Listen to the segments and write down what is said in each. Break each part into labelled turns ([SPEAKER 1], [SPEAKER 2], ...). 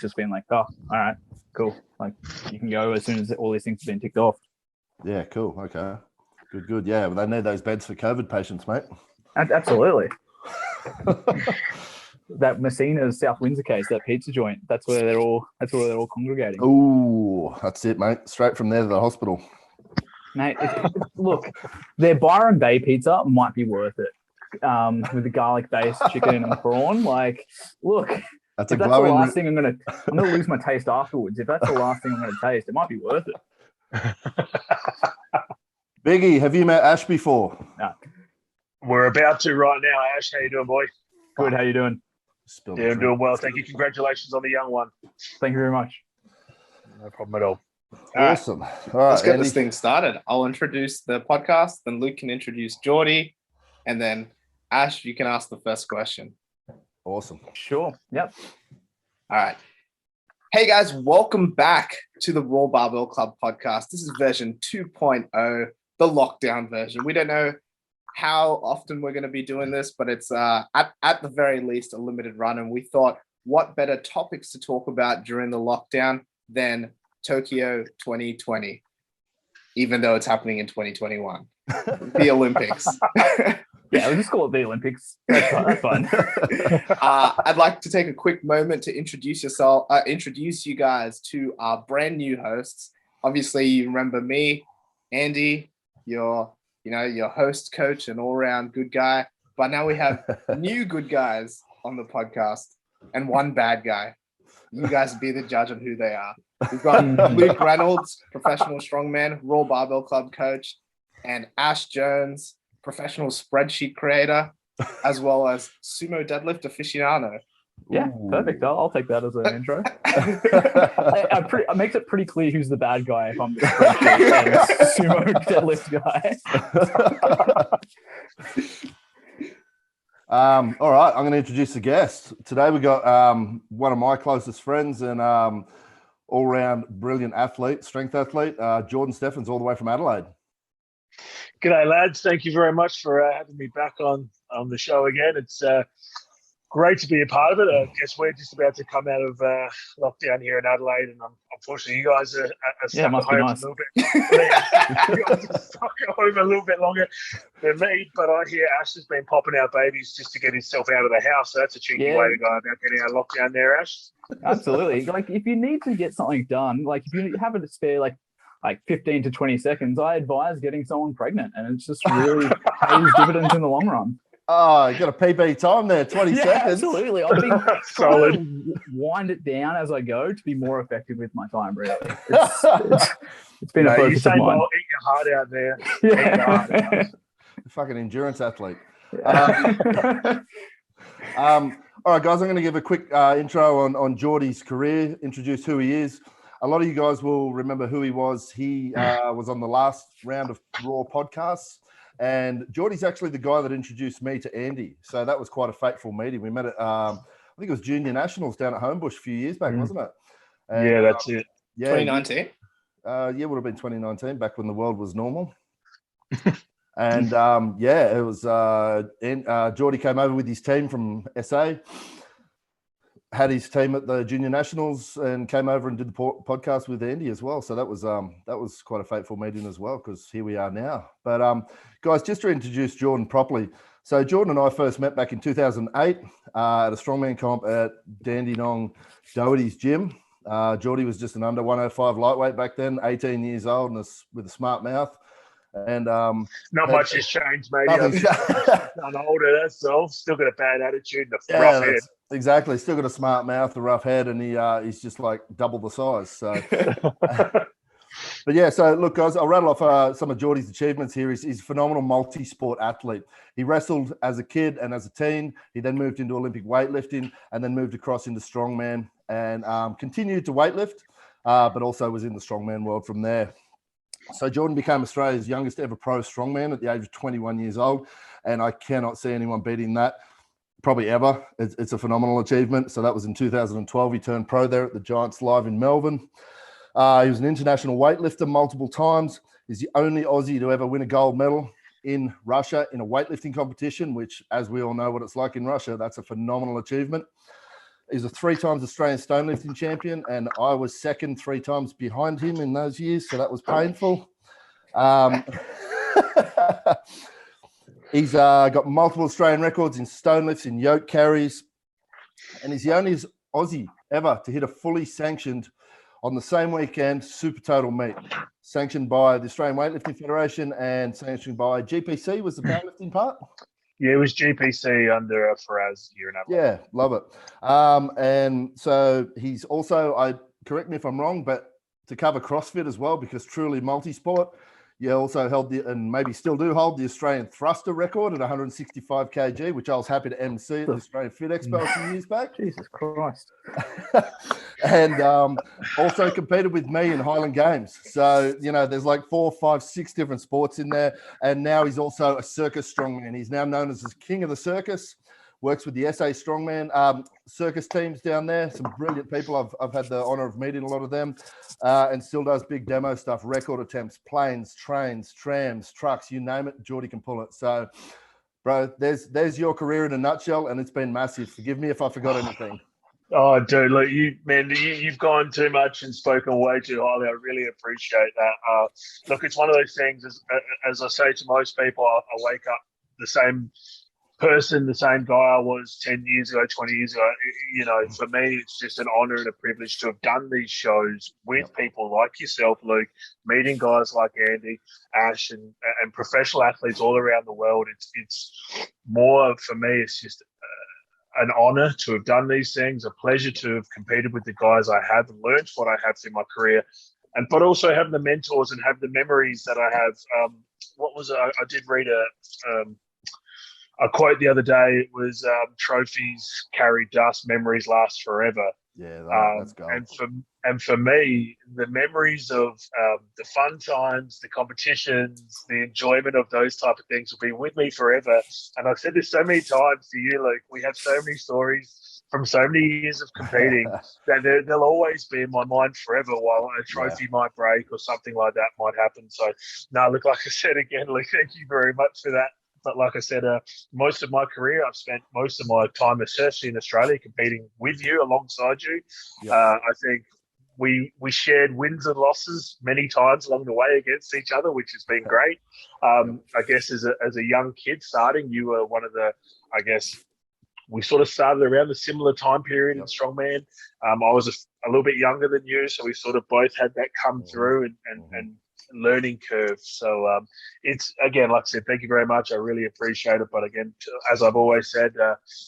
[SPEAKER 1] just been like, oh, all right, cool. Like you can go as soon as all these things have been ticked off.
[SPEAKER 2] Yeah, cool. Okay. Good. Yeah, well, they need those beds for COVID patients, mate.
[SPEAKER 1] Absolutely. That Messina's South Windsor case, that pizza joint, that's where they're all congregating.
[SPEAKER 2] Oh, that's it, mate. Straight from there to the hospital.
[SPEAKER 1] Mate, look, their Byron Bay pizza might be worth it. With the garlic-based chicken and prawn. Like, look,
[SPEAKER 2] that's
[SPEAKER 1] the last thing I'm gonna lose my taste afterwards. If that's the last thing I'm gonna taste, it might be worth it.
[SPEAKER 2] Biggie, have you met Ash before?
[SPEAKER 1] No.
[SPEAKER 3] We're about to right now. Ash, how you doing, boy?
[SPEAKER 1] Good. How you doing?
[SPEAKER 3] Yeah, I'm doing well. Thank you. Congratulations on the young one.
[SPEAKER 1] Thank you very much.
[SPEAKER 3] No problem at all.
[SPEAKER 2] Awesome. All right,
[SPEAKER 4] let's get this thing started. I'll introduce the podcast, then Luke can introduce Geordie, and then Ash, you can ask the first question.
[SPEAKER 2] Awesome.
[SPEAKER 1] Sure. Yep.
[SPEAKER 4] All right. Hey, guys. Welcome back to the Raw Barbell Club podcast. This is version 2.0, the lockdown version. We don't know how often we're going to be doing this, but it's at the very least a limited run. And we thought, what better topics to talk about during the lockdown than Tokyo 2020, even though it's happening in 2021, the Olympics.
[SPEAKER 1] Yeah, let's just call it the Olympics. That's fun.
[SPEAKER 4] I'd like to take a quick moment to introduce you guys to our brand new hosts. Obviously, you remember me, Andy, your host, coach, and all-round good guy. But now we have new good guys on the podcast and one bad guy. You guys be the judge on who they are. We've got Luke Reynolds, professional strongman, Raw Barbell Club coach, and Ash Jones, professional spreadsheet creator, as well as sumo deadlift aficionado.
[SPEAKER 1] Yeah, perfect. I'll take that as an intro. It makes it pretty clear who's the bad guy if I'm the spreadsheet and sumo deadlift
[SPEAKER 2] guy. All right, I'm going to introduce the guest. Today we got one of my closest friends and all-round brilliant athlete, strength athlete, Jordan Steffens, all the way from Adelaide.
[SPEAKER 3] G'day, lads. Thank you very much for having me back on the show again. It's great to be a part of it. I guess we're just about to come out of lockdown here in Adelaide, and unfortunately, you guys are stuck at home a little bit. You guys are stuck at home a little bit longer than me, but I hear Ash has been popping out babies just to get himself out of the house. So that's a cheeky way to go about getting out of lockdown there, Ash.
[SPEAKER 1] Absolutely. Like, if you need to get something done, like if you have a spare, like 15 to 20 seconds, I advise getting someone pregnant, and it's just really pays dividends in the long run.
[SPEAKER 2] Oh, you got a PB time there, 20 seconds.
[SPEAKER 1] Absolutely. I've been trying to wind it down as I go to be more effective with my time, really. It's been a focus of mine.
[SPEAKER 3] Eat your heart out there.
[SPEAKER 1] Yeah.
[SPEAKER 2] Fucking endurance athlete. All right, guys, I'm going to give a quick intro on Geordie's career, introduce who he is. A lot of you guys will remember who he was. He was on the last round of Raw podcasts. And Geordie's actually the guy that introduced me to Andy. So that was quite a fateful meeting. We met at, I think it was Junior Nationals down at Homebush a few years back, wasn't it? And,
[SPEAKER 3] yeah, that's it.
[SPEAKER 4] Yeah, 2019?
[SPEAKER 2] Yeah, it would have been 2019, back when the world was normal. And, it was Geordie came over with his team from SA, had his team at the Junior Nationals, and came over and did the podcast with Andy as well. So that was quite a fateful meeting as well, because here we are now. But guys, just to introduce Jordan properly. So Jordan and I first met back in 2008 at a strongman comp at Dandenong Doherty's gym. Geordie was just an under 105 lightweight back then, 18 years old, and with a smart mouth. And
[SPEAKER 3] not much has changed, mate. I'm older, that's all. Still got a bad attitude and a rough head.
[SPEAKER 2] Exactly. Still got a smart mouth, a rough head, and he's just like double the size. So, but yeah. So look, guys, I'll rattle off some of Geordie's achievements here. He's a phenomenal multi-sport athlete. He wrestled as a kid and as a teen. He then moved into Olympic weightlifting, and then moved across into strongman, and continued to weightlift, but also was in the strongman world from there. So Jordan became Australia's youngest ever pro strongman at the age of 21 years old, and I cannot see anyone beating that, probably ever. It's a phenomenal achievement. So that was in 2012. He turned pro there at the Giants Live in Melbourne. He was an international weightlifter multiple times. He's the only Aussie to ever win a gold medal in Russia in a weightlifting competition, which, as we all know what it's like in Russia, that's a phenomenal achievement. He's a 3 times Australian stonelifting champion, and I was second 3 times behind him in those years, so that was painful. He's got multiple Australian records in stone lifts, in yoke carries, and he's the only Aussie ever to hit a fully sanctioned on the same weekend Supertotal meet, sanctioned by the Australian Weightlifting Federation and sanctioned by GPC. Was the powerlifting part?
[SPEAKER 3] Yeah, it was GPC under Faraz here in Adelaide.
[SPEAKER 2] Yeah, love it. And so he's also, correct me if I'm wrong, but to cover CrossFit as well, because truly multi-sport. You also held and maybe still do hold the Australian thruster record at 165 kg, which I was happy to MC at the Australian Fit Expo a few years back.
[SPEAKER 1] Jesus Christ.
[SPEAKER 2] And also competed with me in Highland Games. So, there's like 4, 5, 6 different sports in there. And now he's also a circus strongman. He's now known as the king of the circus. Works with the SA Strongman circus teams down there. Some brilliant people. I've had the honor of meeting a lot of them, and still does big demo stuff, record attempts, planes, trains, trams, trucks, you name it. Geordie can pull it. So, bro, there's your career in a nutshell, and it's been massive. Forgive me if I forgot anything.
[SPEAKER 3] Oh, dude, look, you've gone too much and spoken way too highly. I really appreciate that. Look, it's one of those things, as I say to most people, I wake up the same person, the same guy I was 10 years ago, 20 years ago. For me, it's just an honor and a privilege to have done these shows with people like yourself, Luke, meeting guys like Andy, Ash, and professional athletes all around the world. It's more, for me, it's just an honor to have done these things, a pleasure to have competed with the guys I have and learned what I have through my career, but also have the mentors and have the memories that I have. I did read a quote the other day. It was trophies carry dust, memories last forever.
[SPEAKER 2] Yeah, that's gold.
[SPEAKER 3] And for me, the memories of the fun times, the competitions, the enjoyment of those type of things will be with me forever. And I've said this so many times to you, Luke. We have so many stories from so many years of competing that they'll always be in my mind forever, while a trophy might break or something like that might happen. So, look, like I said again, Luke, thank you very much for that. But like I said, most of my career, I've spent most of my time, especially in Australia, competing with you, alongside you. Yep. I think we shared wins and losses many times along the way against each other, which has been great. I guess as a young kid starting, you were one of the, we sort of started around the similar time period in Strongman. I was a little bit younger than you, so we sort of both had that come through and learning curve. So it's, again, like I said, thank you very much. I really appreciate it. But again, as I've always said,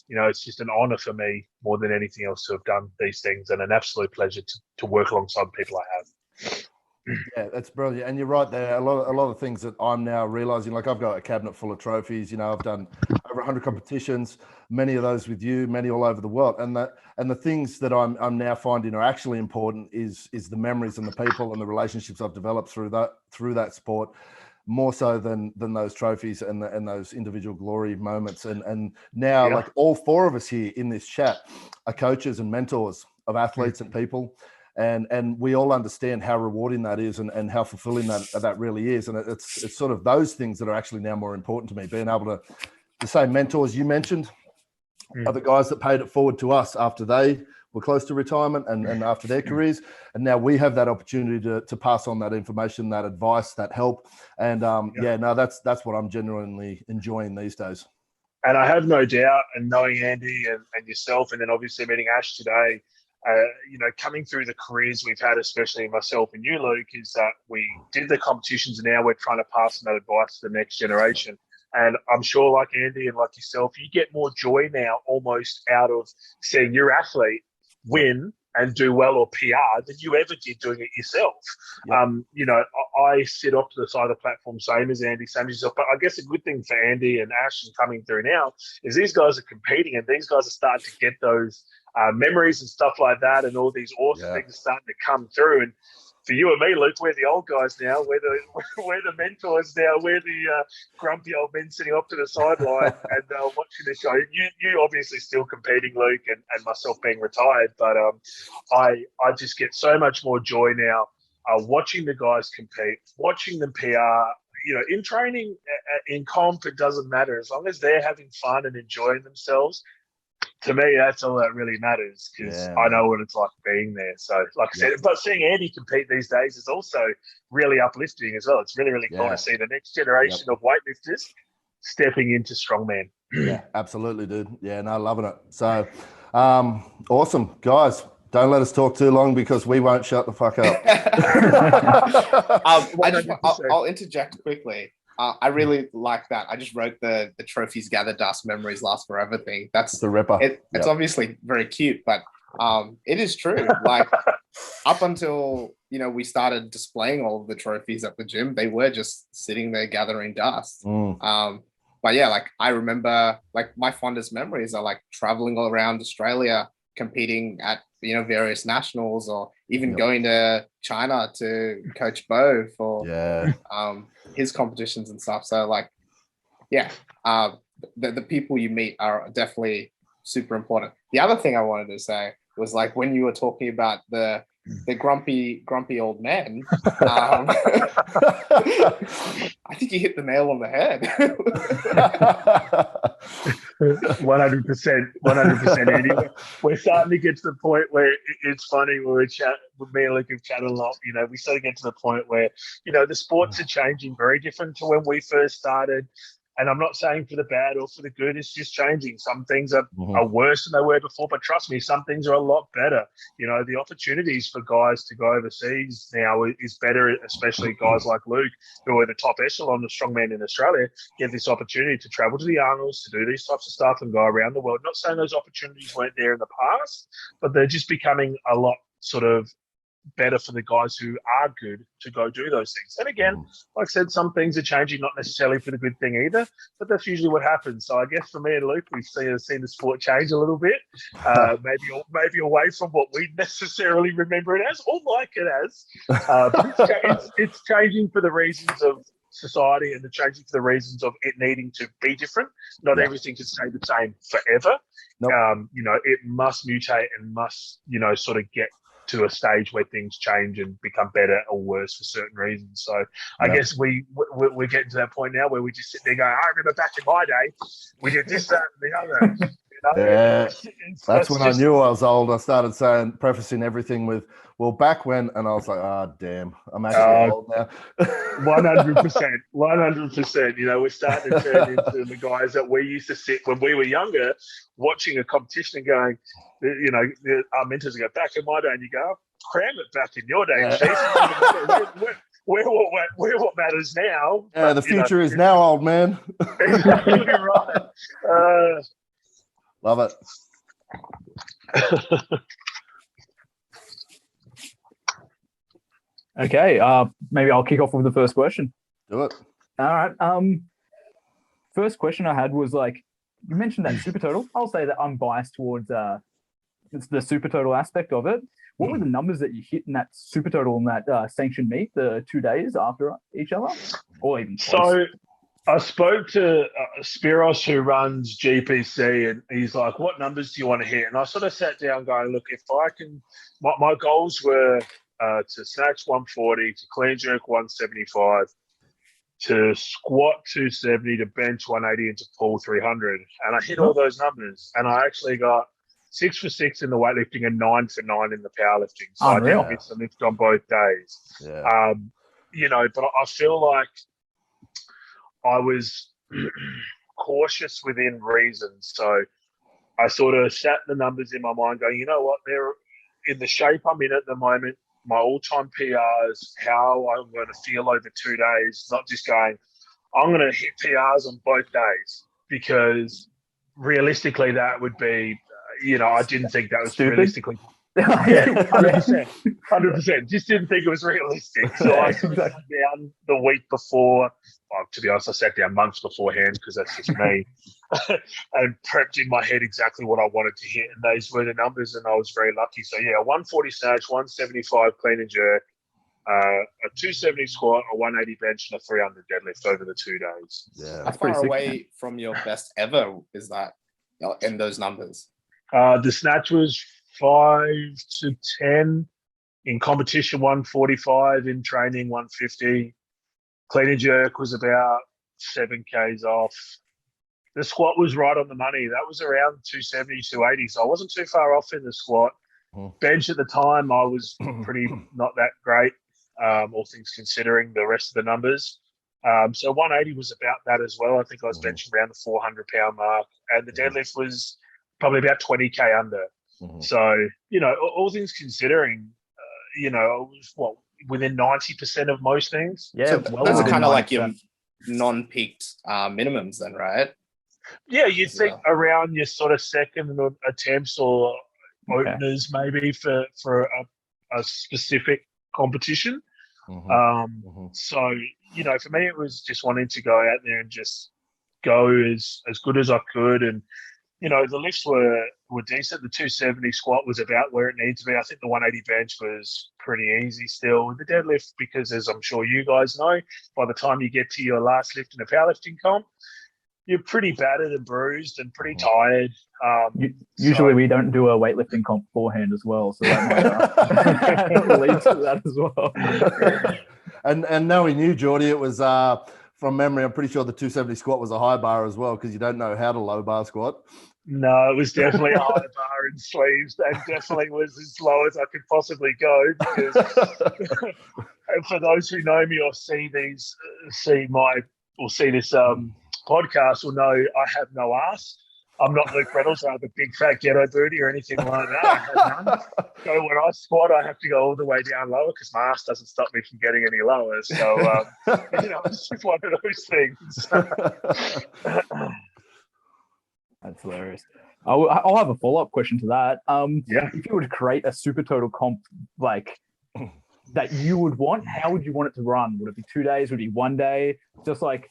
[SPEAKER 3] it's just an honor for me more than anything else to have done these things, and an absolute pleasure to work alongside people I have.
[SPEAKER 2] Yeah, that's brilliant. And you're right there. A lot of things that I'm now realizing, like I've got a cabinet full of trophies. I've done over 100 competitions, many of those with you, many all over the world. And the things that I'm now finding are actually important is the memories and the people and the relationships I've developed through that sport, more so than those trophies and those individual glory moments. And now, like all 4 of us here in this chat are coaches and mentors of athletes and people. And we all understand how rewarding that is and how fulfilling that really is. And it's sort of those things that are actually now more important to me, being able to the same mentors you mentioned are the guys that paid it forward to us after they were close to retirement and after their careers. And now we have that opportunity to pass on that information, that advice, that help. And that's what I'm genuinely enjoying these days.
[SPEAKER 3] And I have no doubt, and knowing Andy and yourself, and then obviously meeting Ash today, coming through the careers we've had, especially myself and you, Luke, is that we did the competitions and now we're trying to pass that advice to the next generation. And I'm sure, like Andy and like yourself, you get more joy now almost out of seeing your athlete win and do well or PR than you ever did doing it yourself. Yep. I sit off to the side of the platform, same as Andy, same as yourself. But I guess a good thing for Andy and Ash and coming through now is these guys are competing and these guys are starting to get those memories and stuff like that, and all these awesome things are starting to come through. And for you and me, Luke, we're the old guys now. We're the mentors now. We're the grumpy old men sitting off to the sideline and watching the show. You obviously still competing, Luke, and myself being retired. But I just get so much more joy now watching the guys compete, watching them PR. In training, in comp, it doesn't matter. As long as they're having fun and enjoying themselves, to me, that's all that really matters because I know what it's like being there. So, like I said, but seeing Andy compete these days is also really uplifting as well. It's really, really cool to see the next generation of weightlifters stepping into strongman.
[SPEAKER 2] Yeah, absolutely, dude. Yeah, no, loving it. So, awesome. Guys, don't let us talk too long because we won't shut the fuck up.
[SPEAKER 4] I'll interject quickly. I really like that. I just wrote the trophies gather dust, memories last forever thing. That's
[SPEAKER 2] the ripper.
[SPEAKER 4] It's obviously very cute, but it is true. Like up until we started displaying all of the trophies at the gym, they were just sitting there gathering dust. But yeah, like I remember, like my fondest memories are like traveling all around Australia, competing at various nationals, or even going to China to coach Bo for his competitions and stuff. So like, the people you meet are definitely super important. The other thing I wanted to say was like when you were talking about the grumpy old man, I think you hit the nail on the head.
[SPEAKER 3] 100%. Anyway, we're starting to get to the point where it's funny when we chat. Me and Luke have chatted a lot. We sort of get to the point where the sports are changing, very different to when we first started. And I'm not saying for the bad or for the good, it's just changing. Some things are worse than they were before, but trust me, some things are a lot better. The opportunities for guys to go overseas now is better, especially guys like Luke, who are the top echelon of strongman in Australia, get this opportunity to travel to the Arnolds, to do these types of stuff and go around the world. Not saying those opportunities weren't there in the past, but they're just becoming a lot sort of better for the guys who are good to go do those things. And again, like I said, some things are changing, not necessarily for the good thing either, but that's usually what happens. So I guess for me and Luke, we've seen the sport change a little bit, maybe away from what we necessarily remember it as or like it as. But it's changing for the reasons of society and changing for the reasons of it needing to be different. Not everything can stay the same forever. Nope. It must mutate and must, sort of get to a stage where things change and become better or worse for certain reasons. So I guess we're getting to that point now where we just sit there going, I remember back in my day, we did this, that, and the other.
[SPEAKER 2] Yeah, that's when I knew I was old. I started prefacing everything with, well, back when, and I was like, damn, I'm actually old now.
[SPEAKER 3] 100%. We're starting to turn into the guys that we used to sit when we were younger, watching a competition and going, our mentors go, back in my day, and you go, cram it back in your day. We're what matters now.
[SPEAKER 2] Yeah, the future is now, old man.
[SPEAKER 3] Exactly right.
[SPEAKER 2] Love it.
[SPEAKER 1] Okay, maybe I'll kick off with the first question.
[SPEAKER 2] Do it.
[SPEAKER 1] All right. First question I had was like, you mentioned that Supertotal. I'll say that I'm biased towards the Supertotal aspect of it. What were the numbers that you hit in that Supertotal and that sanctioned meet, the 2 days after each other? Or even twice? So
[SPEAKER 3] I spoke to Spiros, who runs GPC, and he's like, what numbers do you want to hit? And I sort of sat down going, look, if I can, my goals were to snatch 140, to clean jerk 175, to squat 270, to bench 180, and to pull 300. And I hit all those numbers. And I actually got 6 for 6 in the weightlifting and 9 for 9 in the powerlifting. So I didn't miss a lift on both days.
[SPEAKER 2] Yeah.
[SPEAKER 3] But I feel like I was cautious within reason. So I sort of sat the numbers in my mind going, you know what, they're in the shape I'm in at the moment, my all-time PRs, how I'm going to feel over 2 days, not just going, I'm going to hit PRs on both days, because realistically that would be, I didn't think that was realistically. 100%. Just didn't think it was realistic. So I sat down the week before. To be honest, I sat down months beforehand because that's just me, and prepped in my head exactly what I wanted to hit, and those were the numbers, and I was very lucky. So yeah, 140 snatch, 175 clean and jerk, a 270 squat, a 180 bench, and a 300 deadlift over the 2 days.
[SPEAKER 2] Yeah,
[SPEAKER 4] how far away from your best ever is that in those numbers?
[SPEAKER 3] The snatch was 5 to 10 in competition, 145 in training, 150. Clean and jerk was about 7 Ks off. the squat was right on the money. That was around 270, 280. So I wasn't too far off in the squat. Bench at the time, I was pretty not that great, all things considering the rest of the numbers. So 180 was about that as well. I think I was benching around the 400-pound mark, and the deadlift was probably about 20K under. So, you know, all things considering, you know, I was, within 90% of most things.
[SPEAKER 4] Yeah, so those are kind of like your non-peaked minimums then, right?
[SPEAKER 3] Yeah, you'd think around your sort of second attempts or openers maybe for a specific competition. So, you know, for me, it was just wanting to go out there and just go as good as I could. And, you know, the lifts were decent. The 270 squat was about where it needs to be. I think the 180 bench was pretty easy still. The deadlift, because as I'm sure you guys know, by the time you get to your last lift in a powerlifting comp, you're pretty battered and bruised and pretty tired.
[SPEAKER 1] Usually we don't do a weightlifting comp beforehand as well, so that might lead to that as well.
[SPEAKER 2] And knowing you, Geordie, it was from memory, I'm pretty sure the 270 squat was a high bar as well, because you don't know how to low bar squat.
[SPEAKER 3] No, it was definitely a high bar in sleeves, and definitely was as low as I could possibly go. Because and for those who know me or see this podcast, will know I have no ass. I'm not Luke Reynolds. I have a big fat ghetto booty or anything like that. I have none. So when I squat, I have to go all the way down lower because my ass doesn't stop me from getting any lower. So, you know, it's just one of those things.
[SPEAKER 1] That's hilarious. I'll have a follow-up question to that. If you were to create a Supertotal comp like that you would want, how would you want it to run? Would it be 2 days? Would it be 1 day? Just like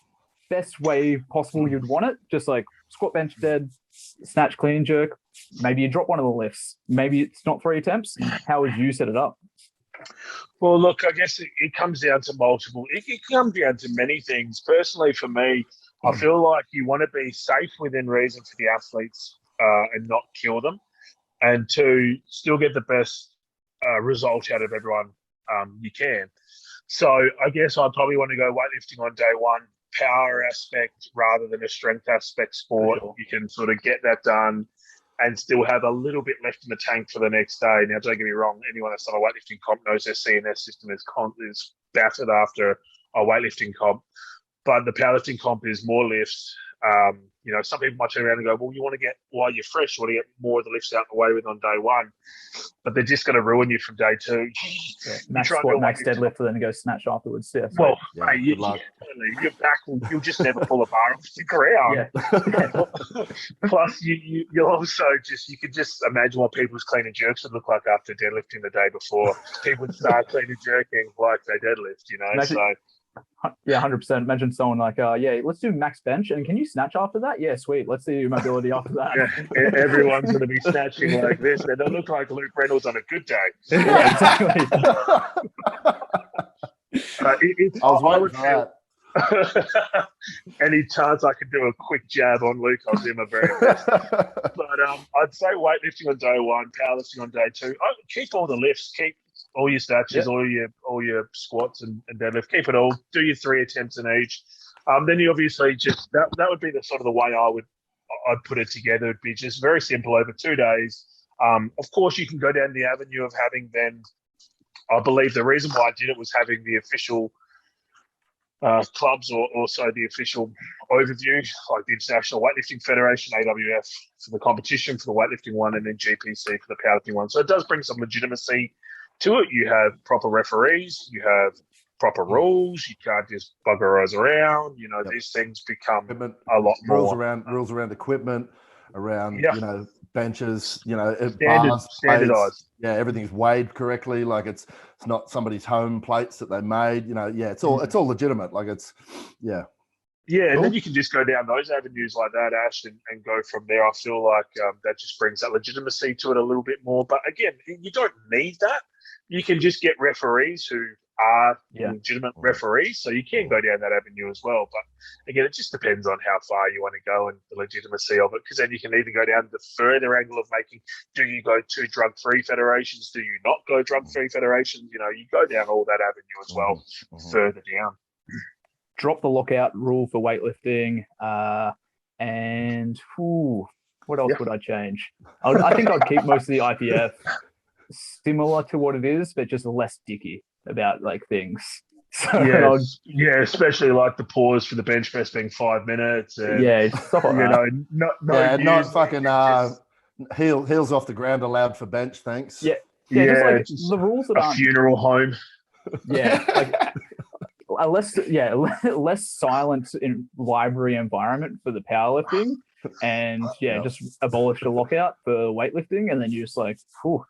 [SPEAKER 1] best way possible you'd want it? Just like squat, bench, dead, snatch, clean and jerk. Maybe you drop one of the lifts. Maybe it's not 3 attempts. How would you set it up?
[SPEAKER 3] Well, look, I guess it comes down to multiple. It comes down to many things. Personally, for me, I feel like you want to be safe within reason for the athletes and not kill them, and to still get the best result out of everyone you can. So I guess I'd probably want to go weightlifting on day one, power aspect rather than a strength aspect sport. Sure. You can sort of get that done and still have a little bit left in the tank for the next day. Now, don't get me wrong, anyone that's done a weightlifting comp knows their CNS system is battered after a weightlifting comp. But the powerlifting comp is more lifts. You know, some people might turn around and go, well, you want to get, while you're fresh, you want to get more of the lifts out of the way with on day one. But they're just going to ruin you from day two.
[SPEAKER 1] Yeah. Max squat, max deadlift, and then go snatch afterwards. Yeah, so,
[SPEAKER 3] well, mate, your back you'll just never pull a bar off the ground. Yeah. Plus, you'll also you could just imagine what people's clean and jerks would look like after deadlifting the day before. People would start clean and jerking like they deadlift, you know.
[SPEAKER 1] Imagine,
[SPEAKER 3] so.
[SPEAKER 1] Yeah, 100%. Imagine someone like, let's do max bench, and can you snatch after that? Yeah, sweet. Let's do mobility after that.
[SPEAKER 3] Yeah, everyone's going to be snatching like this. They don't look like Luke Reynolds on a good day.
[SPEAKER 1] Yeah, exactly.
[SPEAKER 2] I was waiting for that.
[SPEAKER 3] Any chance I could do a quick jab on Luke, I'll do my very best. But I'd say weightlifting on day one, powerlifting on day two. Keep all the lifts. Keep all your snatches, all your squats and deadlift. Keep it all. Do your 3 attempts in each. Then you obviously just that would be the sort of the way I'd put it together. It'd be just very simple over 2 days. Of course, you can go down the avenue of having then. I believe the reason why I did it was having the official clubs or also the official overview, like the International Weightlifting Federation, AWF, for the competition for the weightlifting one, and then GPC for the powerlifting one. So it does bring some legitimacy to it. You have proper referees, you have proper rules. You can't just bugger us around. You know, these things become a lot more
[SPEAKER 2] rules around equipment, around you know, benches. You know,
[SPEAKER 3] standardized.
[SPEAKER 2] Yeah, everything's weighed correctly. Like it's not somebody's home plates that they made. You know, it's all legitimate. Like
[SPEAKER 3] Yeah, and then you can just go down those avenues like that, Ash, and go from there. I feel like that just brings that legitimacy to it a little bit more. But again, you don't need that. You can just get referees who are legitimate referees, so you can go down that avenue as well. But again, it just depends on how far you want to go and the legitimacy of it, because then you can either go down the further angle of making, do you go to drug-free federations? Do you not go drug-free federations? You know, you go down all that avenue as well, further down.
[SPEAKER 1] Drop the lockout rule for weightlifting. And what else would I change? I think I'd keep most of the IPF similar to what it is, but just less dicky about like things. So
[SPEAKER 3] especially like the pause for the bench press being 5 minutes. And,
[SPEAKER 1] stuff like that.
[SPEAKER 3] not
[SPEAKER 2] fucking heels off the ground allowed for bench. Thanks.
[SPEAKER 1] Just the rules that aren't
[SPEAKER 3] funeral home.
[SPEAKER 1] A less silent in library environment for the powerlifting, and just abolish the lockout for weightlifting, and then you're just like,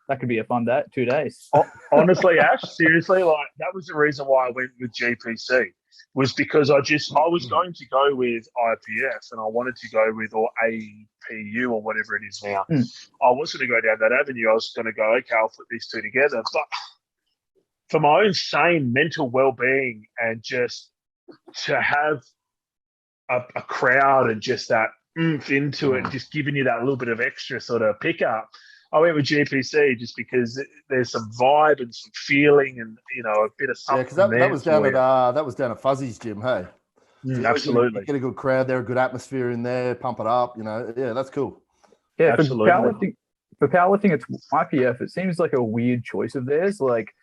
[SPEAKER 1] that could be a fun 2 days.
[SPEAKER 3] Honestly, Ash, seriously, like that was the reason why I went with GPC, was because I was going to go with IPF and I wanted to go with or APU or whatever it is now. I was going to go down that avenue. I was going to go, okay, I'll put these two together, but for my own sane mental well-being and just to have a crowd and just that oomph into it, just giving you that little bit of extra sort of pickup, I went with GPC just because there's some vibe and some feeling and a bit of something.
[SPEAKER 2] Yeah, because that was down at Fuzzy's gym, hey.
[SPEAKER 3] Absolutely.
[SPEAKER 2] You get a good crowd there, a good atmosphere in there, pump it up. That's cool.
[SPEAKER 1] Yeah,
[SPEAKER 3] absolutely.
[SPEAKER 1] For powerlifting, it's IPF. It seems like a weird choice of theirs. Like,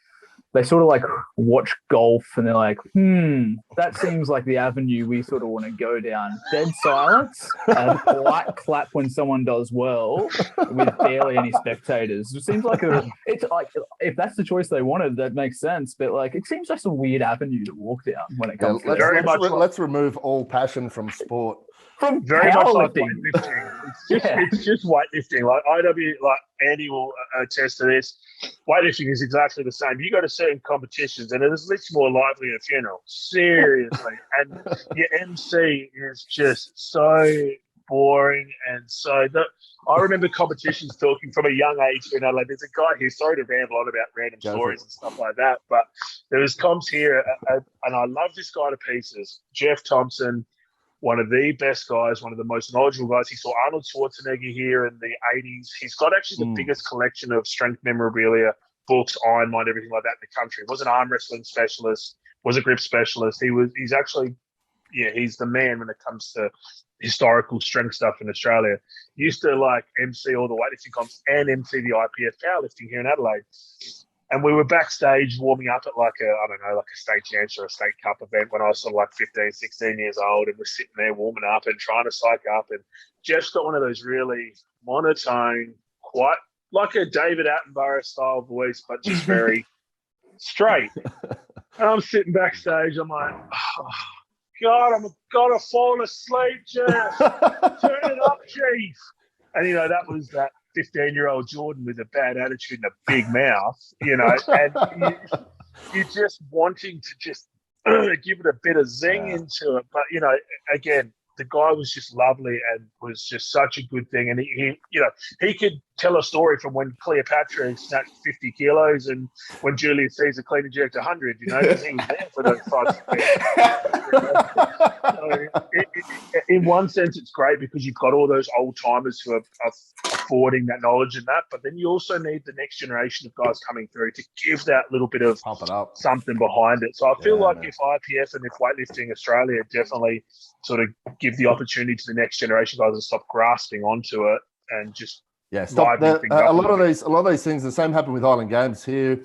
[SPEAKER 1] they sort of like watch golf and they're like, that seems like the avenue we sort of want to go down. Dead silence and polite clap when someone does well with barely any spectators. It seems like it's like, if that's the choice they wanted, that makes sense. But like, it seems like a weird avenue to walk down when it comes to
[SPEAKER 2] let's remove all passion from sport.
[SPEAKER 1] From
[SPEAKER 3] very much like
[SPEAKER 1] weightlifting.
[SPEAKER 3] It's just weightlifting. Like IW, like Andy will attest to this. Weightlifting is exactly the same. You go to certain competitions and it is literally more lively than a funeral. Seriously. And your MC is just so boring. And so I remember competitions talking from a young age here in Adelaide. There's a guy here, sorry to ramble on about random stories and stuff like that, but there was comps here, and I love this guy to pieces. Jeff Thompson, one of the best guys, one of the most knowledgeable guys. He saw Arnold Schwarzenegger here in the 80s. He's got actually the biggest collection of strength memorabilia, books, Iron Mind, everything like that in the country. Was an arm wrestling specialist, was a grip specialist. He's actually, he's the man when it comes to historical strength stuff in Australia. Used to like MC all the weightlifting comps and MC the IPF powerlifting here in Adelaide. And we were backstage warming up at like a state chancellor or a state cup event when I was sort of like 15, 16 years old, and we're sitting there warming up and trying to psych up. And Jeff's got one of those really monotone, quite like a David Attenborough style voice, but just very straight. And I'm sitting backstage. I'm like, oh, God, I'm going to fall asleep, Jeff. Turn it up, Chief. And, that was that 15-year-old Jordan with a bad attitude and a big mouth, and you're just wanting to just give it a bit of zing into it. But, again, the guy was just lovely and was just such a good thing. And he could tell a story from when Cleopatra snatched 50 kilos and when Julius Caesar clean and jerked 100, because he was there for those types of things. So in one sense, it's great because you've got all those old timers who are affording that knowledge and that, but then you also need the next generation of guys coming through to give that little bit of something behind it. So I feel like if IPF and if Weightlifting Australia definitely sort of give the opportunity to the next generation guys to stop grasping onto it and just
[SPEAKER 2] stop. A lot of these things. The same happened with Highland Games here.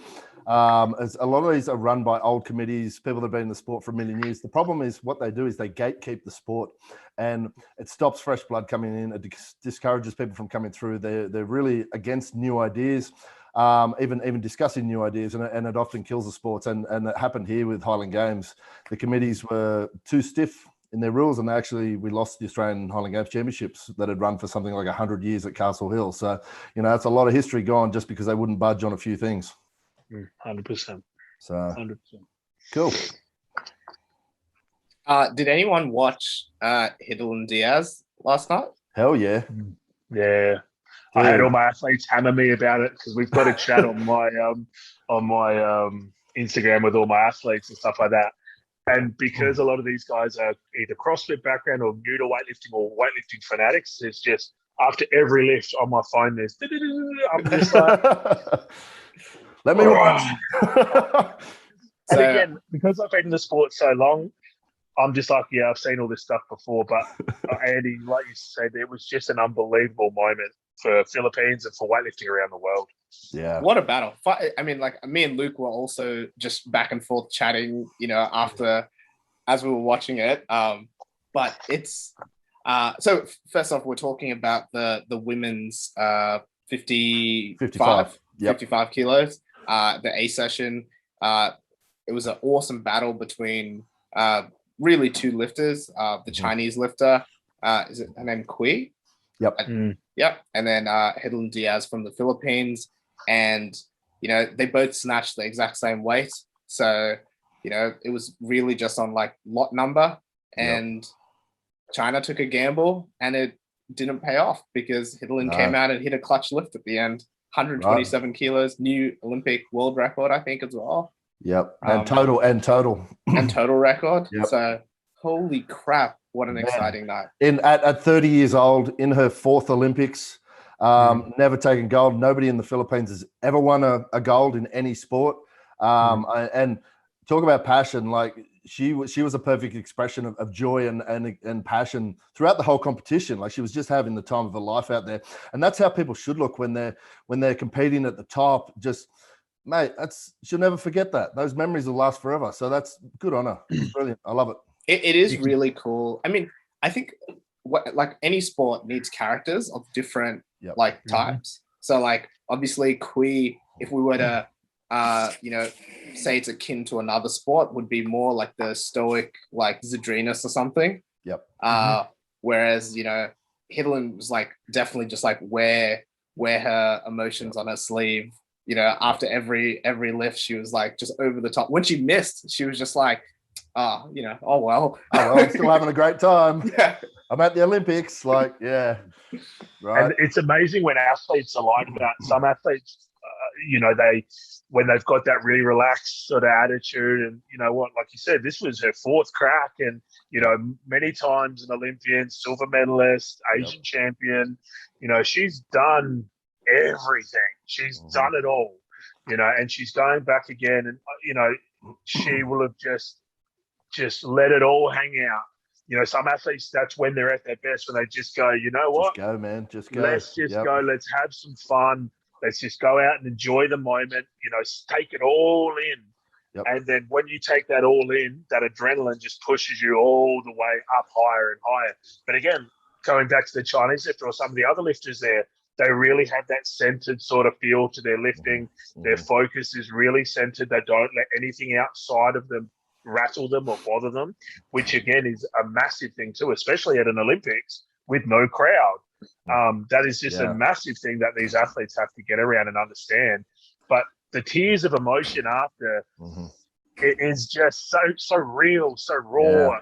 [SPEAKER 2] As a lot of these are run by old committees, people that have been in the sport for a million years. The problem is what they do is they gatekeep the sport, and it stops fresh blood coming in. It discourages people from coming through. They're really against new ideas, even discussing new ideas, and it often kills the sports. And it happened here with Highland Games. The committees were too stiff in their rules, and we lost the Australian Highland Games Championships that had run for something like 100 years at Castle Hill. So, that's a lot of history gone just because they wouldn't budge on a few things.
[SPEAKER 3] 100%.
[SPEAKER 2] So
[SPEAKER 3] 100%.
[SPEAKER 2] Cool.
[SPEAKER 4] Did anyone watch Hiddle and Diaz last night?
[SPEAKER 2] Hell yeah.
[SPEAKER 3] Yeah. I had all my athletes hammer me about it because we've got a chat on my Instagram with all my athletes and stuff like that. And because a lot of these guys are either CrossFit background or new to weightlifting or weightlifting fanatics, it's just after every lift on my phone, there's I'm just like,
[SPEAKER 2] let me watch.
[SPEAKER 3] And again, because I've been in the sport so long, I'm just like, yeah, I've seen all this stuff before, but Andy, like you said, it was just an unbelievable moment for Philippines and for weightlifting around the world.
[SPEAKER 2] Yeah.
[SPEAKER 4] What a battle. I mean, like, me and Luke were also just back and forth chatting, after, as we were watching it. But it's, so first off, we're talking about the women's 55 kilos, the A session. It was an awesome battle between really two lifters. The Chinese lifter, is it her name Kui?
[SPEAKER 2] Yep.
[SPEAKER 4] Yep. And then Hedlin Diaz from the Philippines. And, they both snatched the exact same weight. So, it was really just on like lot number. And China took a gamble and it didn't pay off because Hedlin came out and hit a clutch lift at the end. 127 kilos, new Olympic world record, I think, as well.
[SPEAKER 2] Yep. And total.
[SPEAKER 4] And total record.
[SPEAKER 2] Yep.
[SPEAKER 4] So holy crap, what an exciting night.
[SPEAKER 2] At 30 years old, in her fourth Olympics, never taken gold. Nobody in the Philippines has ever won a gold in any sport. And talk about passion, like she was a perfect expression of joy and passion throughout the whole competition. Like she was just having the time of her life out there. And that's how people should look when they're competing at the top. Just, mate, she'll never forget that. Those memories will last forever. So that's good on her. It's brilliant. I love it.
[SPEAKER 4] It is really cool. I mean, I think like any sport needs characters of different types. So like obviously Kui, if we were to say it's akin to another sport, would be more like the stoic, like Zadrinas or something.
[SPEAKER 2] Yep.
[SPEAKER 4] Whereas, Hedlin was like definitely just like wear her emotions on her sleeve. After every lift, she was like just over the top. When she missed, she was just like, oh well.
[SPEAKER 2] I'm still having a great time.
[SPEAKER 4] Yeah.
[SPEAKER 2] I'm at the Olympics. Like, yeah. Right.
[SPEAKER 3] And it's amazing when athletes are like that. Some athletes, when they've got that really relaxed sort of attitude, and like you said, this was her fourth crack, and many times an Olympian, silver medalist, Asian champion. She's done everything. She's done it all. And she's going back again, and she will have just let it all hang out. Some athletes, that's when they're at their best, when they just go, you know what?
[SPEAKER 2] Just go, man. Just go.
[SPEAKER 3] Let's just go. Let's have some fun. Let's just go out and enjoy the moment, take it all in.
[SPEAKER 2] Yep.
[SPEAKER 3] And then when you take that all in, that adrenaline just pushes you all the way up higher and higher. But again, going back to the Chinese lifter or some of the other lifters there, they really have that centered sort of feel to their lifting. Their focus is really centered. They don't let anything outside of them rattle them or bother them, which again is a massive thing too, especially at an Olympics with no crowd. That is just a massive thing that these athletes have to get around and understand. But the tears of emotion after it is just so real, so raw.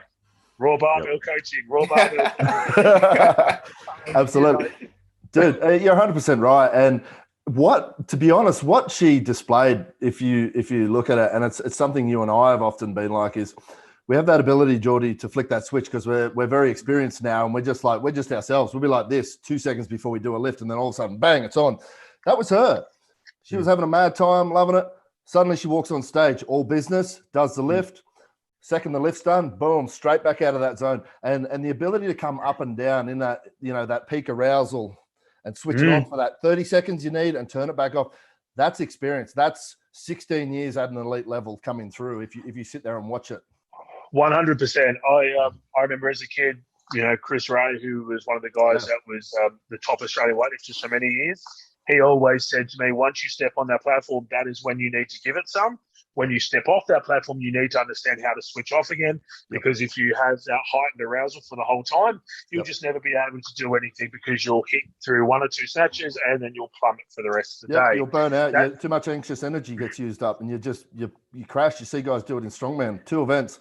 [SPEAKER 3] Raw barbell coaching, raw barbell.
[SPEAKER 2] Absolutely. Dude, you're 100% right. And to be honest, what she displayed, if you look at it, and it's something you and I have often been like, is we have that ability, Geordie, to flick that switch because we're very experienced now, and we're just ourselves. We'll be like this 2 seconds before we do a lift, and then all of a sudden, bang, it's on. That was her. She was having a mad time, loving it. Suddenly she walks on stage, all business, does the lift. Second the lift's done, boom, straight back out of that zone. And the ability to come up and down in that, that peak arousal and switch it on for that 30 seconds you need and turn it back off. That's experience. That's 16 years at an elite level coming through if you sit there and watch it.
[SPEAKER 3] 100%. I remember as a kid, Chris Ray, who was one of the guys that was the top Australian weightlifter for many years, he always said to me, once you step on that platform, that is when you need to give it some. When you step off that platform, you need to understand how to switch off again, because if you have that heightened arousal for the whole time, you'll just never be able to do anything because you'll hit through one or two snatches and then you'll plummet for the rest of the day.
[SPEAKER 2] You'll burn out. Too much anxious energy gets used up and you crash. You see guys do it in strongman. 2 events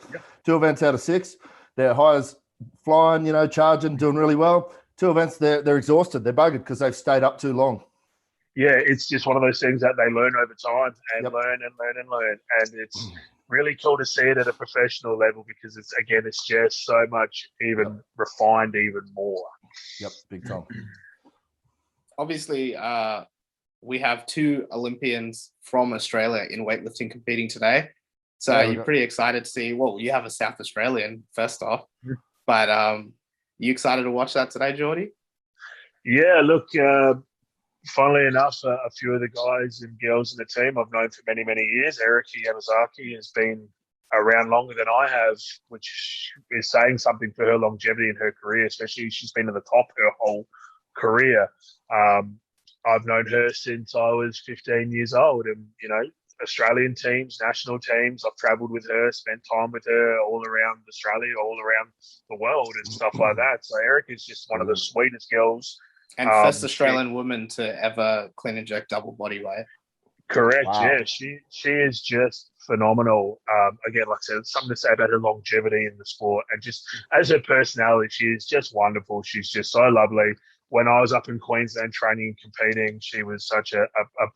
[SPEAKER 2] out of 6. Their highs flying, charging, doing really well. 2 events, they're exhausted. They're buggered because they've stayed up too long.
[SPEAKER 3] Yeah, it's just one of those things that they learn over time and learn and learn and learn. And it's really cool to see it at a professional level because it's just so much even refined even more.
[SPEAKER 2] Yep, big time.
[SPEAKER 4] Obviously, we have 2 Olympians from Australia in weightlifting competing today. So you're pretty excited to see. Well, you have a South Australian first off, but you excited to watch that today, Geordie?
[SPEAKER 3] Yeah, look. Funnily enough, a few of the guys and girls in the team I've known for many, many years. Erika Yamazaki has been around longer than I have, which is saying something for her longevity in her career, especially she's been at the top her whole career. I've known her since I was 15 years old, and, Australian teams, national teams, I've travelled with her, spent time with her all around Australia, all around the world and stuff like that. So Erika's just one of the sweetest girls.
[SPEAKER 4] And first Australian woman to ever clean and jerk double body weight.
[SPEAKER 3] Correct. Wow. Yeah, she is just phenomenal. Again, like I said, something to say about her longevity in the sport, and just as her personality, she is just wonderful. She's just so lovely. When I was up in Queensland training and competing, she was such a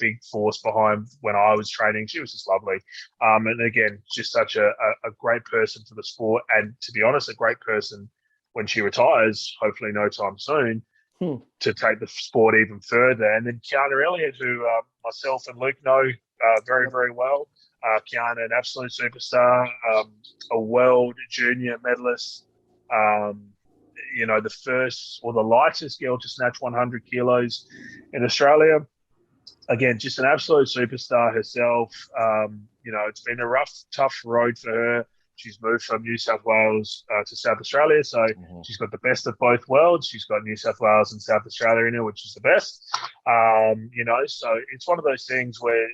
[SPEAKER 3] big force behind when I was training. She was just lovely. And again, just such a great person for the sport. And to be honest, a great person when she retires, hopefully no time soon, to take the sport even further. And then Kiana Elliot, who myself and Luke know very, very well. Kiana, an absolute superstar, a world junior medalist, the first or the lightest girl to snatch 100 kilos in Australia. Again, just an absolute superstar herself. It's been a rough, tough road for her. She's moved from New South Wales to South Australia, so she's got the best of both worlds. She's got New South Wales and South Australia in her, which is the best. So it's one of those things where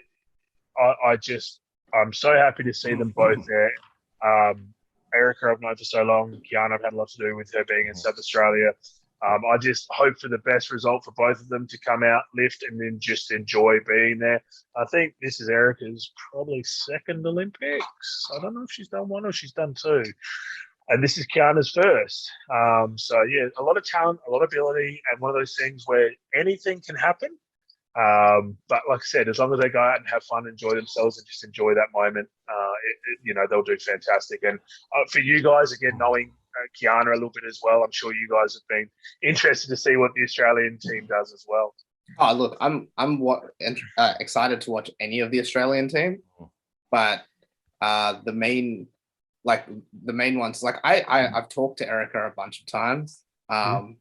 [SPEAKER 3] I'm so happy to see them both there. Erika I've known for so long. Kiana I've had a lot to do with her being in South Australia. I just hope for the best result for both of them to come out, lift, and then just enjoy being there. I think this is Erika's probably second Olympics. I don't know if she's done one or she's done two. And this is Kiana's first. A lot of talent, a lot of ability, and one of those things where anything can happen. But like I said, as long as they go out and have fun, enjoy themselves, and just enjoy that moment, they'll do fantastic. And for you guys, again, knowing Kiana a little bit as well, I'm sure you guys have been interested to see what the Australian team does as well.
[SPEAKER 4] Oh, look, I'm excited to watch any of the Australian team, but the main ones, like I've talked to Erika a bunch of times, and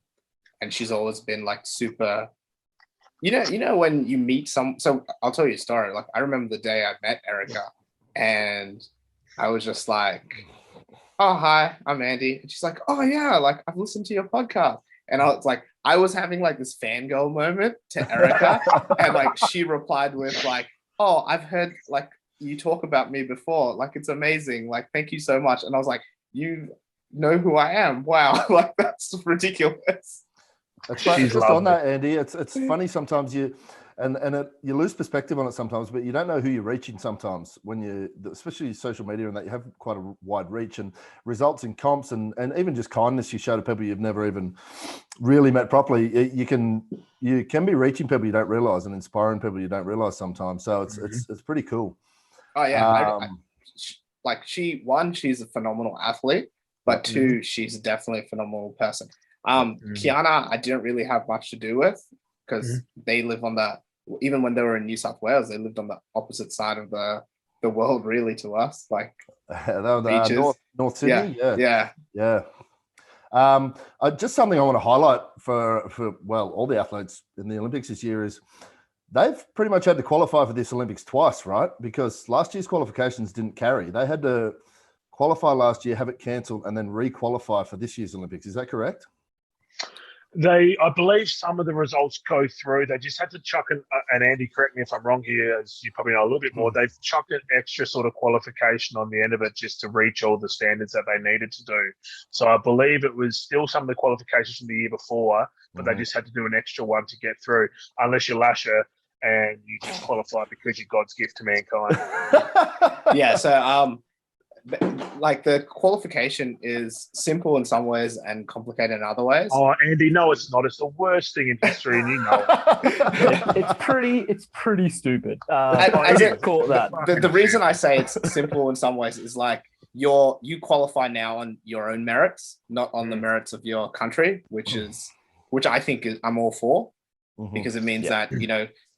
[SPEAKER 4] she's always been like super. When you meet so I'll tell you a story. Like, I remember the day I met Erika, and I was just like, "Oh, hi, I'm Andy." And she's like, "Oh yeah, like I've listened to your podcast." And I was having like this fangirl moment to Erika, and like she replied with like, "Oh, I've heard like you talk about me before. Like, it's amazing. Like, thank you so much." And I was like, "You know who I am? Wow, like that's ridiculous."
[SPEAKER 2] It's funny, just on that, Andy. It's funny sometimes you lose perspective on it sometimes, but you don't know who you're reaching sometimes when especially social media, and that you have quite a wide reach, and results in comps and even just kindness you show to people you've never even really met properly. You can be reaching people you don't realize and inspiring people you don't realize sometimes. So it's pretty cool.
[SPEAKER 4] Oh yeah, she's a phenomenal athlete, but two, she's definitely a phenomenal person. Kiana, I didn't really have much to do with because they live even when they were in New South Wales, they lived on the opposite side of the world, really, to us. Like beaches.
[SPEAKER 2] North Sydney.
[SPEAKER 4] Yeah.
[SPEAKER 2] Just something I want to highlight for all the athletes in the Olympics this year is they've pretty much had to qualify for this Olympics twice, right? Because last year's qualifications didn't carry. They had to qualify last year, have it cancelled, and then re-qualify for this year's Olympics. Is that correct?
[SPEAKER 3] I believe some of the results go through. They just had to chuck and Andy, correct me if I'm wrong here, as you probably know a little bit more, they've chucked an extra sort of qualification on the end of it just to reach all the standards that they needed to do. So I believe it was still some of the qualifications from the year before, but they just had to do an extra one to get through, unless you're Lasha and you just qualify because you're God's gift to mankind.
[SPEAKER 4] Yeah, so like the qualification is simple in some ways and complicated in other ways.
[SPEAKER 3] Oh, Andy, no, it's not. It's the worst thing in history, and you know it.
[SPEAKER 1] It's pretty stupid.
[SPEAKER 4] Call it that. The reason I say it's simple in some ways is like you qualify now on your own merits, not on the merits of your country, which I think I'm all for, because it means that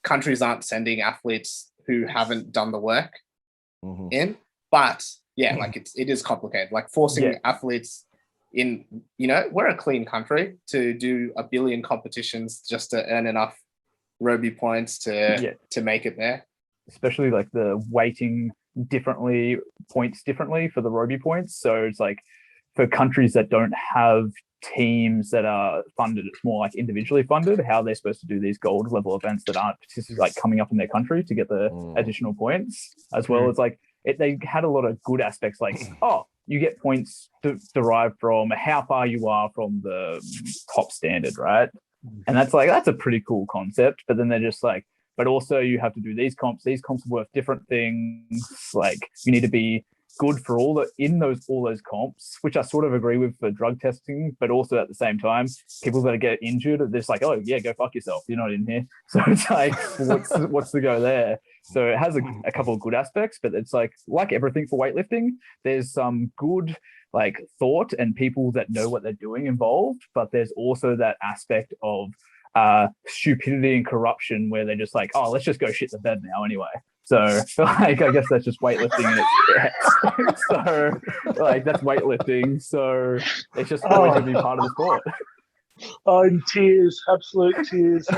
[SPEAKER 4] countries aren't sending athletes who haven't done the work in. But yeah, like it is complicated. Like forcing athletes in, we're a clean country to do a billion competitions just to earn enough Roby points to make it there.
[SPEAKER 1] Especially like the weighting points differently for the Roby points. So it's like for countries that don't have teams that are funded, it's more like individually funded, how they're supposed to do these gold level events that aren't particularly like coming up in their country to get the additional points, as well as like they had a lot of good aspects, like you get points derived from how far you are from the top standard, right? And that's a pretty cool concept. But then they're just like, but also you have to do these comps are worth different things. Like you need to be good for all those comps, which I sort of agree with for drug testing, but also at the same time, people that get injured, they're just like, oh yeah, go fuck yourself, you're not in here. So it's like, what's the go there? So it has a couple of good aspects, but it's like everything for weightlifting, there's some good like thought and people that know what they're doing involved, but there's also that aspect of stupidity and corruption where they're just like, oh, let's just go shit the bed now anyway. So like I guess that's just weightlifting in its so like that's weightlifting. So it's just always gonna be part of the sport.
[SPEAKER 3] Oh, in tears, absolute tears.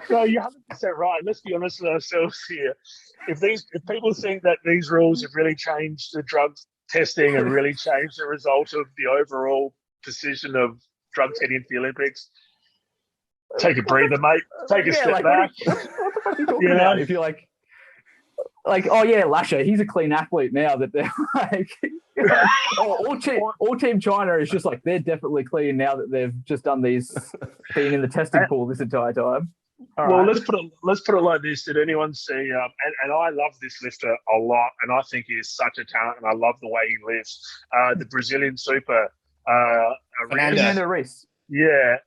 [SPEAKER 3] No, you're 100% right. Let's be honest with ourselves here. If people think that these rules have really changed the drug testing and really changed the result of the overall decision of drug testing for the Olympics, take a breather, mate. Take a step back.
[SPEAKER 1] What the fuck are you talking about? If you're like, oh yeah, Lasha, he's a clean athlete now that they're like, all Team China is just like, they're definitely clean now that they've just done these, been in the testing pool this entire time.
[SPEAKER 3] Let's put it like this. Did anyone see? And I love this lifter a lot, and I think he is such a talent, and I love the way he lifts. The Brazilian super,
[SPEAKER 1] Fernando Reis.
[SPEAKER 3] Yeah,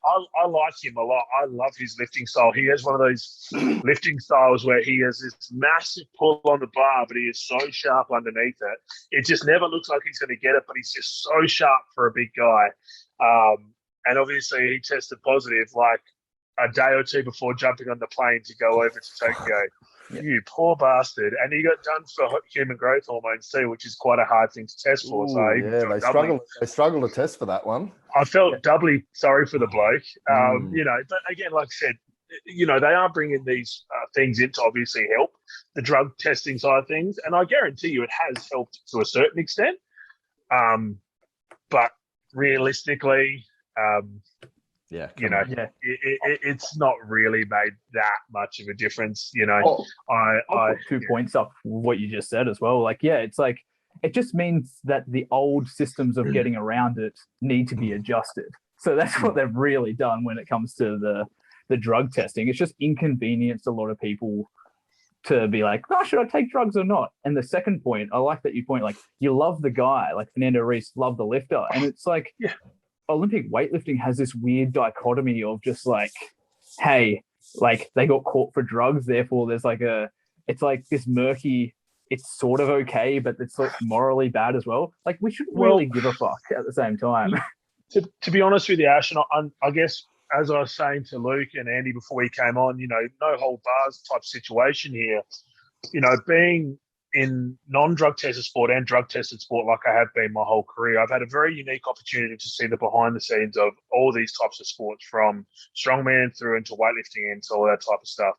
[SPEAKER 3] I like him a lot. I love his lifting style. He has one of those lifting styles where he has this massive pull on the bar, but he is so sharp underneath it. It just never looks like he's going to get it, but he's just so sharp for a big guy. And obviously he tested positive like a day or two before jumping on the plane to go over to Tokyo. You poor bastard. And he got done for human growth hormones too, which is quite a hard thing to test for.
[SPEAKER 2] They struggle to test for that one.
[SPEAKER 3] I felt doubly sorry for the bloke. But again, like I said, they are bringing these things in to obviously help the drug testing side of things. And I guarantee you it has helped to a certain extent. But realistically, it's not really made that much of a difference.
[SPEAKER 1] I'll put 2 points up what you just said as well. Like, it's like, it just means that the old systems of getting around it need to be adjusted. So that's what they've really done when it comes to the drug testing. It's just inconvenienced a lot of people to be like, should I take drugs or not? And the second point, I like that you point, like, you love the guy, like Fernando Reis, love the lifter. And it's like, Olympic weightlifting has this weird dichotomy of just like, hey, like they got caught for drugs, therefore there's like it's like this murky, it's sort of okay, but it's like morally bad as well. Like we shouldn't really give a fuck at the same time.
[SPEAKER 3] To be honest with you, Ash, and I guess as I was saying to Luke and Andy before we came on, no hold bars type situation here. Being in non-drug tested sport and drug tested sport like I have been my whole career, I've had a very unique opportunity to see the behind the scenes of all these types of sports, from strongman through into weightlifting into all that type of stuff.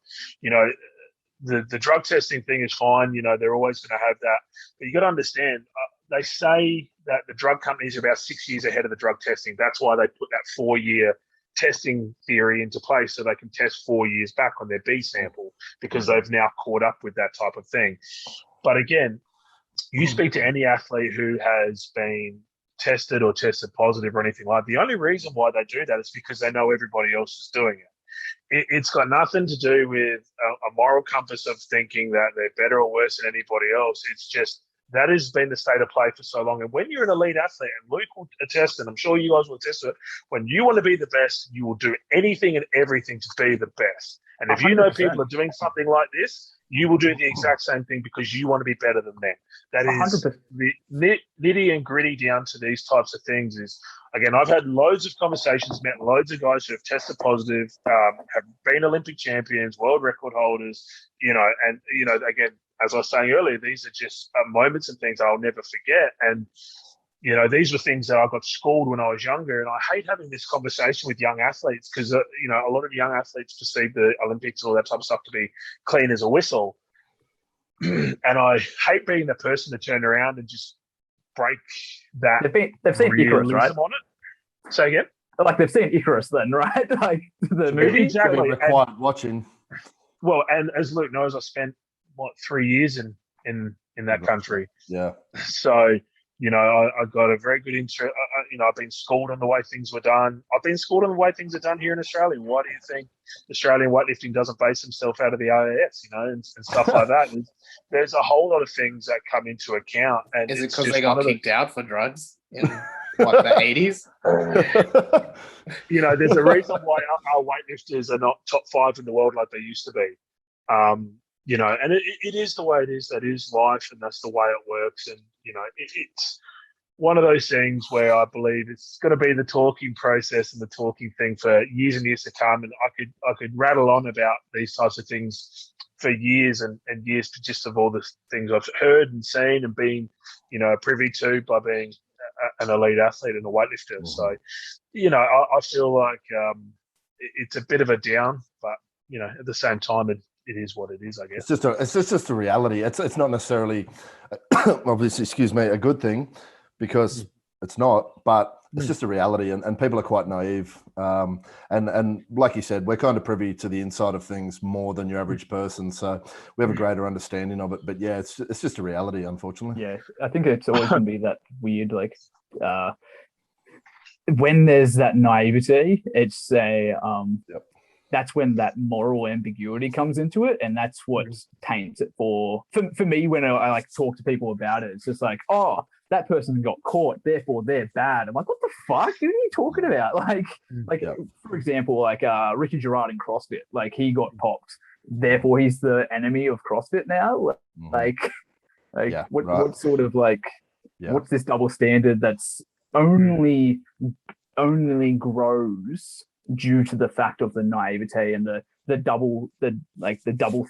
[SPEAKER 3] The drug testing thing is fine. They're always going to have that. But you got to understand, they say that the drug companies are about 6 years ahead of the drug testing. That's why they put that 4-year testing theory into place, so they can test 4 years back on their B sample, because they've now caught up with that type of thing. But again, you speak to any athlete who has been tested or tested positive or anything like that, the only reason why they do that is because they know everybody else is doing it. It's got nothing to do with a moral compass of thinking that they're better or worse than anybody else. It's just that has been the state of play for so long. And when you're an elite athlete, and Luke will attest, and I'm sure you guys will attest to it, when you want to be the best, you will do anything and everything to be the best. And if 100%. You know people are doing something like this, you will do the exact same thing because you want to be better than them. That is 100%. The nitty and gritty down to these types of things is, again, I've had loads of conversations, met loads of guys who have tested positive, have been Olympic champions, world record holders, again, as I was saying earlier, these are just moments and things I'll never forget. And, you know, these were things that I got schooled when I was younger. And I hate having this conversation with young athletes because, you know, a lot of young athletes perceive the Olympics and all that type of stuff to be clean as a whistle. And I hate being the person to turn around and just break that.
[SPEAKER 1] They've seen Icarus, right?
[SPEAKER 3] On it. Say again?
[SPEAKER 1] Like they've seen Icarus then, right? Like the movie.
[SPEAKER 3] Exactly.
[SPEAKER 2] Required watching.
[SPEAKER 3] Well, and as Luke knows, I spent 3 years in that country.
[SPEAKER 2] Yeah.
[SPEAKER 3] So, you know, I got a very good interest. You know, I've been schooled on the way things were done. I've been schooled on the way things are done here in Australia. Why do you think Australian weightlifting doesn't base himself out of the AIS, you know, and stuff like that? There's a whole lot of things that come into account. And
[SPEAKER 4] is it because they got kicked out for drugs in what, the 80s?
[SPEAKER 3] You know, there's a reason why our weightlifters are not top 5 in the world like they used to be. You know, and it is the way it is. That is life, and that's the way it works. And, you know, it's one of those things where I believe it's going to be the talking process and the talking thing for years and years to come. And I could rattle on about these types of things for years and years, just of all the things I've heard and seen and been, you know, privy to by being an elite athlete and a weightlifter. Mm-hmm. So, you know, I feel like it's a bit of a down, but, you know, at the same time, it is what it is, I guess.
[SPEAKER 2] It's just a reality. It's not necessarily, obviously, excuse me, a good thing, because it's not, but it's just a reality, and people are quite naive. And like you said, we're kind of privy to the inside of things more than your average person, so we have a greater understanding of it. But yeah, it's just a reality, unfortunately.
[SPEAKER 1] Yeah, I think it's always going to be that weird, like, when there's that naivety, it's a that's when that moral ambiguity comes into it, and that's what taints it for me. When I like talk to people about it, it's just like, oh, that person got caught, therefore they're bad. I'm like, what the fuck? Who are you talking about? For example, like Ricky Gerard in CrossFit, like he got popped, therefore he's the enemy of CrossFit now. What sort of what's this double standard that's only grows due to the fact of the naivete and the double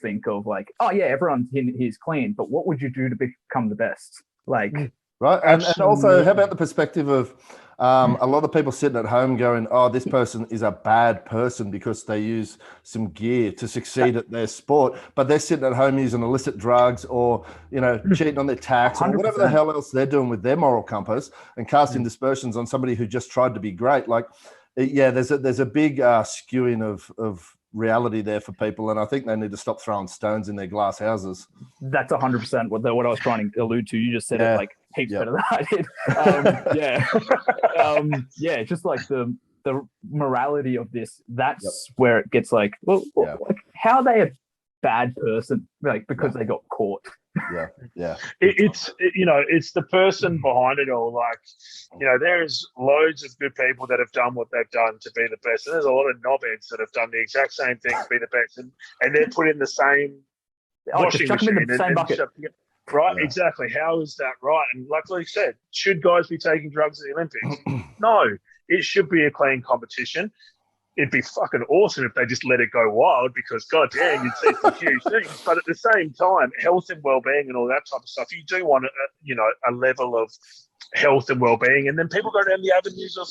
[SPEAKER 1] think of like, oh yeah, everyone's here's clean, but what would you do to become the best? Like,
[SPEAKER 2] right. And also, how about the perspective of a lot of people sitting at home going, oh, this person is a bad person because they use some gear to succeed at their sport, but they're sitting at home using illicit drugs or, you know, cheating on their tax 100%. Or whatever the hell else they're doing with their moral compass and casting dispersions on somebody who just tried to be great. Like, yeah, there's a big skewing of reality there for people, and I think they need to stop throwing stones in their glass houses.
[SPEAKER 1] That's 100% what I was trying to allude to. You just said it like heaps better than I did. Yeah, just like the morality of this. That's where it gets like, well, like how are they a bad person? Like because they got caught.
[SPEAKER 3] It's the person behind it all. Like, you know, there's loads of good people that have done what they've done to be the best, and there's a lot of knobheads that have done the exact same thing to be the best, and they're put in the same washing machine
[SPEAKER 1] in the same bucket.
[SPEAKER 3] Right, exactly. How is that right? And like Luke said, should guys be taking drugs at the Olympics? No, it should be a clean competition. It'd be fucking awesome if they just let it go wild, because goddamn, you'd see some huge things. But at the same time, health and well-being and all that type of stuff, you do want a level of health and well-being. And then people go down the avenues of,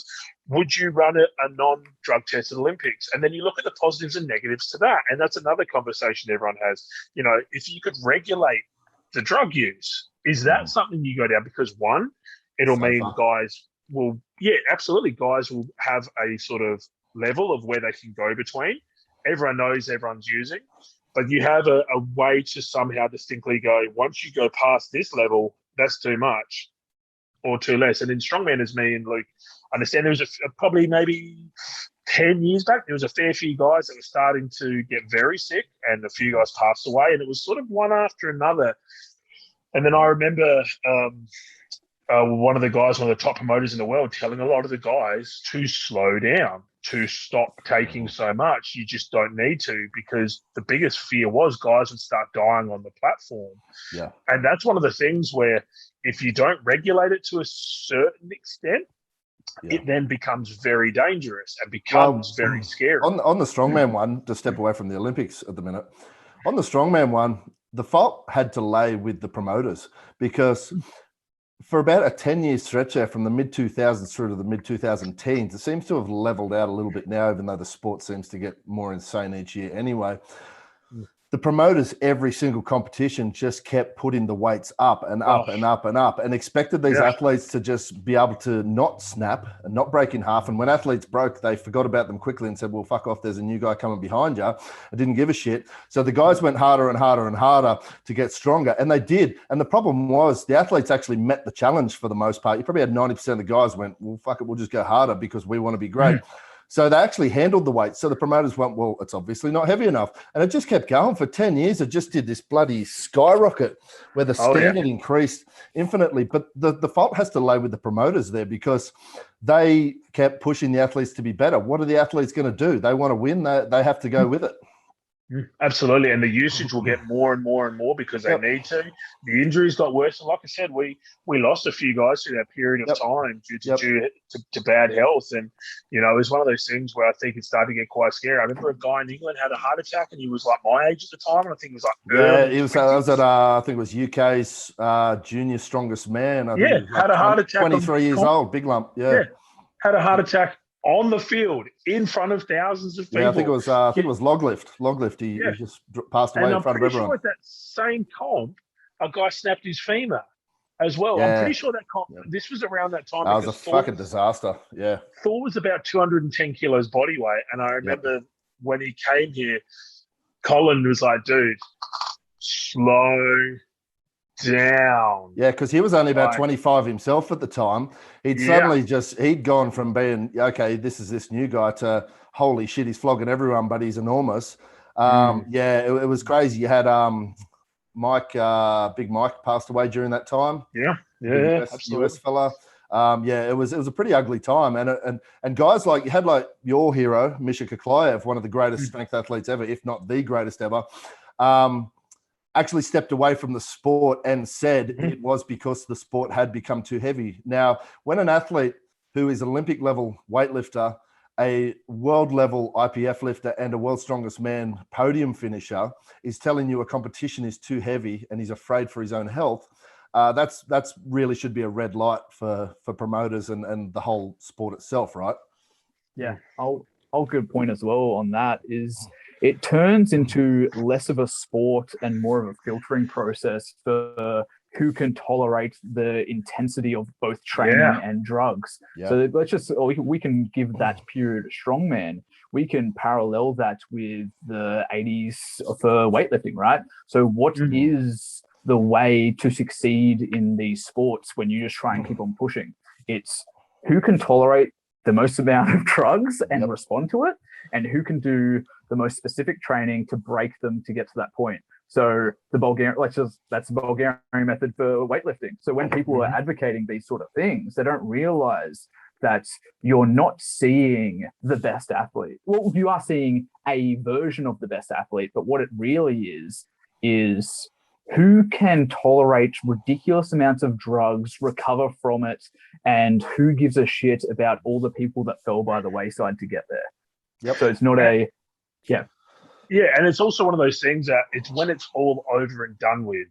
[SPEAKER 3] would you run a non-drug tested Olympics? And then you look at the positives and negatives to that. And that's another conversation everyone has. You know, if you could regulate the drug use, is that something you go down? Because one, it'll mean guys will, absolutely, guys will have a sort of level of where they can go between. Everyone knows everyone's using, but you have a way to somehow distinctly go, once you go past this level, that's too much or too less. And in strongman, as me and Luke understand, there was probably maybe 10 years back, there was a fair few guys that were starting to get very sick, and a few guys passed away, and it was sort of one after another. And then I remember one of the guys, one of the top promoters in the world, telling a lot of the guys to slow down, to stop taking so much. You just don't need to, because the biggest fear was guys would start dying on the platform.
[SPEAKER 2] Yeah.
[SPEAKER 3] And that's one of the things where if you don't regulate it to a certain extent, it then becomes very dangerous and becomes very scary.
[SPEAKER 2] On the strongman one, to step away from the Olympics at the minute, on the strongman one, the fault had to lay with the promoters, because for about a 10-year stretch there from the mid-2000s through to the mid-2010s, it seems to have leveled out a little bit now, even though the sport seems to get more insane each year anyway. The promoters, every single competition, just kept putting the weights up and up and up and up, and expected these athletes to just be able to not snap and not break in half. And when athletes broke, they forgot about them quickly and said, well, fuck off, there's a new guy coming behind you. I didn't give a shit. So the guys went harder and harder and harder to get stronger, and they did. And the problem was the athletes actually met the challenge for the most part. You probably had 90% of the guys went, well, fuck it, we'll just go harder because we want to be great. So they actually handled the weight. So the promoters went, well, it's obviously not heavy enough. And it just kept going for 10 years. It just did this bloody skyrocket where the standard increased infinitely. But the fault has to lay with the promoters there, because they kept pushing the athletes to be better. What are the athletes going to do? They want to win. They have to go with it.
[SPEAKER 3] Absolutely, and the usage will get more and more and more because they need to. The injuries got worse, and like I said, we lost a few guys through that period of time due to bad health, and it was one of those things where I think it started to get quite scary. I remember a guy in England had a heart attack, and he was like my age at the time, and I think he was like
[SPEAKER 2] he was. I was at I think it was UK's junior strongest man. I think
[SPEAKER 3] had a heart attack.
[SPEAKER 2] 23 years old, big lump.
[SPEAKER 3] Had a heart attack on the field in front of thousands of people.
[SPEAKER 2] Yeah, I think it was Loglift. He just passed away in front of everyone.
[SPEAKER 3] Sure at that same comp, a guy snapped his femur as well. I'm pretty sure that comp. This was around that time.
[SPEAKER 2] That was a fucking disaster. Yeah,
[SPEAKER 3] Thor was about 210 kilos body weight, and I remember when he came here, Colin was like, "Dude, slow down."
[SPEAKER 2] Yeah, because he was only about 25 himself at the time. He'd suddenly he'd gone from being, okay, this is this new guy, to holy shit, he's flogging everyone, but he's enormous. It was crazy. You had Mike, Big Mike passed away during that time.
[SPEAKER 3] Absolutely.
[SPEAKER 2] US fella. It was a pretty ugly time. And guys like, you had like your hero, Misha Koklayev, one of the greatest strength athletes ever, if not the greatest ever. Actually stepped away from the sport and said it was because the sport had become too heavy. Now, when an athlete who is Olympic level weightlifter, a world level IPF lifter, and a world's strongest man podium finisher is telling you a competition is too heavy and he's afraid for his own health, that's really should be a red light for promoters and the whole sport itself, right?
[SPEAKER 1] Yeah, I'll good point as well on that is it turns into less of a sport and more of a filtering process for who can tolerate the intensity of both training and drugs. So let's just, we can give that period a strongman. We can parallel that with the 80s for weightlifting, right? So what is the way to succeed in these sports when you just try and keep on pushing? It's who can tolerate the most amount of drugs and respond to it, and who can do the most specific training to break them to get to that point. So the Bulgarian, that's the Bulgarian method for weightlifting. So when people are advocating these sort of things, they don't realize that you're not seeing the best athlete. Well, you are seeing a version of the best athlete, but what it really is who can tolerate ridiculous amounts of drugs, recover from it, and who gives a shit about all the people that fell by the wayside to get there. So it's not and it's also one of those things that it's when it's all over and done with,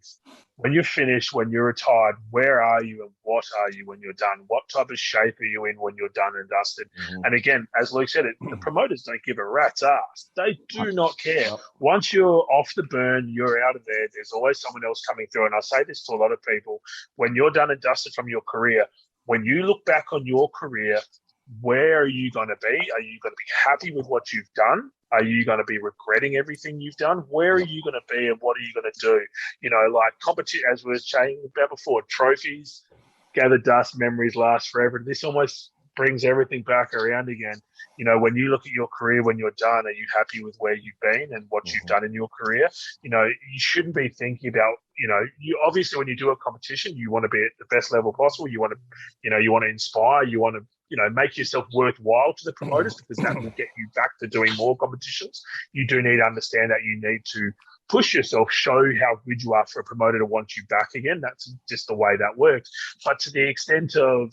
[SPEAKER 1] when you're finished, when you're retired, where are you and what are you when you're done? What type of shape are you in when you're done and dusted? And again, as Luke said, the promoters don't give a rat's ass. They do not care. Once you're off the burn, you're out of there. There's always someone else coming through. And I say this to a lot of people, when you're done and dusted from your career, when you look back on your career, where are you going to be? Are you going to be happy with what you've done? Are you going to be regretting everything you've done? Where are you going to be and what are you going to do? Like competition, as we were saying about before, trophies, gather dust, memories last forever. This almost brings everything back around again. When you look at your career, when you're done, are you happy with where you've been and what you've done in your career? You shouldn't be thinking about, you obviously when you do a competition, you want to be at the best level possible. You want to, you want to inspire, you want to, make yourself worthwhile to the promoters because that will get you back to doing more competitions. You do need to understand that you need to push yourself, show how good you are for a promoter to want you back again. That's just the way that works. But to the extent of,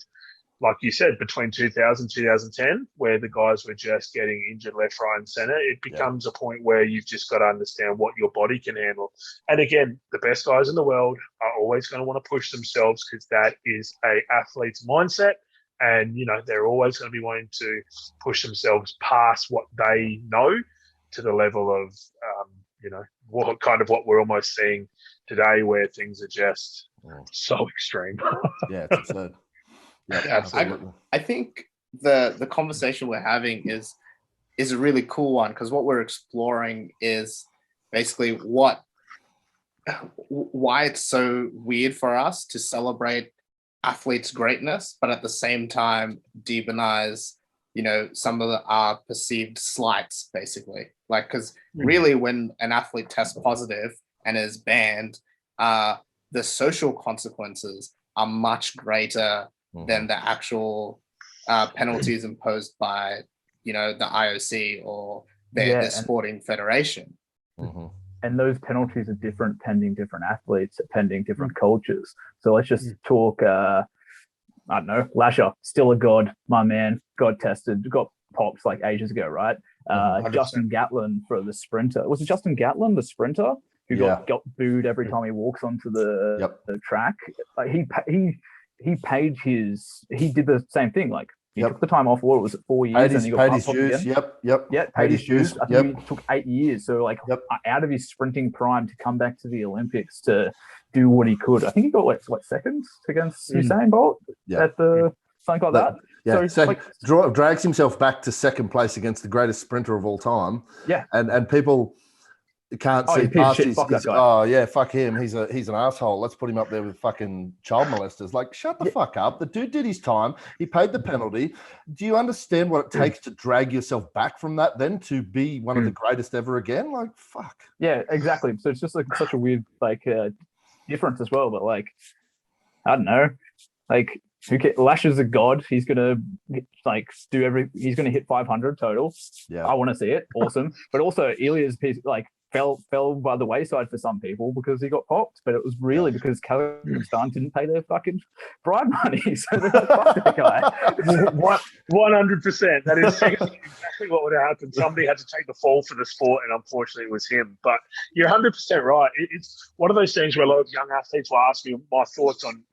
[SPEAKER 3] like you said, between 2000 2010, where the guys were just getting injured left, right, and center, it becomes a point where you've just got to understand what your body can handle. And again, the best guys in the world are always going to want to push themselves because that is a athlete's mindset. And, they're always going to be wanting to push themselves past what they know to the level of, what we're almost seeing today, where things are just so extreme.
[SPEAKER 2] Yeah, it's absurd. Yeah, absolutely.
[SPEAKER 4] I think the conversation we're having is a really cool one, because what we're exploring is basically why it's so weird for us to celebrate athletes' greatness, but at the same time demonize, some of our perceived slights, basically. Like, because really, when an athlete tests positive and is banned, the social consequences are much greater than the actual penalties imposed by, the IOC or the sporting federation.
[SPEAKER 2] Mm-hmm.
[SPEAKER 1] And those penalties are different pending different athletes, pending different cultures. So let's just talk, I don't know, Lasha, still a god, my man, got tested, got popped like ages ago, right? Justin Gatlin for the sprinter. Was it Justin Gatlin, the sprinter, who got booed every time he walks onto the track? Like he paid he did the same thing. Like he took the time off. What was it, 4 years?
[SPEAKER 2] And he got paid his dues.
[SPEAKER 1] Again? Yep. Paid his dues. I think he took 8 years. So out of his sprinting prime to come back to the Olympics to do what he could. I think he got what seconds against Usain Bolt at the something like that.
[SPEAKER 2] Yeah, so drags himself back to second place against the greatest sprinter of all time.
[SPEAKER 1] Yeah,
[SPEAKER 2] and people can't see past his fuck him. He's an asshole. Let's put him up there with fucking child molesters. Like, shut the fuck up. The dude did his time. He paid the penalty. Do you understand what it takes to drag yourself back from that then to be one of the greatest ever again? Like, fuck.
[SPEAKER 1] Yeah, exactly. So it's just like such a weird difference as well. But like, I don't know. Like, Lash is a god. He's gonna he's gonna hit 500 total.
[SPEAKER 2] Yeah,
[SPEAKER 1] I want to see it. Awesome. But also, Elia's piece fell by the wayside for some people because he got popped, but it was really because Kazakhstan didn't pay their fucking bribe money. So they're like, fuck that guy.
[SPEAKER 3] 100%. That is exactly what would have happened. Somebody had to take the fall for the sport, and unfortunately it was him. But you're 100% right. It's one of those things where a lot of young athletes will ask me my thoughts on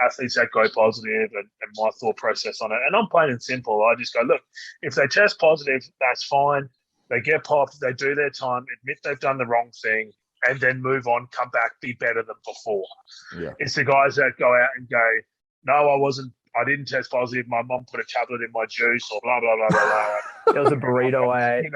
[SPEAKER 3] athletes that go positive and my thought process on it. And I'm plain and simple. I just go, look, if they test positive, that's fine. They get popped, they do their time, admit they've done the wrong thing, and then move on, come back, be better than before.
[SPEAKER 2] Yeah.
[SPEAKER 3] It's the guys that go out and go, no, I didn't test positive. My mom put a tablet in my juice or blah, blah, blah, blah, blah.
[SPEAKER 1] There was a burrito I ate.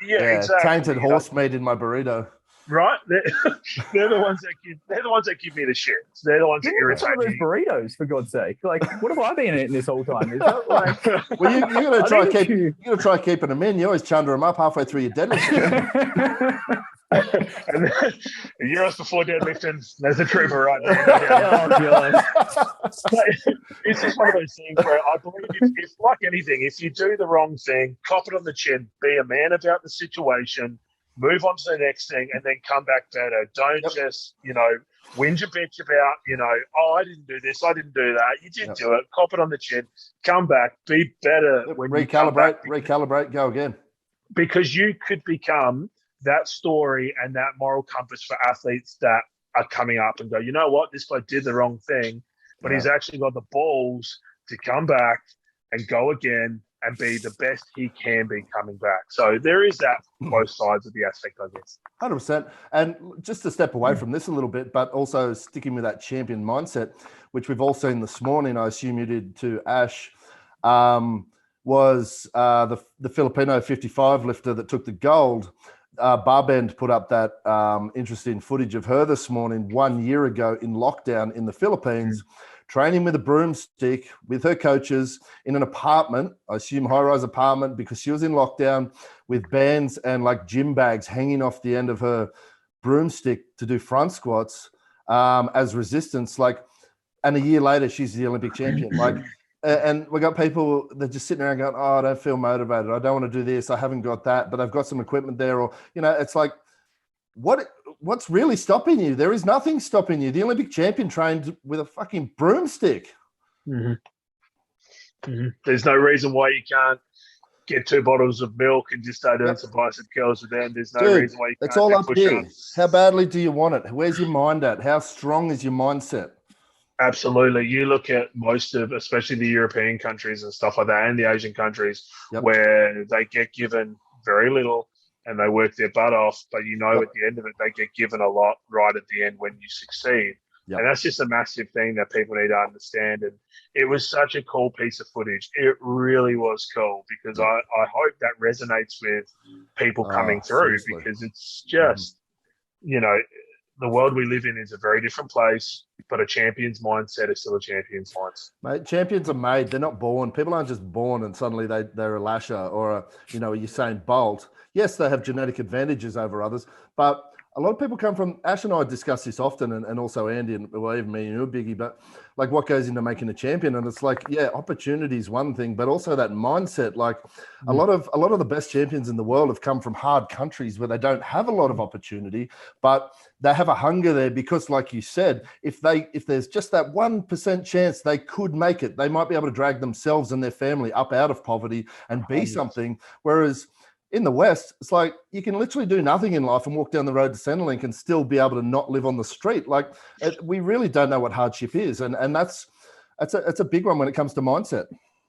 [SPEAKER 3] Exactly.
[SPEAKER 2] Tainted horse meat in my burrito.
[SPEAKER 3] Right? They're the ones that give me the shit. They're the ones that irritate
[SPEAKER 1] me. Those burritos, for God's sake. Like, what have I been eating this whole time? Is that like...
[SPEAKER 2] Well, you're gonna try keeping them in. You always chunder them up halfway through your deadlift.
[SPEAKER 3] And then, euros before deadlifting, there's a trooper right there.
[SPEAKER 1] Oh, God.
[SPEAKER 3] It's just one of those things where I believe if like anything, if you do the wrong thing, cop it on the chin, be a man about the situation, move on to the next thing, and then come back better. Don't just, whinge a bitch about, I didn't do this, I didn't do that. You did do it. Cop it on the chin. Come back. Be better. When
[SPEAKER 2] recalibrate, go again.
[SPEAKER 3] Because you could become that story and that moral compass for athletes that are coming up and go, you know what, this guy did the wrong thing, but he's actually got the balls to come back and go again and be the best he can be coming back. So there is that both sides of the aspect, I guess.
[SPEAKER 2] 100%. And just to step away from this a little bit, but also sticking with that champion mindset, which we've all seen this morning, I assume you did too, Ash, was the Filipino 55 lifter that took the gold. Barbend put up that interesting footage of her this morning 1 year ago in lockdown in the Philippines, training with a broomstick with her coaches in an apartment, I assume high-rise apartment, because she was in lockdown, with bands and like gym bags hanging off the end of her broomstick to do front squats as resistance. And a year later, she's the Olympic champion. And we got people that just sitting around going, oh, I don't feel motivated. I don't want to do this. I haven't got that, but I've got some equipment there. Or, it's like, what's really stopping you? There is nothing stopping you. The Olympic champion trained with a fucking broomstick.
[SPEAKER 3] Mm-hmm. There's no reason why you can't get 2 bottles of milk and just start doing some bicep curls with them. There's no reason why you can't.
[SPEAKER 2] It's all
[SPEAKER 3] do
[SPEAKER 2] up here.
[SPEAKER 3] push-ups.
[SPEAKER 2] How badly do you want it? Where's your mind at? How strong is your mindset?
[SPEAKER 3] Absolutely. You look at most of, especially the European countries and stuff like that, and the Asian countries, where they get given very little and they work their butt off, but at the end of it, they get given a lot right at the end when you succeed. And that's just a massive thing that people need to understand. And it was such a cool piece of footage. It really was cool, because I hope that resonates with people coming through, because it's just, the world we live in is a very different place, but a champion's mindset is still a champion's mindset.
[SPEAKER 2] Mate, champions are made. They're not born. People aren't just born and suddenly they're a Lasha or a Usain Bolt. Yes, they have genetic advantages over others, but a lot of people come from, Ash and I discuss this often, and also Andy, and well, even me and you, Biggie, but like what goes into making a champion. And it's like, opportunity is one thing, but also that mindset. Like a lot of the best champions in the world have come from hard countries where they don't have a lot of opportunity, but they have a hunger there, because like you said, if there's just that 1% chance they could make it, they might be able to drag themselves and their family up out of poverty and be something. Whereas in the West, it's like you can literally do nothing in life and walk down the road to Centrelink and still be able to not live on the street. Like we really don't know what hardship is, and that's a big one when it comes to mindset.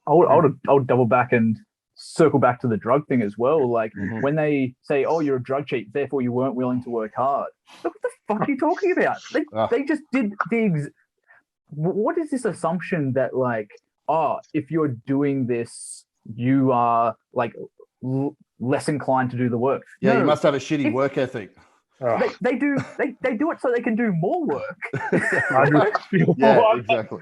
[SPEAKER 1] I would double back and circle back to the drug thing as well. Like when they say, "Oh, you're a drug cheat, therefore you weren't willing to work hard." Look, what the fuck are you talking about? They just did what is this assumption that if you're doing this, you are less inclined to do the work?
[SPEAKER 2] Yeah, you must have a shitty work ethic.
[SPEAKER 1] They do it so they can do more work.
[SPEAKER 2] Yeah, exactly.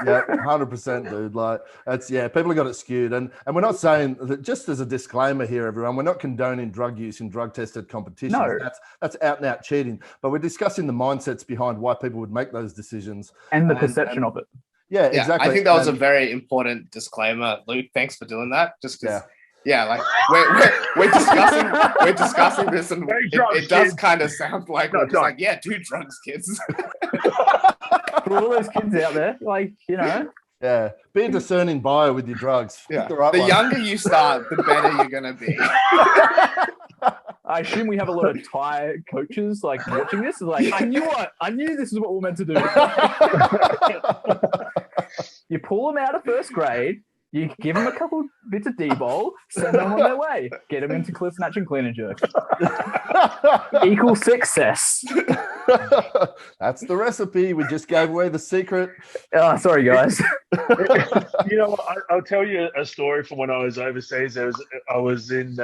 [SPEAKER 2] Yeah, 100%, dude. Like people have got it skewed, and we're not saying that. Just as a disclaimer here, everyone, we're not condoning drug use in drug tested competitions.
[SPEAKER 1] No.
[SPEAKER 2] That's out and out cheating. But we're discussing the mindsets behind why people would make those decisions
[SPEAKER 1] and the perception of it.
[SPEAKER 2] Yeah, exactly.
[SPEAKER 4] I think that was a very important disclaimer, Luke. Thanks for doing that. Just because. Yeah, like we're discussing this, and it does kind of sound like we're just like, do drugs, kids.
[SPEAKER 1] For all those kids out there,
[SPEAKER 2] Yeah, be a discerning buyer with your drugs.
[SPEAKER 4] Yeah, the younger you start, the better you're gonna be.
[SPEAKER 1] I assume we have a lot of Thai coaches watching this. Like, I knew this is what we're meant to do. You pull them out of first grade. You give them a couple bits of D-bol, send them on their way. Get them into cliff snatch and clean and jerk. Equal success.
[SPEAKER 2] That's the recipe. We just gave away the secret.
[SPEAKER 1] Oh, sorry, guys.
[SPEAKER 3] I'll tell you a story from when I was overseas. I was in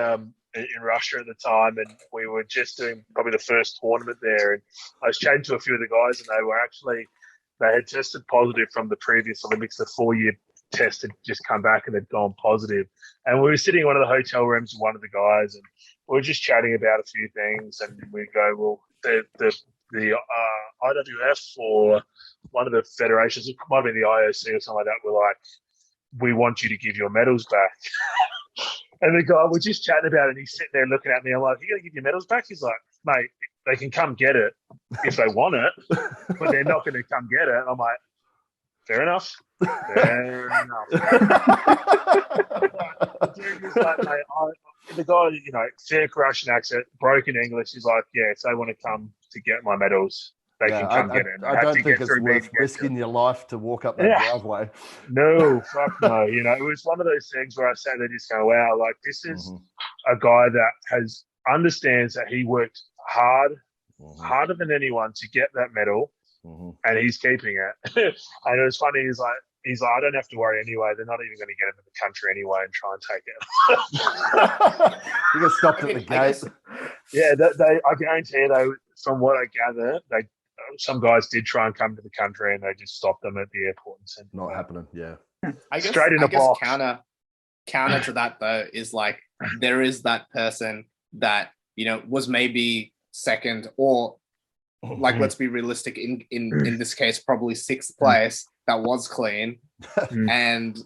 [SPEAKER 3] Russia at the time, and we were just doing probably the first tournament there. And I was chatting to a few of the guys, and they had tested positive from the previous Olympics. The 4-year test had just come back and had gone positive. And we were sitting in one of the hotel rooms with one of the guys, and we were just chatting about a few things. And we go, well, the IWF or one of the federations, it might be the IOC or something like that, were like, we want you to give your medals back. And the guy, we're just chatting about it, and he's sitting there looking at me. I'm like, you going to give your medals back? He's like, mate, they can come get it if they want it, but they're not going to come get it. I'm like, fair enough. Fair enough. The guy, thick Russian accent, broken English, he's like, if they want to come to get my medals, they can come get it.
[SPEAKER 2] I don't think it's worth risking your life to walk up that driveway.
[SPEAKER 3] No, fuck no. It was one of those things where I sat there just going, wow, like this is a guy that understands that he worked harder than anyone to get that medal. And he's keeping it. And it was funny. He's like, I don't have to worry anyway. They're not even going to get him in the country anyway and try and take it.
[SPEAKER 2] You got stopped at the gate.
[SPEAKER 3] I guarantee you, from what I gather, some guys did try and come to the country and they just stopped them at the airport and said,
[SPEAKER 2] "Not happening." Yeah,
[SPEAKER 4] I guess
[SPEAKER 3] box.
[SPEAKER 4] counter to that though is like there is that person that was maybe second or. Like, let's be realistic. In this case, probably 6th place. That was clean, and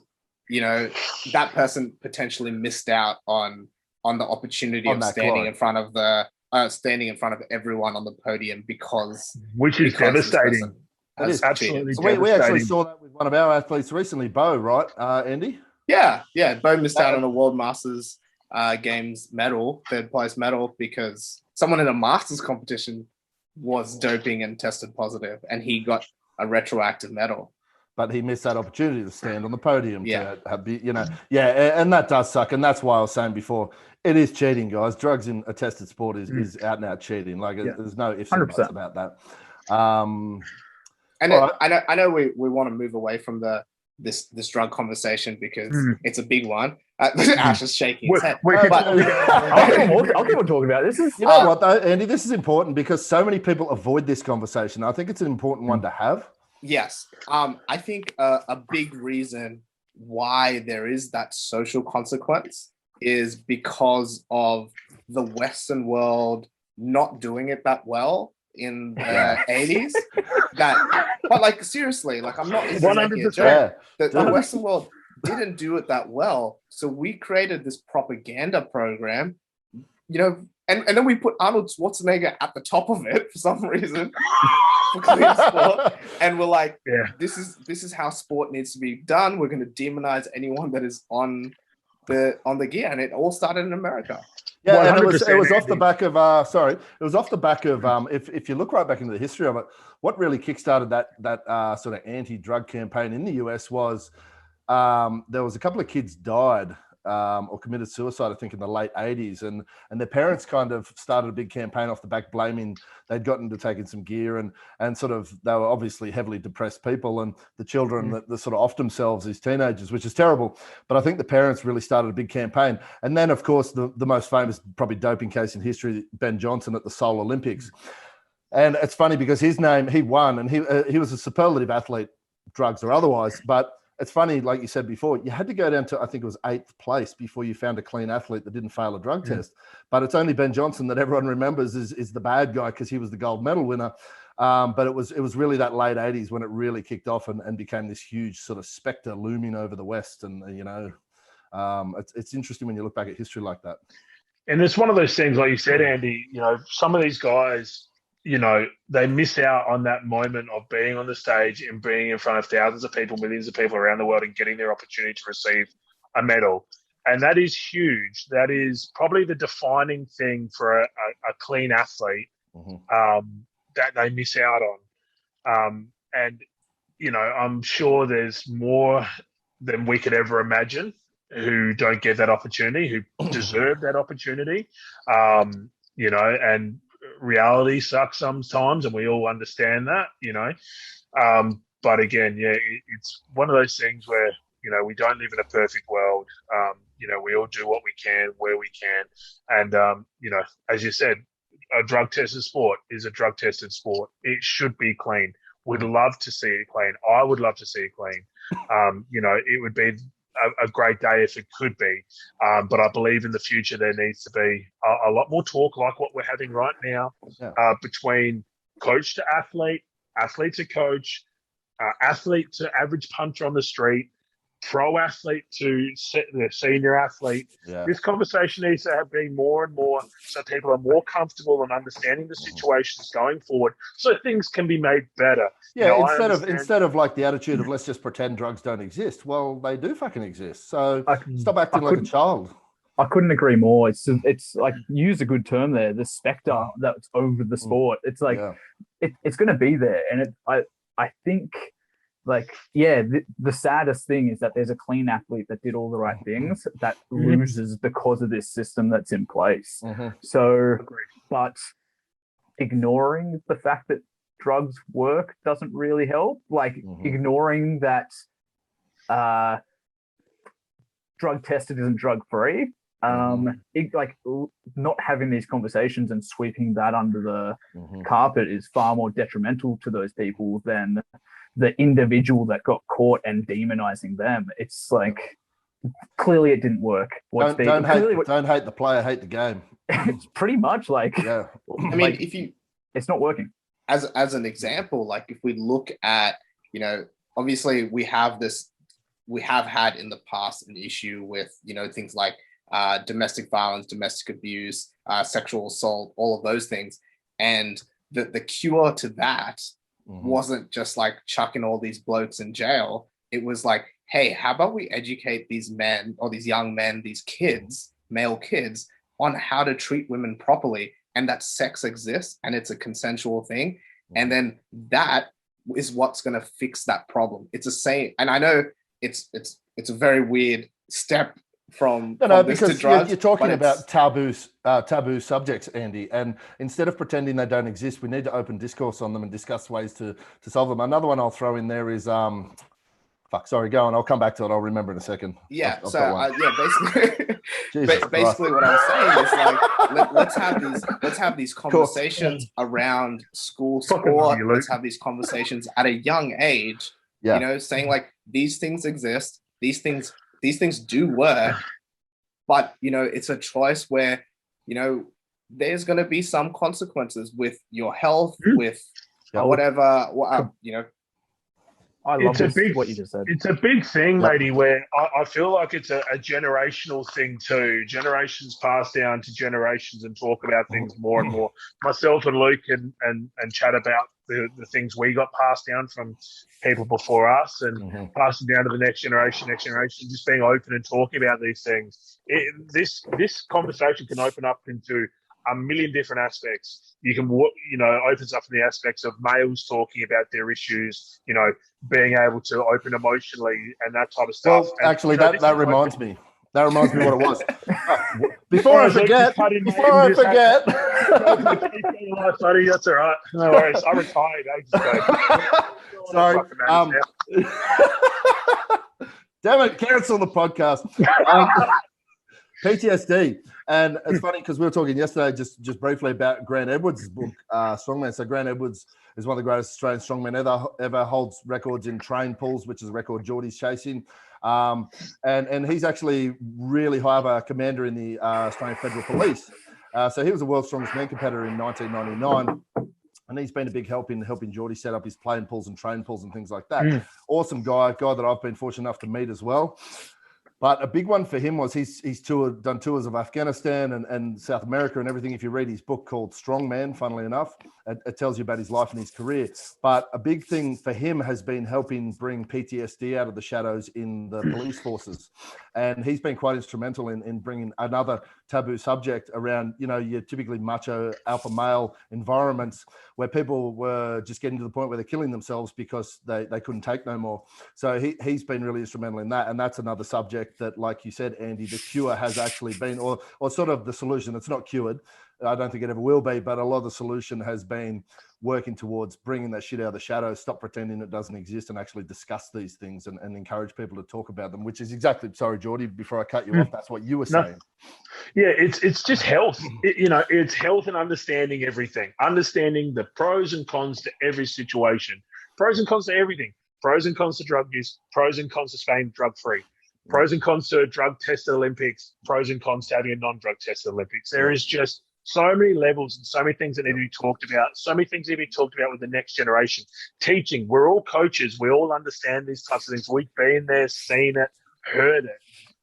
[SPEAKER 4] that person potentially missed out on the opportunity of standing in front of everyone on the podium because
[SPEAKER 3] which is devastating.
[SPEAKER 2] It is
[SPEAKER 3] absolutely
[SPEAKER 2] So we actually
[SPEAKER 3] devastating.
[SPEAKER 2] saw that with one of our athletes recently, Bo, right, Andy?
[SPEAKER 4] Yeah. Bo missed out on a World Masters Games medal, third place medal, because someone in a Masters competition was doping and tested positive, and he got a retroactive medal.
[SPEAKER 2] But he missed that opportunity to stand on the podium.
[SPEAKER 4] Yeah.
[SPEAKER 2] To have, and that does suck. And that's why I was saying before, it is cheating, guys. Drugs in a tested sport is out and out cheating. Like there's no ifs and buts about that.
[SPEAKER 4] And I know we want to move away from this drug conversation because it's a big one. Ash is shaking his head.
[SPEAKER 1] I'll keep on talking about this.
[SPEAKER 2] You know what, though, Andy? This is important because so many people avoid this conversation. I think it's an important one to have.
[SPEAKER 4] Yes. I think a big reason why there is that social consequence is because of the Western world not doing it that well in the 80s. But like seriously, like I'm not
[SPEAKER 3] 100%.
[SPEAKER 4] The Western world didn't do it that well. So we created this propaganda program, and then we put Arnold Schwarzenegger at the top of it for some reason. For clean sport, and we're like, this is how sport needs to be done. We're going to demonize anyone that is on the gear, and it all started in America.
[SPEAKER 2] Yeah, and it was off the back of it was off the back of if you look right back into the history of it, what really kickstarted that sort of anti-drug campaign in the US was there was a couple of kids died or committed suicide, I think, in the late 80s. And their parents kind of started a big campaign off the back, blaming they'd gotten into taking some gear and sort of they were obviously heavily depressed people, and the children that sort of offed themselves as teenagers, which is terrible. But I think the parents really started a big campaign. And then, of course, the most famous probably doping case in history, Ben Johnson at the Seoul Olympics. And it's funny because his name, he won, and he was a superlative athlete, drugs or otherwise, but it's funny, like you said before, you had to go down to, I think it was 8th place before you found a clean athlete that didn't fail a drug test. But it's only Ben Johnson that everyone remembers is the bad guy because he was the gold medal winner. But it was really that late 80s when it really kicked off and became this huge sort of specter looming over the West. And, it's interesting when you look back at history like that.
[SPEAKER 3] And it's one of those things, like you said, Andy, some of these guys, they miss out on that moment of being on the stage and being in front of thousands of people, millions of people around the world and getting their opportunity to receive a medal. And that is huge. That is probably the defining thing for a clean athlete that they miss out on. I'm sure there's more than we could ever imagine who don't get that opportunity, who deserve that opportunity, and reality sucks sometimes, and we all understand that, but again, it's one of those things where we don't live in a perfect world. We all do what we can where we can, and as you said, a drug tested sport is a drug tested sport. It should be clean. We'd love to see it clean. I would love to see it clean. It would be a great day if it could be, but I believe in the future there needs to be a lot more talk like what we're having right now, between coach to athlete, athlete to coach, athlete to average puncher on the street, pro athlete to the senior athlete. This conversation needs to be more and more so people are more comfortable in understanding the situations going forward so things can be made better.
[SPEAKER 2] Instead of like the attitude of let's just pretend drugs don't exist. Well, they do fucking exist. So stop acting like a child.
[SPEAKER 1] I couldn't agree more. It's like, you used a good term there, the specter that's over the sport. It's like it's going to be there, and I think, like, the saddest thing is that there's a clean athlete that did all the right things that loses because of this system that's in place. So, but ignoring the fact that drugs work doesn't really help. Like, ignoring that drug tested isn't drug free. Not having these conversations and sweeping that under the carpet is far more detrimental to those people than the individual that got caught and demonizing them. It's like, clearly it didn't work.
[SPEAKER 2] Don't hate the player, hate the game.
[SPEAKER 1] It's pretty much like, it's not working.
[SPEAKER 4] As an example, like if we look at, obviously we have had in the past an issue with, things like domestic violence, domestic abuse, sexual assault, all of those things. And the cure to that wasn't just like chucking all these blokes in jail. It was like, hey, how about we educate these men or these young men, these kids, male kids, on how to treat women properly, and that sex exists and it's a consensual thing. And then that is what's going to fix that problem. It's the same. And I know it's a very weird step from this to drugs.
[SPEAKER 2] You're talking about taboo subjects, Andy, and instead of pretending they don't exist, we need to open discourse on them and discuss ways to solve them. Another one I'll throw in there is sorry, go on. I'll come back to it. I'll remember in a second.
[SPEAKER 4] Yeah. basically, basically what I'm saying is like, let's have these conversations around school sport. Let's have these conversations at a young age.
[SPEAKER 2] Yeah.
[SPEAKER 4] You know, saying like these things exist. These things do work, but you know, it's a choice where, you know, there's going to be some consequences with your health, with whatever, you know.
[SPEAKER 1] I love what you just said.
[SPEAKER 3] It's a big thing, matey, where I feel like it's a generational thing too. Generations pass down to generations and talk about things more and more. Myself and Luke and chat about the things we got passed down from people before us and passing down to the next generation, just being open and talking about these things. This conversation can open up into a million different aspects. You can, opens up in the aspects of males talking about their issues, you know, being able to open emotionally and that type of stuff.
[SPEAKER 2] Well, actually, that reminds me. That reminds me what it was. Before I forget.
[SPEAKER 3] Buddy, that's all right. No worries. I retired ages ago.
[SPEAKER 2] Sorry. Damn it, cancel the podcast. PTSD. And it's funny because we were talking yesterday just briefly about Grant Edwards' book, Strongman. So Grant Edwards is one of the greatest Australian strongmen ever, holds records in train pulls, which is a record Geordie's chasing. And he's actually really high up a commander in the Australian Federal Police. So he was the world's strongest man competitor in 1999. And he's been a big help in helping Geordie set up his plane pulls and train pulls and things like that. Awesome guy that I've been fortunate enough to meet as well. But a big one for him was he's done tours of Afghanistan and South America and everything. If you read his book called Strongman, funnily enough, it tells you about his life and his career. But a big thing for him has been helping bring PTSD out of the shadows in the police forces. And he's been quite instrumental in bringing another taboo subject around, you know, your typically macho alpha male environments where people were just getting to the point where they're killing themselves because they couldn't take no more. So he's been really instrumental in that. And that's another subject that, like you said, Andy, the cure has actually been, or sort of the solution. It's not cured. I don't think it ever will be, but a lot of the solution has been working towards bringing that shit out of the shadows, stop pretending it doesn't exist, and actually discuss these things and encourage people to talk about them, which is exactly, sorry, Geordie, before I cut you off, that's what you were saying.
[SPEAKER 3] Yeah, it's just health. It's health and understanding everything, understanding the pros and cons to every situation, pros and cons to everything, pros and cons to drug use, pros and cons to staying drug-free, pros and cons to a drug-tested Olympics, pros and cons to having a non-drug-tested Olympics. There is just so many levels and so many things that need to be talked about, so many things need to be talked about with the next generation. Teaching, we're all coaches. We all understand these types of things. We've been there, seen it, heard it.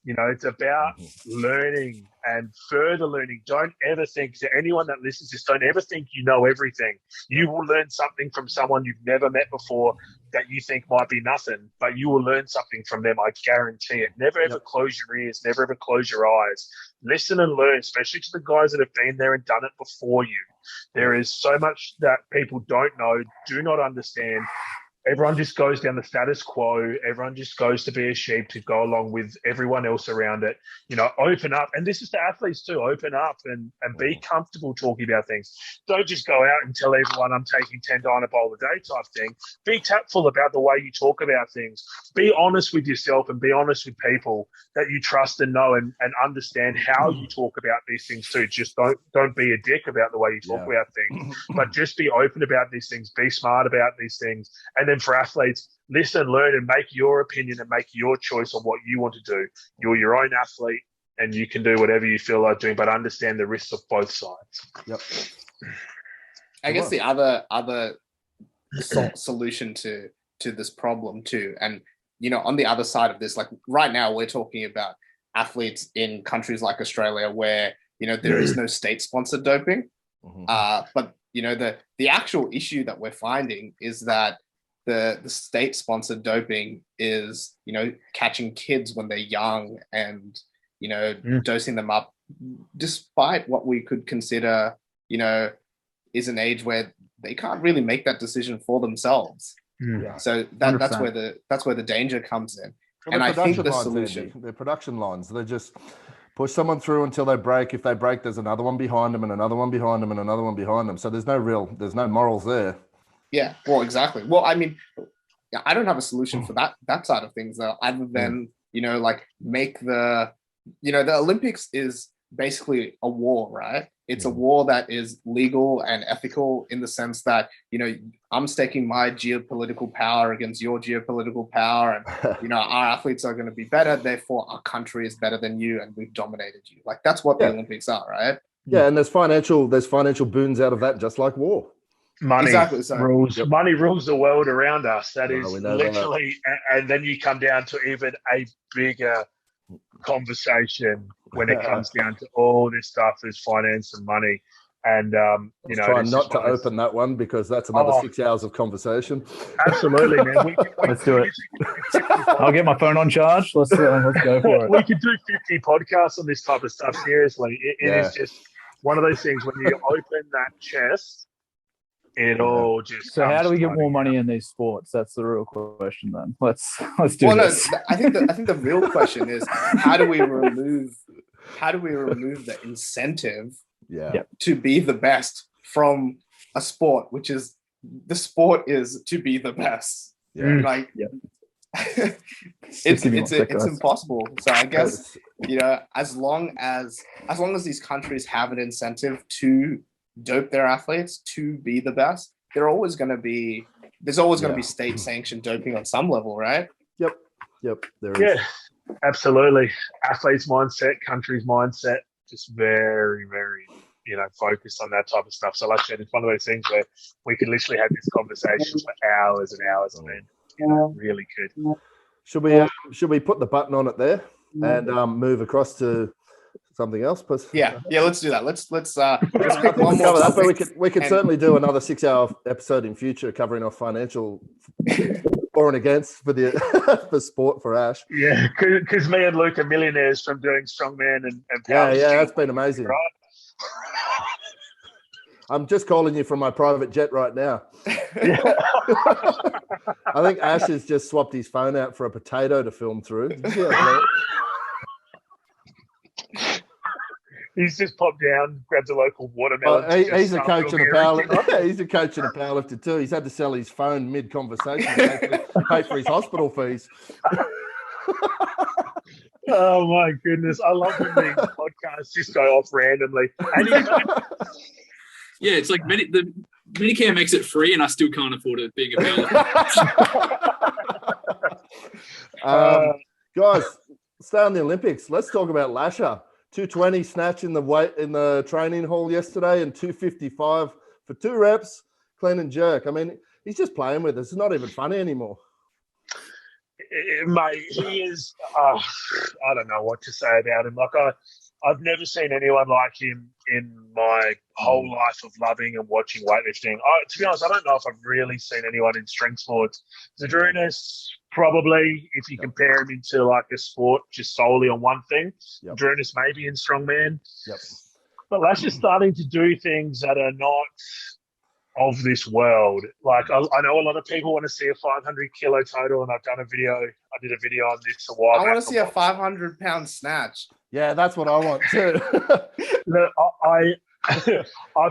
[SPEAKER 3] You know, it's about learning and further learning. Don't ever think, to anyone that listens to this, don't ever think you know everything. You will learn something from someone you've never met before that you think might be nothing, but you will learn something from them. I guarantee it. Never ever close your ears. Never ever close your eyes. Listen and learn, especially to the guys that have been there and done it before you. There is so much that people don't know, do not understand. Everyone just goes down the status quo. Everyone just goes to be a sheep to go along with everyone else around it. You know, open up. And this is to athletes too. Open up and be comfortable talking about things. Don't just go out and tell everyone I'm taking 10 Dynabol a day type thing. Be tactful about the way you talk about things. Be honest with yourself and be honest with people that you trust and know and understand how you talk about these things too. Just don't be a dick about the way you talk about things, but just be open about these things. Be smart about these things. And then for athletes, listen, learn, and make your opinion and make your choice on what you want to do. You're your own athlete, and you can do whatever you feel like doing, but understand the risks of both sides.
[SPEAKER 2] Yep.
[SPEAKER 4] I guess the other solution to this problem too, and you know, on the other side of this, like right now, we're talking about athletes in countries like Australia where, you know, there is no state-sponsored doping, but the actual issue that we're finding is that the state-sponsored doping is, catching kids when they're young and, dosing them up, despite what we could consider, is an age where they can't really make that decision for themselves.
[SPEAKER 1] Yeah.
[SPEAKER 4] So that's where the danger comes in. And I think the solution,
[SPEAKER 2] they're production lines. They just push someone through until they break. If they break, there's another one behind them and another one behind them and another one behind them. So there's no morals there.
[SPEAKER 4] Yeah, well, exactly. Well, I mean, I don't have a solution for that side of things though, other than, make the Olympics is basically a war, right? It's a war that is legal and ethical in the sense that, I'm staking my geopolitical power against your geopolitical power, and, our athletes are going to be better. Therefore, our country is better than you, and we've dominated you. Like, that's what the Olympics are, right?
[SPEAKER 2] Yeah, and there's financial boons out of that, just like war.
[SPEAKER 3] Money rules.
[SPEAKER 2] Yep.
[SPEAKER 3] Money rules the world around us. That is
[SPEAKER 2] literally,
[SPEAKER 3] and then you come down to even a bigger conversation when it comes down to all this stuff is finance and money. And
[SPEAKER 2] try not to open that one because that's another 6 hours of conversation.
[SPEAKER 3] Absolutely, man.
[SPEAKER 1] Let's do it. I'll get my phone on charge. Let's go for it.
[SPEAKER 3] We could do 50 podcasts on this type of stuff. Seriously, it is just one of those things when you open that chest, it all just.
[SPEAKER 1] So how do we get more money in these sports? That's the real question. Then let's do this.
[SPEAKER 4] No, I think the real question is how do we remove the incentive to be the best from a sport, which is the sport is to be the best. It's impossible. So I guess as long as these countries have an incentive to dope their athletes to be the best, there's always going to be state sanctioned doping on some level, right?
[SPEAKER 2] Yep. There is.
[SPEAKER 3] Yeah, absolutely. Athletes' mindset, country's mindset, just very, very, focused on that type of stuff. So like I said, it's one of those things where we could literally have this conversation for hours and hours on end. Really could.
[SPEAKER 2] Should we put the button on it there and move across to something else?
[SPEAKER 4] Yeah, let's do that. Let's pick one more
[SPEAKER 2] topic. But we could certainly do another 6 hour episode in future covering off financial for and against for the for sport for Ash.
[SPEAKER 3] Yeah, because me and Luke are millionaires from doing strongman and power.
[SPEAKER 2] Yeah, that's been amazing. Right? I'm just calling you from my private jet right now. I think Ash has just swapped his phone out for a potato to film through.
[SPEAKER 3] He's just popped down, grabbed a local watermelon.
[SPEAKER 2] He's a coach and a powerlifter. He's a coach and a powerlifter too. He's had to sell his phone mid-conversation to pay for his hospital fees.
[SPEAKER 3] Oh my goodness! I love when these podcasts just go off randomly.
[SPEAKER 5] Yeah, it's like the Medicare makes it free, and I still can't afford it being a
[SPEAKER 2] powerlifter. Guys, stay on the Olympics. Let's talk about Lasha. 220 snatch in the training hall yesterday and 255 for 2 reps, clean and jerk. I mean, he's just playing with us. It's not even funny anymore.
[SPEAKER 3] Mate, he is, I don't know what to say about him. Like, I've never seen anyone like him in my whole life of loving and watching weightlifting. To be honest, I don't know if I've really seen anyone in strength sports. Zadrunas, probably, if you compare him into like a sport just solely on one thing. Yep. Zadrunas maybe in strongman.
[SPEAKER 2] Yep.
[SPEAKER 3] But Lasha's starting to do things that are not of this world. Like, I know a lot of people want to see a 500 kilo total, and I did a video on this a while back.
[SPEAKER 4] I want to see a 500 pound snatch.
[SPEAKER 2] Yeah, that's what I want too.
[SPEAKER 3] Look, I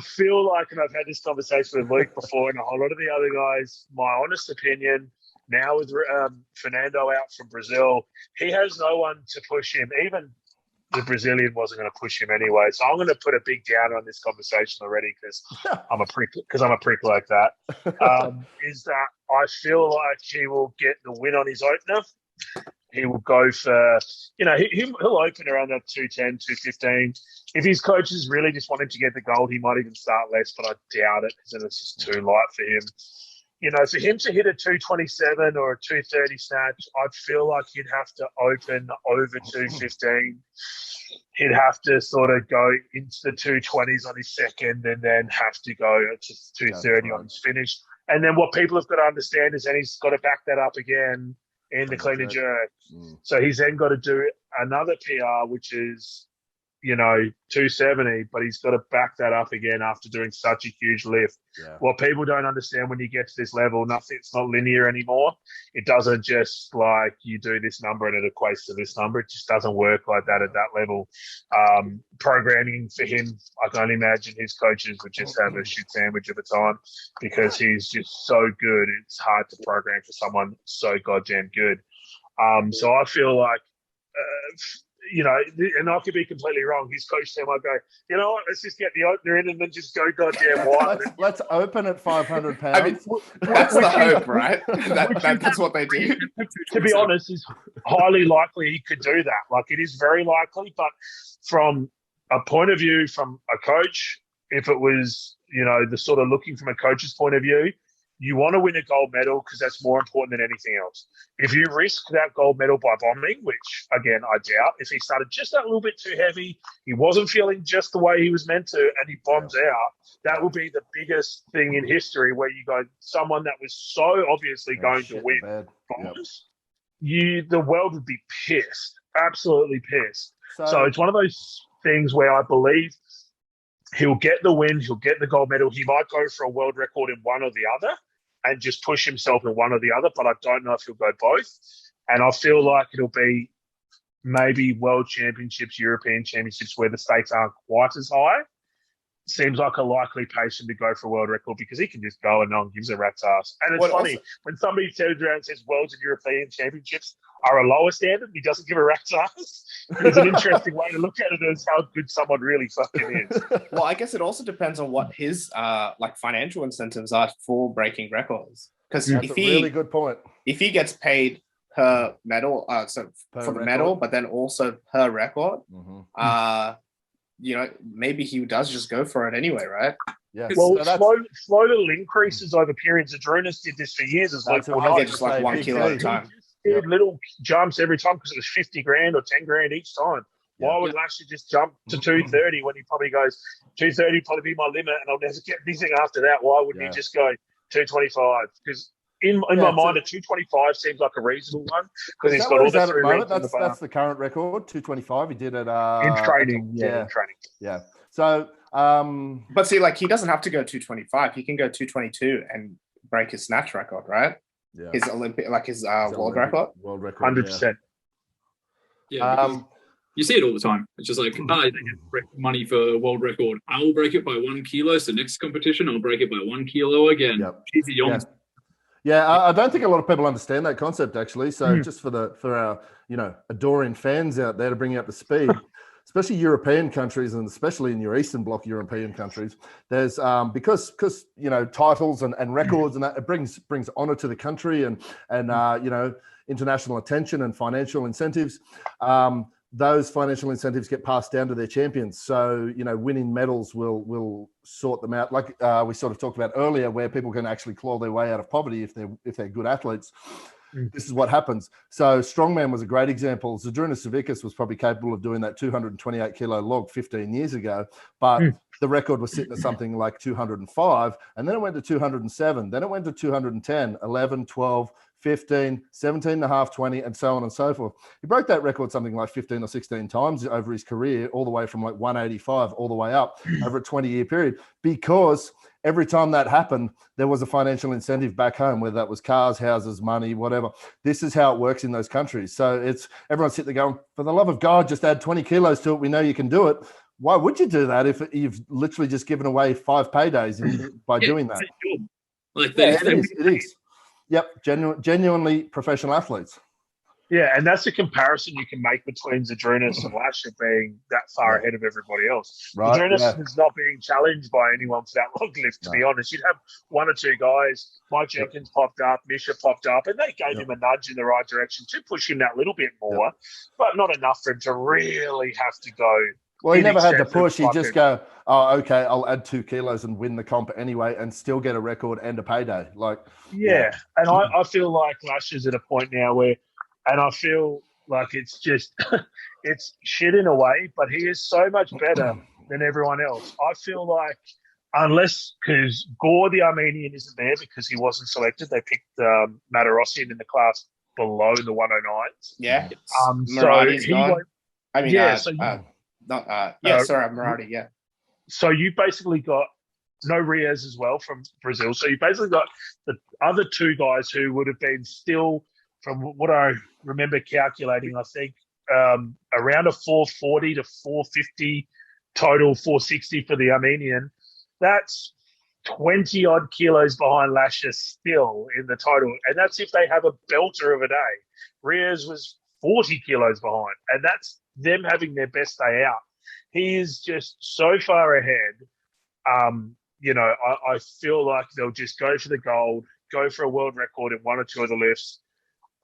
[SPEAKER 3] feel like, and I've had this conversation with Luke before and a whole lot of the other guys, my honest opinion, now with Fernando out from Brazil, he has no one to push him. Even the Brazilian wasn't going to push him anyway. So I'm going to put a big downer on this conversation already because I'm a prick like that. Is that I feel like he will get the win on his opener. He will go for, he'll open around that 210, 215. If his coaches really just want him to get the gold, he might even start less, but I doubt it because then it's just too light for him. for him to hit a 227 or a 230 snatch, I feel like he'd have to open over 215. He'd have to sort of go into the 220s on his second and then have to go to 230 on his finish. And then what people have got to understand is then he's got to back that up again in the clean and jerk. So he's then got to do another PR, which is, 270, but he's got to back that up again after doing such a huge lift.
[SPEAKER 2] Yeah.
[SPEAKER 3] What people don't understand when you get to this level, it's not linear anymore. It doesn't just like you do this number and it equates to this number. It just doesn't work like that at that level. Programming for him, I can only imagine his coaches would just have a shit sandwich of a time because he's just so good. It's hard to program for someone so goddamn good. So I feel like, and I could be completely wrong. His coach team, I go, you know what? Let's just get the opener in and then just go goddamn wild.
[SPEAKER 2] Let's open at 500 pounds.
[SPEAKER 4] I mean, that's the hope, right? That's what they do.
[SPEAKER 3] To be honest, it's highly likely he could do that. Like, it is very likely, but from a point of view, from a coach, if it was, the sort of looking from a coach's point of view, you want to win a gold medal because that's more important than anything else. If you risk that gold medal by bombing, which, again, I doubt, if he started just that little bit too heavy, he wasn't feeling just the way he was meant to, and he bombs out, that will be the biggest thing in history where you go, someone that was so obviously going to win bombs, the world would be pissed, absolutely pissed. So it's one of those things where I believe he'll get the win, he'll get the gold medal. He might go for a world record in one or the other and just push himself in one or the other, but I don't know if he'll go both. And I feel like it'll be maybe world championships, European championships where the stakes aren't quite as high. Seems like a likely pace to go for a world record because he can just go and no one gives a rat's ass. And it's funny, when somebody turns around and says worlds and European championships are a lower standard, he doesn't give a rat's ass. It's an interesting way to look at it as how good someone really fucking is.
[SPEAKER 4] Well, I guess it also depends on what his financial incentives are for breaking records. Because
[SPEAKER 2] That's a really good point.
[SPEAKER 4] If he gets paid per medal, the medal, but then also per record, maybe he does just go for it anyway, right?
[SPEAKER 2] Yeah.
[SPEAKER 3] Well, slow little increases over periods. Adrunas did this for years. It's like
[SPEAKER 4] just like 1 kilo at a time.
[SPEAKER 3] Did little jumps every time because it was 50 grand or 10 grand each time. Why would Lasha just jump to 230 when he probably goes 230 probably be my limit and I'll never get anything after that? Why wouldn't he just go 225? Because in my mind, a 225 seems like a reasonable one because he's got all the three reps on the bar.
[SPEAKER 2] That's the current record, 225. He did it
[SPEAKER 3] in training. In training.
[SPEAKER 2] Yeah. So,
[SPEAKER 4] but see, like he doesn't have to go 225. He can go 222 and break his snatch record, right?
[SPEAKER 2] Yeah.
[SPEAKER 4] His Olympic, his world record.
[SPEAKER 2] World record.
[SPEAKER 3] 100%.
[SPEAKER 5] Yeah. You see it all the time. It's just like, they get money for a world record. I will break it by 1 kilo. So next competition, I'll break it by 1 kilo again.
[SPEAKER 2] Yep. Yeah, I don't think a lot of people understand that concept actually. So just for our adoring fans out there to bring you up to speed, especially European countries and especially in your Eastern Bloc European countries, there's because titles and records and that it brings honor to the country and international attention and financial incentives. Those financial incentives get passed down to their champions. So, winning medals will sort them out. Like we sort of talked about earlier, where people can actually claw their way out of poverty if they're good athletes. This is what happens. So strongman was a great example. Zydrunas Savickas was probably capable of doing that 228 kilo log 15 years ago, but the record was sitting at something like 205. And then it went to 207. Then it went to 210, 11, 12, 15, 17 and a half, 20, and so on and so forth. He broke that record something like 15 or 16 times over his career, all the way from like 185 all the way up over a 20-year period, because every time that happened, there was a financial incentive back home, whether that was cars, houses, money, whatever. This is how it works in those countries. So everyone's sitting there going, for the love of God, just add 20 kilos to it. We know you can do it. Why would you do that if you've literally just given away 5 paydays by doing that? It is. Yep, genuinely professional athletes.
[SPEAKER 3] Yeah, and that's a comparison you can make between Zydrunas and Lasha being that far ahead of everybody else.
[SPEAKER 2] Right,
[SPEAKER 3] Zydrunas is not being challenged by anyone for that log lift, to be honest. You'd have 1 or 2 guys. Mike Jenkins popped up, Misha popped up, and they gave him a nudge in the right direction to push him that little bit more, but not enough for him to really have to go
[SPEAKER 2] Well, he never had to
[SPEAKER 3] excess of
[SPEAKER 2] push. He'd just
[SPEAKER 3] fucking-
[SPEAKER 2] go, oh, okay, I'll add 2 kilos and win the comp anyway and still get a record and a payday. Like,
[SPEAKER 3] Yeah, and I feel like Lasha's at a point now where, and I feel like it's just, it's shit in a way, but he is so much better than everyone else. I feel like, unless, because Gore, the Armenian, isn't there because he wasn't selected, they picked Matarossian in the class below the 109s.
[SPEAKER 4] Yeah.
[SPEAKER 3] So he
[SPEAKER 4] gone.
[SPEAKER 3] won't,
[SPEAKER 4] I mean,
[SPEAKER 3] yeah,
[SPEAKER 4] sorry, Murati, yeah.
[SPEAKER 3] So you've basically got no Riaz as well from Brazil. So you basically got the other 2 guys who would have been still, from what I remember calculating, I think around a 440 to 450 total, 460 for the Armenian. That's 20 odd kilos behind Lasha still in the total. And that's if they have a belter of a day. Riaz was 40 kilos behind, and that's them having their best day out. He is just so far ahead. I feel like they'll just go for the gold, go for a world record in 1 or 2 of the lifts.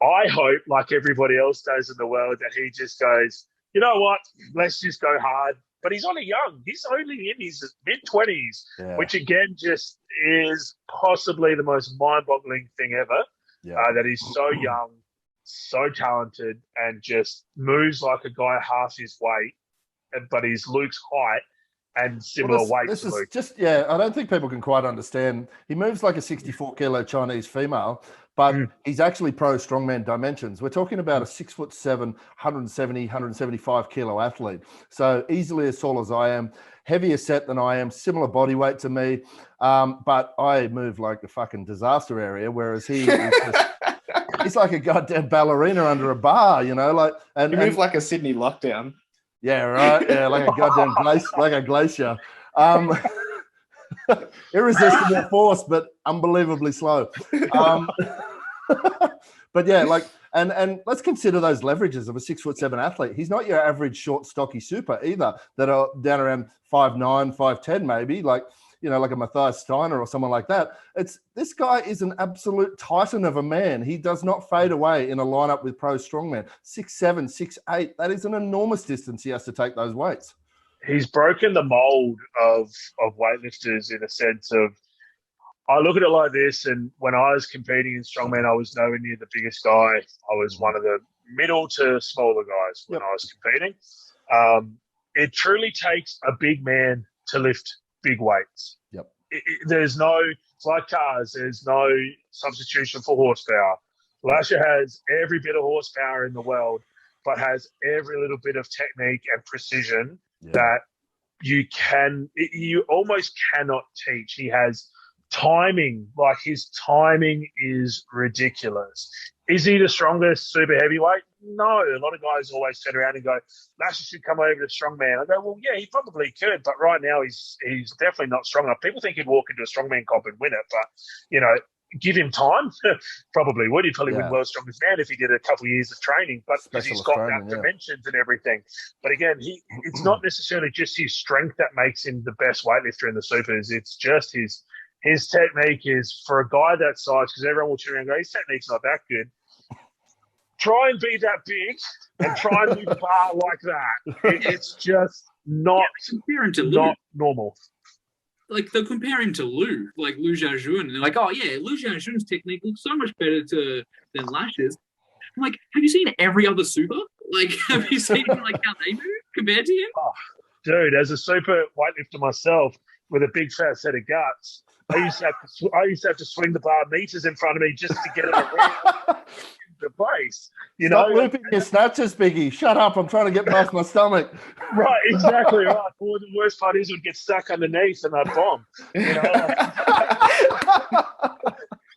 [SPEAKER 3] I hope, like everybody else does in the world, that he just goes, you know what, let's just go hard. But he's only young. He's only in his mid-20s, which again just is possibly the most mind-boggling thing ever, that he's so young, so talented, and just moves like a guy half his weight, but he's Luke's height and similar weight to Luke.
[SPEAKER 2] I don't think people can quite understand. He moves like a 64-kilo Chinese female, but he's actually pro strongman dimensions. We're talking about a 6'7", 170, 175 kilo athlete. So easily as tall as I am, heavier set than I am, similar body weight to me. But I move like a fucking disaster area, whereas he is just, he's like a goddamn ballerina under a bar, you know, like, and
[SPEAKER 4] you move like a Sydney lockdown.
[SPEAKER 2] Yeah, right. Yeah, like a goddamn glacier. Irresistible force, but unbelievably slow. But yeah, like, and let's consider those leverages of a 6'7" athlete. He's not your average short, stocky super either that are down around 5'9", 5'10", maybe, like, you know, like a Matthias Steiner or someone like that. This guy is an absolute titan of a man. He does not fade away in a lineup with pro strongman. 6'7", 6'8", that is an enormous distance he has to take those weights.
[SPEAKER 3] He's broken the mold of weightlifters in a sense of, I look at it like this, and when I was competing in strongman, I was nowhere near the biggest guy. I was one of the middle to smaller guys when I was competing. It truly takes a big man to lift big weights.
[SPEAKER 2] Yep.
[SPEAKER 3] It's like cars, there's no substitution for horsepower. Lasha has every bit of horsepower in the world, but has every little bit of technique and precision that you almost cannot teach. He has timing, like his timing is ridiculous. Is he the strongest super heavyweight? No. A lot of guys always turn around and go, Lasha should come over to strongman. I go, well, yeah, he probably could, but right now he's definitely not strong enough. People think he'd walk into a strongman comp and win it, but, you know, give him time, probably would. He'd probably win World's Strongest Man if he did a couple of years of training, but because he's got that dimensions and everything. But again, it's not necessarily just his strength that makes him the best weightlifter in the supers. It's just his technique is, for a guy that size, because everyone will turn around and go, his technique's not that good. Try and be that big and try and move the bar like that. It's just not normal.
[SPEAKER 5] Like, they'll compare him to Lou, like Lou Jiajun, and they're like, oh yeah, Lou Jiajun's technique looks so much better than Lasha's. I'm like, have you seen every other super? Like, have you seen like how they move compared to him?
[SPEAKER 3] Oh, dude, as a super weightlifter myself with a big fat set of guts, I used to have to swing the bar meters in front of me just to get it around the base.
[SPEAKER 2] Stop looping your snatches, Biggie. Shut up. I'm trying to get past my stomach.
[SPEAKER 3] Right, exactly right. Or the worst part is it would get stuck underneath and I'd bomb. You know?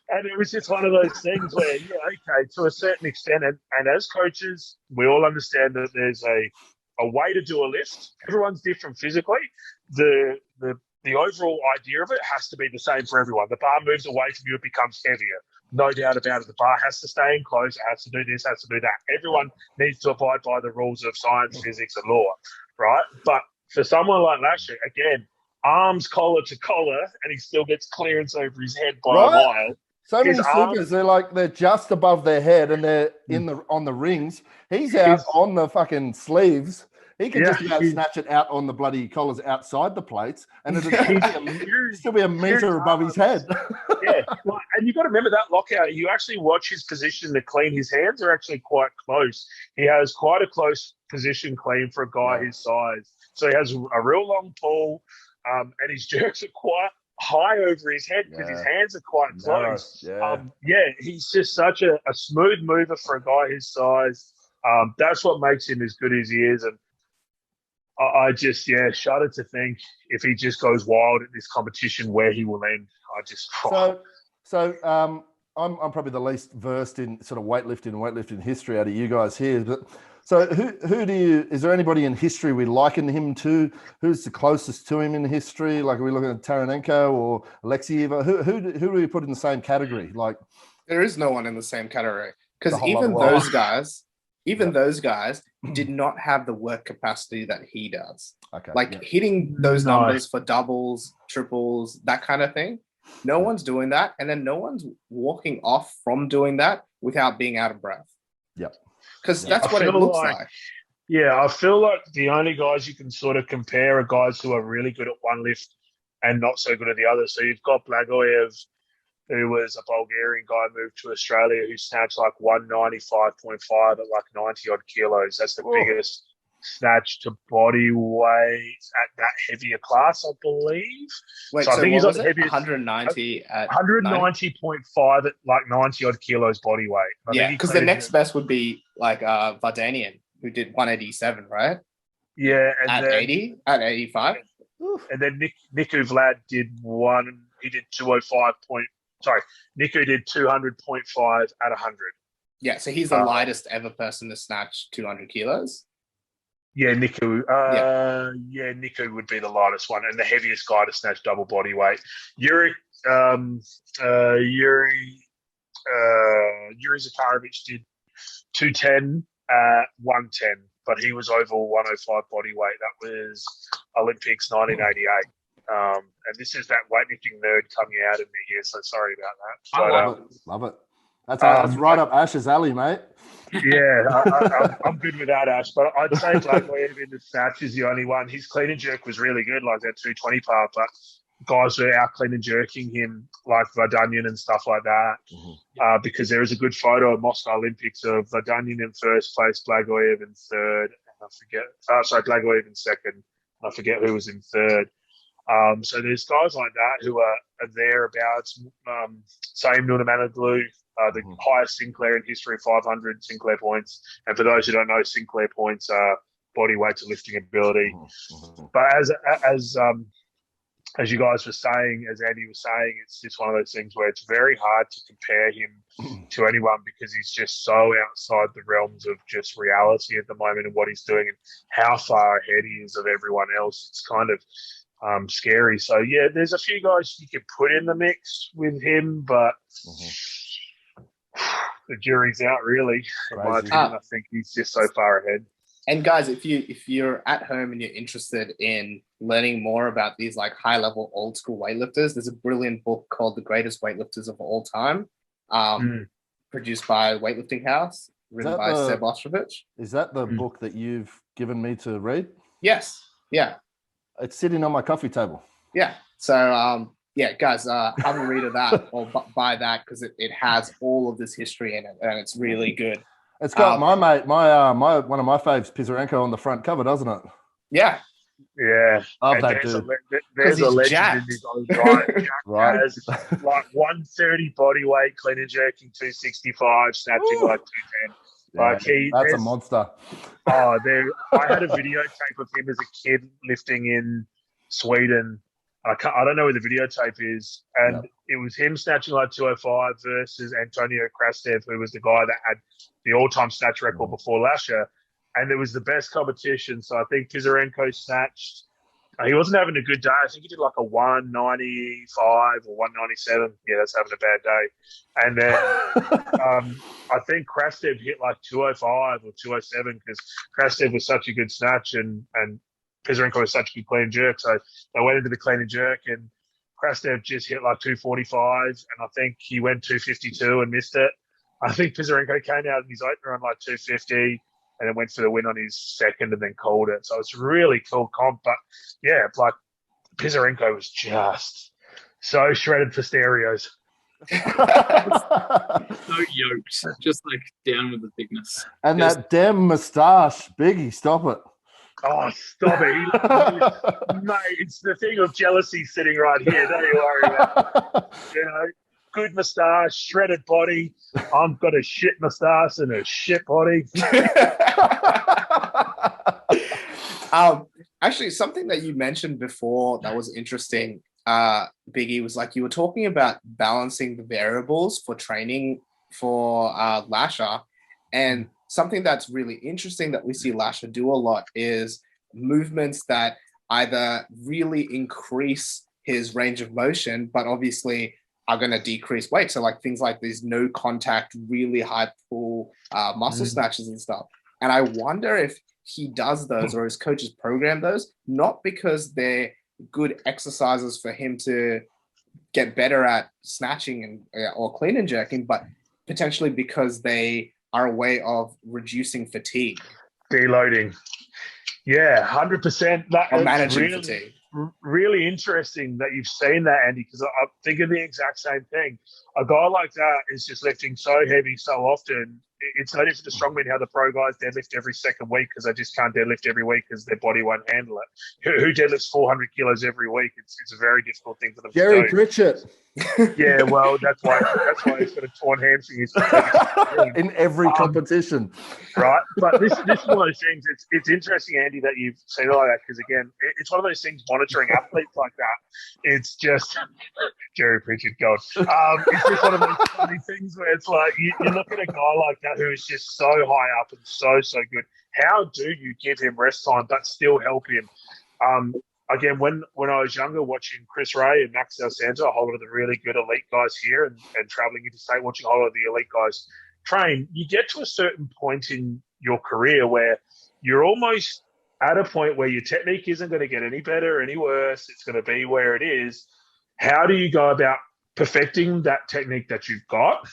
[SPEAKER 3] And it was just one of those things where, okay, to a certain extent, and as coaches, we all understand that there's a way to do a lift. Everyone's different physically. The overall idea of it has to be the same for everyone. The bar moves away from you, it becomes heavier. No doubt about it. The bar has to stay in close, it has to do this, has to do that. Everyone needs to abide by the rules of science, physics, and law, right? But for someone like Lasha, again, arms collar to collar, and he still gets clearance over his head by a mile.
[SPEAKER 2] So many supers, they're just above their head and they're on the rings. He's out on the fucking sleeves. He can just about snatch it out on the bloody collars outside the plates, and it'd still be a metre above his head.
[SPEAKER 3] Yeah, and you've got to remember that lockout. You actually watch his position to clean. His hands are actually quite close. He has quite a close position clean for a guy his size. So he has a real long pull, and his jerks are quite high over his head because his hands are quite close. He's just such a smooth mover for a guy his size. That's what makes him as good as he is. And I just, shudder to think if he just goes wild at this competition where he will end.
[SPEAKER 2] I'm probably the least versed in sort of weightlifting history out of you guys here. But so is there anybody in history we liken him to? Who's the closest to him in history? Like, are we looking at Taranenko or Alexeyeva? Who do we put in the same category? Like,
[SPEAKER 4] there is no one in the same category because even those guys did not have the work capacity that he does. Hitting those numbers for doubles, triples, that kind of thing. No one's doing that. And then no one's walking off from doing that without being out of breath.
[SPEAKER 2] Yep.
[SPEAKER 4] Because that's what it looks like.
[SPEAKER 3] Yeah, I feel like the only guys you can sort of compare are guys who are really good at one lift and not so good at the other. So you've got Blagoyev, who was a Bulgarian guy, moved to Australia, who snatched like 195.5 at like 90 odd kilos. That's the biggest snatch to body weight at that heavier class, I believe.
[SPEAKER 4] Wait, so I think he's on the heaviest 190 at
[SPEAKER 3] 190.5 at like 90 odd kilos body weight.
[SPEAKER 4] Because the next best would be like Vardanian, who did 187, right?
[SPEAKER 3] Yeah, and
[SPEAKER 4] at 80, at 85.
[SPEAKER 3] And then Niku Vlad did he did 205. Niku did 200.5 at 100.
[SPEAKER 4] Yeah, so he's the lightest ever person to snatch 200 kilos.
[SPEAKER 3] Yeah, Niku. Niku would be the lightest one, and the heaviest guy to snatch double body weight. Yuri Zakarovich did 210 at 110, but he was over 105 body weight. That was Olympics 1988. And this is that weightlifting nerd coming out of me here, so sorry about that.
[SPEAKER 2] I love it. That's right up Ash's alley, mate.
[SPEAKER 3] Yeah, I'm good with that, Ash. But I'd say Blagoyev in the snatch is the only one. His clean and jerk was really good, like that 220 part, but guys were out clean and jerking him, like Vardanian and stuff like that. Because there is a good photo at Moscow Olympics of Vardanian in first place, Blagoyev in third, and Blagoyev in second. I forget who was in third. So there's guys like that who are thereabouts. Same Nurmagomedov, the highest Sinclair in history, 500 Sinclair points. And for those who don't know, Sinclair points are body weight to lifting ability. But as you guys were saying, as Andy was saying, it's just one of those things where it's very hard to compare him to anyone because he's just so outside the realms of just reality at the moment and what he's doing and how far ahead he is of everyone else. It's kind of scary. So yeah, there's a few guys you could put in the mix with him, but the jury's out really. In my opinion, I think he's just so far ahead.
[SPEAKER 4] And guys, if you're at home and you're interested in learning more about these like high level old school weightlifters, there's a brilliant book called The Greatest Weightlifters of All Time, produced by Weightlifting House, written by Seb Ostrovich.
[SPEAKER 2] Is that the book that you've given me to read?
[SPEAKER 4] Yes. Yeah.
[SPEAKER 2] It's sitting on my coffee table.
[SPEAKER 4] Yeah. So, guys, have a read of that or buy that because it has all of this history in it and it's really good.
[SPEAKER 2] It's got my mate, my one of my faves, Pizarenko, on the front cover, doesn't it?
[SPEAKER 4] Yeah.
[SPEAKER 3] Yeah.
[SPEAKER 2] Love that dude.
[SPEAKER 3] There's a legend in his own right. Jack has like 130 body weight, clean and jerking 265, snatching like 210.
[SPEAKER 2] That's a monster.
[SPEAKER 3] I had a videotape of him as a kid lifting in Sweden. I don't know where the videotape is. And it was him snatching like 205 versus Antonio Krastev, who was the guy that had the all-time snatch record before Lasha. And it was the best competition. So I think Pizarenko snatched. He wasn't having a good day. I think he did like a 195 or 197. Yeah, that's having a bad day. And then I think Krastev hit like 205 or 207 because Krastev was such a good snatch and Pizarenko was such a good clean and jerk. So they went into the clean and jerk and Krastev just hit like 245 and I think he went 252 and missed it. I think Pizarenko came out in his opener on like 250 and then went for the win on his second and then called it. So it's really cool comp. But yeah, like Pizarenko was just so shredded for stereos.
[SPEAKER 5] So yoked, just like down with the thickness.
[SPEAKER 2] And
[SPEAKER 5] Just-
[SPEAKER 2] that damn moustache, Biggie, stop it.
[SPEAKER 3] Oh, stop it. Mate, it's the thing of jealousy sitting right here. Don't you worry about it. You know, good moustache, shredded body. I've got a shit moustache and a shit body.
[SPEAKER 4] Actually, something that you mentioned before that was interesting, Biggie, was like you were talking about balancing the variables for training for Lasha. And something that's really interesting that we see Lasha do a lot is movements that either really increase his range of motion, but obviously are going to decrease weight. So like things like these no contact, really high pull muscle snatches and stuff. And I wonder if he does those or his coaches program those, not because they're good exercises for him to get better at snatching and or clean and jerking, but potentially because they are a way of reducing fatigue.
[SPEAKER 3] Deloading. Yeah, 100%.
[SPEAKER 4] Or managing fatigue.
[SPEAKER 3] Really interesting that you've seen that, Andy, because I'm thinking the exact same thing. A guy like that is just lifting so heavy so often. It's no different to strongmen, how the pro guys deadlift every second week because they just can't deadlift every week because their body won't handle it. Who deadlifts 400 kilos every week? It's a very difficult thing for them
[SPEAKER 2] Jerry
[SPEAKER 3] to do.
[SPEAKER 2] Pritchett.
[SPEAKER 3] Yeah, well, that's why he's got a torn hamstring.
[SPEAKER 2] In every competition.
[SPEAKER 3] Right, but this is one of those things. It's interesting, Andy, that you've seen it like that because again, it's one of those things. Monitoring athletes like that, it's just Jerry Pritchett, God. It's just one of those funny things where it's like you look at a guy like that who is just so high up and so good. How do you give him rest time but still help him? Again, when I was younger, watching Chris Ray and Max Del Santo, a whole lot of the really good elite guys here, and traveling interstate, watching a whole lot of the elite guys train, you get to a certain point in your career where you're almost at a point where your technique isn't going to get any better, any worse. It's going to be where it is. How do you go about perfecting that technique that you've got?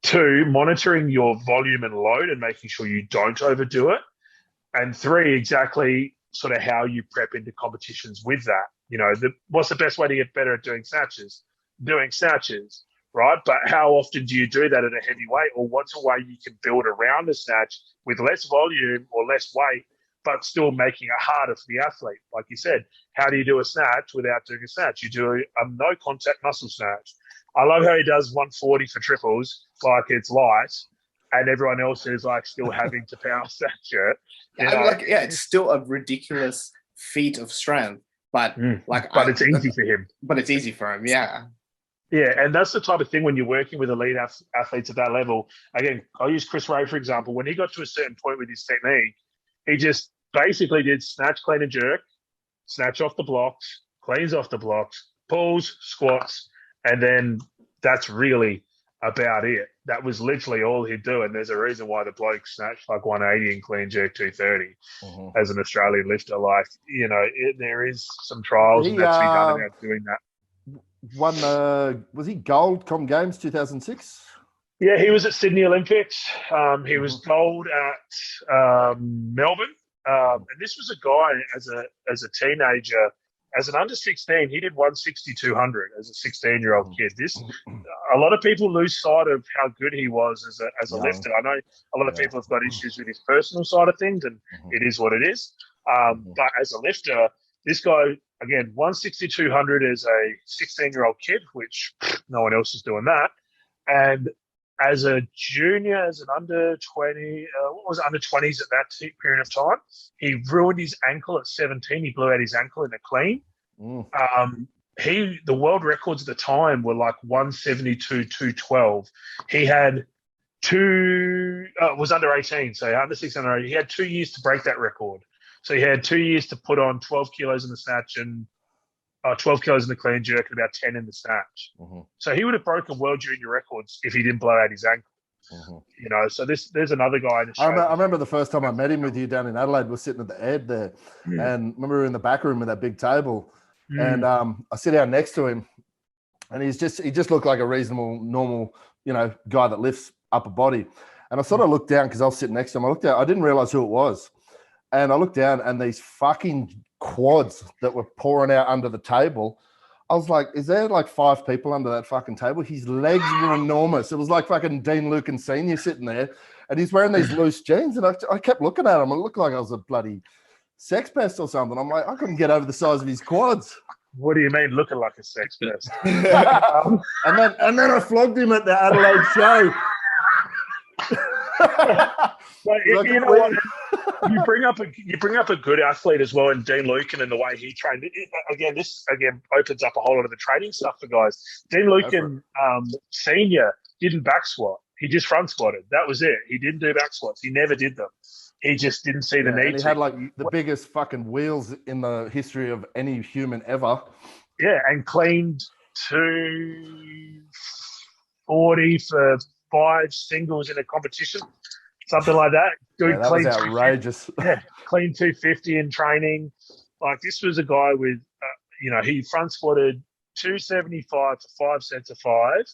[SPEAKER 3] 2, monitoring your volume and load and making sure you don't overdo it. And 3, exactly sort of how you prep into competitions with that. You know, what's the best way to get better at doing snatches? Doing snatches, right? But how often do you do that at a heavy weight? Or what's a way you can build around a snatch with less volume or less weight, but still making it harder for the athlete? Like you said, how do you do a snatch without doing a snatch? You do a no contact muscle snatch. I love how he does 140 for triples, like it's light, and everyone else is like still having to power snatch it.
[SPEAKER 4] It's still a ridiculous feat of strength, but
[SPEAKER 3] it's easy for him.
[SPEAKER 4] But it's easy for him, yeah.
[SPEAKER 3] Yeah, and that's the type of thing when you're working with elite athletes at that level. Again, I'll use Chris Ray, for example. When he got to a certain point with his technique, he just basically did snatch, clean and jerk, snatch off the blocks, cleans off the blocks, pulls, squats, and then that's really about it. That was literally all he'd do, and there's a reason why the bloke snatched like 180 and clean jerk 230 as an Australian lifter. Like, you know, there is some trials and that's to be done about doing that.
[SPEAKER 2] Was he gold Com Games 2006?
[SPEAKER 3] Yeah, he was at Sydney Olympics. He was gold at Melbourne. And this was a guy as a teenager. As an under 16, he did 160, 200 as a 16-year-old kid. A lot of people lose sight of how good he was as a lifter. I know a lot of people have got issues with his personal side of things, and it is what it is. But as a lifter, this guy, again, 160, 200 as a 16-year-old kid, which no one else is doing that. And as a junior, as an under 20, under 20s at that period of time, he ruined his ankle at 17. He blew out his ankle in a clean. The world records at the time were like 172, 212. He had was under 18, so under 600. He had 2 years to break that record. So he had 2 years to put on 12 kilos in the snatch and 12 kilos in the clean jerk and about 10 in the snatch. So he would have broken world junior records if he didn't blow out his ankle. You know, so there's another guy in Australia.
[SPEAKER 2] I remember the first time I met him with you down in Adelaide, we're sitting at the Ed there. And remember we were in the back room with that big table. And I sit down next to him, and he just looked like a reasonable, normal, you know, guy that lifts upper body. And I sort of looked down because I was sitting next to him. I looked down. I didn't realize who it was. And I looked down and these fucking quads that were pouring out under the table. I was like, is there like 5 people under that fucking table? His legs were enormous. It was like fucking Dean Lucan Sr. sitting there. And he's wearing these loose jeans. And I kept looking at him. It looked like I was a bloody sex pest or something. I'm like, I couldn't get over the size of his quads.
[SPEAKER 3] What do you mean looking like a sex pest?
[SPEAKER 2] and then I flogged him at the Adelaide show.
[SPEAKER 3] Well, you know what? You bring up a good athlete as well, and Dean Lucan and the way he trained. This opens up a whole lot of the training stuff for guys. Dean Lucan Senior didn't back squat; he just front squatted. That was it. He didn't do back squats. He never did them. He just didn't see the need.
[SPEAKER 2] He had like the biggest fucking wheels in the history of any human ever.
[SPEAKER 3] Yeah, and cleaned 240 for 5 singles in a competition. Something like that.
[SPEAKER 2] Dude, that was outrageous.
[SPEAKER 3] Yeah, clean 250 in training. Like, this was a guy with, he front squatted 275 for 5 sets of 5.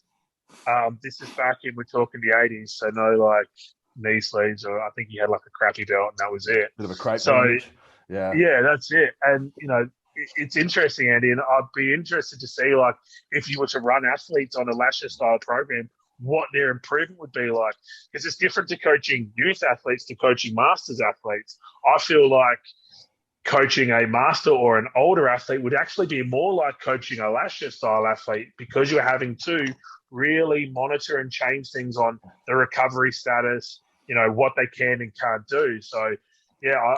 [SPEAKER 3] This is back in, we're talking the 80s, so no like knee sleeves, or I think he had like a crappy belt, and that was it.
[SPEAKER 2] Bit of a crate.
[SPEAKER 3] So
[SPEAKER 2] yeah,
[SPEAKER 3] that's it. And it's interesting, Andy, and I'd be interested to see, like, if you were to run athletes on a Lasha style program, what their improvement would be like, because it's different to coaching youth athletes to coaching masters athletes. I feel like coaching a master or an older athlete would actually be more like coaching a Lasha style athlete, because you're having to really monitor and change things on the recovery status, what they can and can't do. So I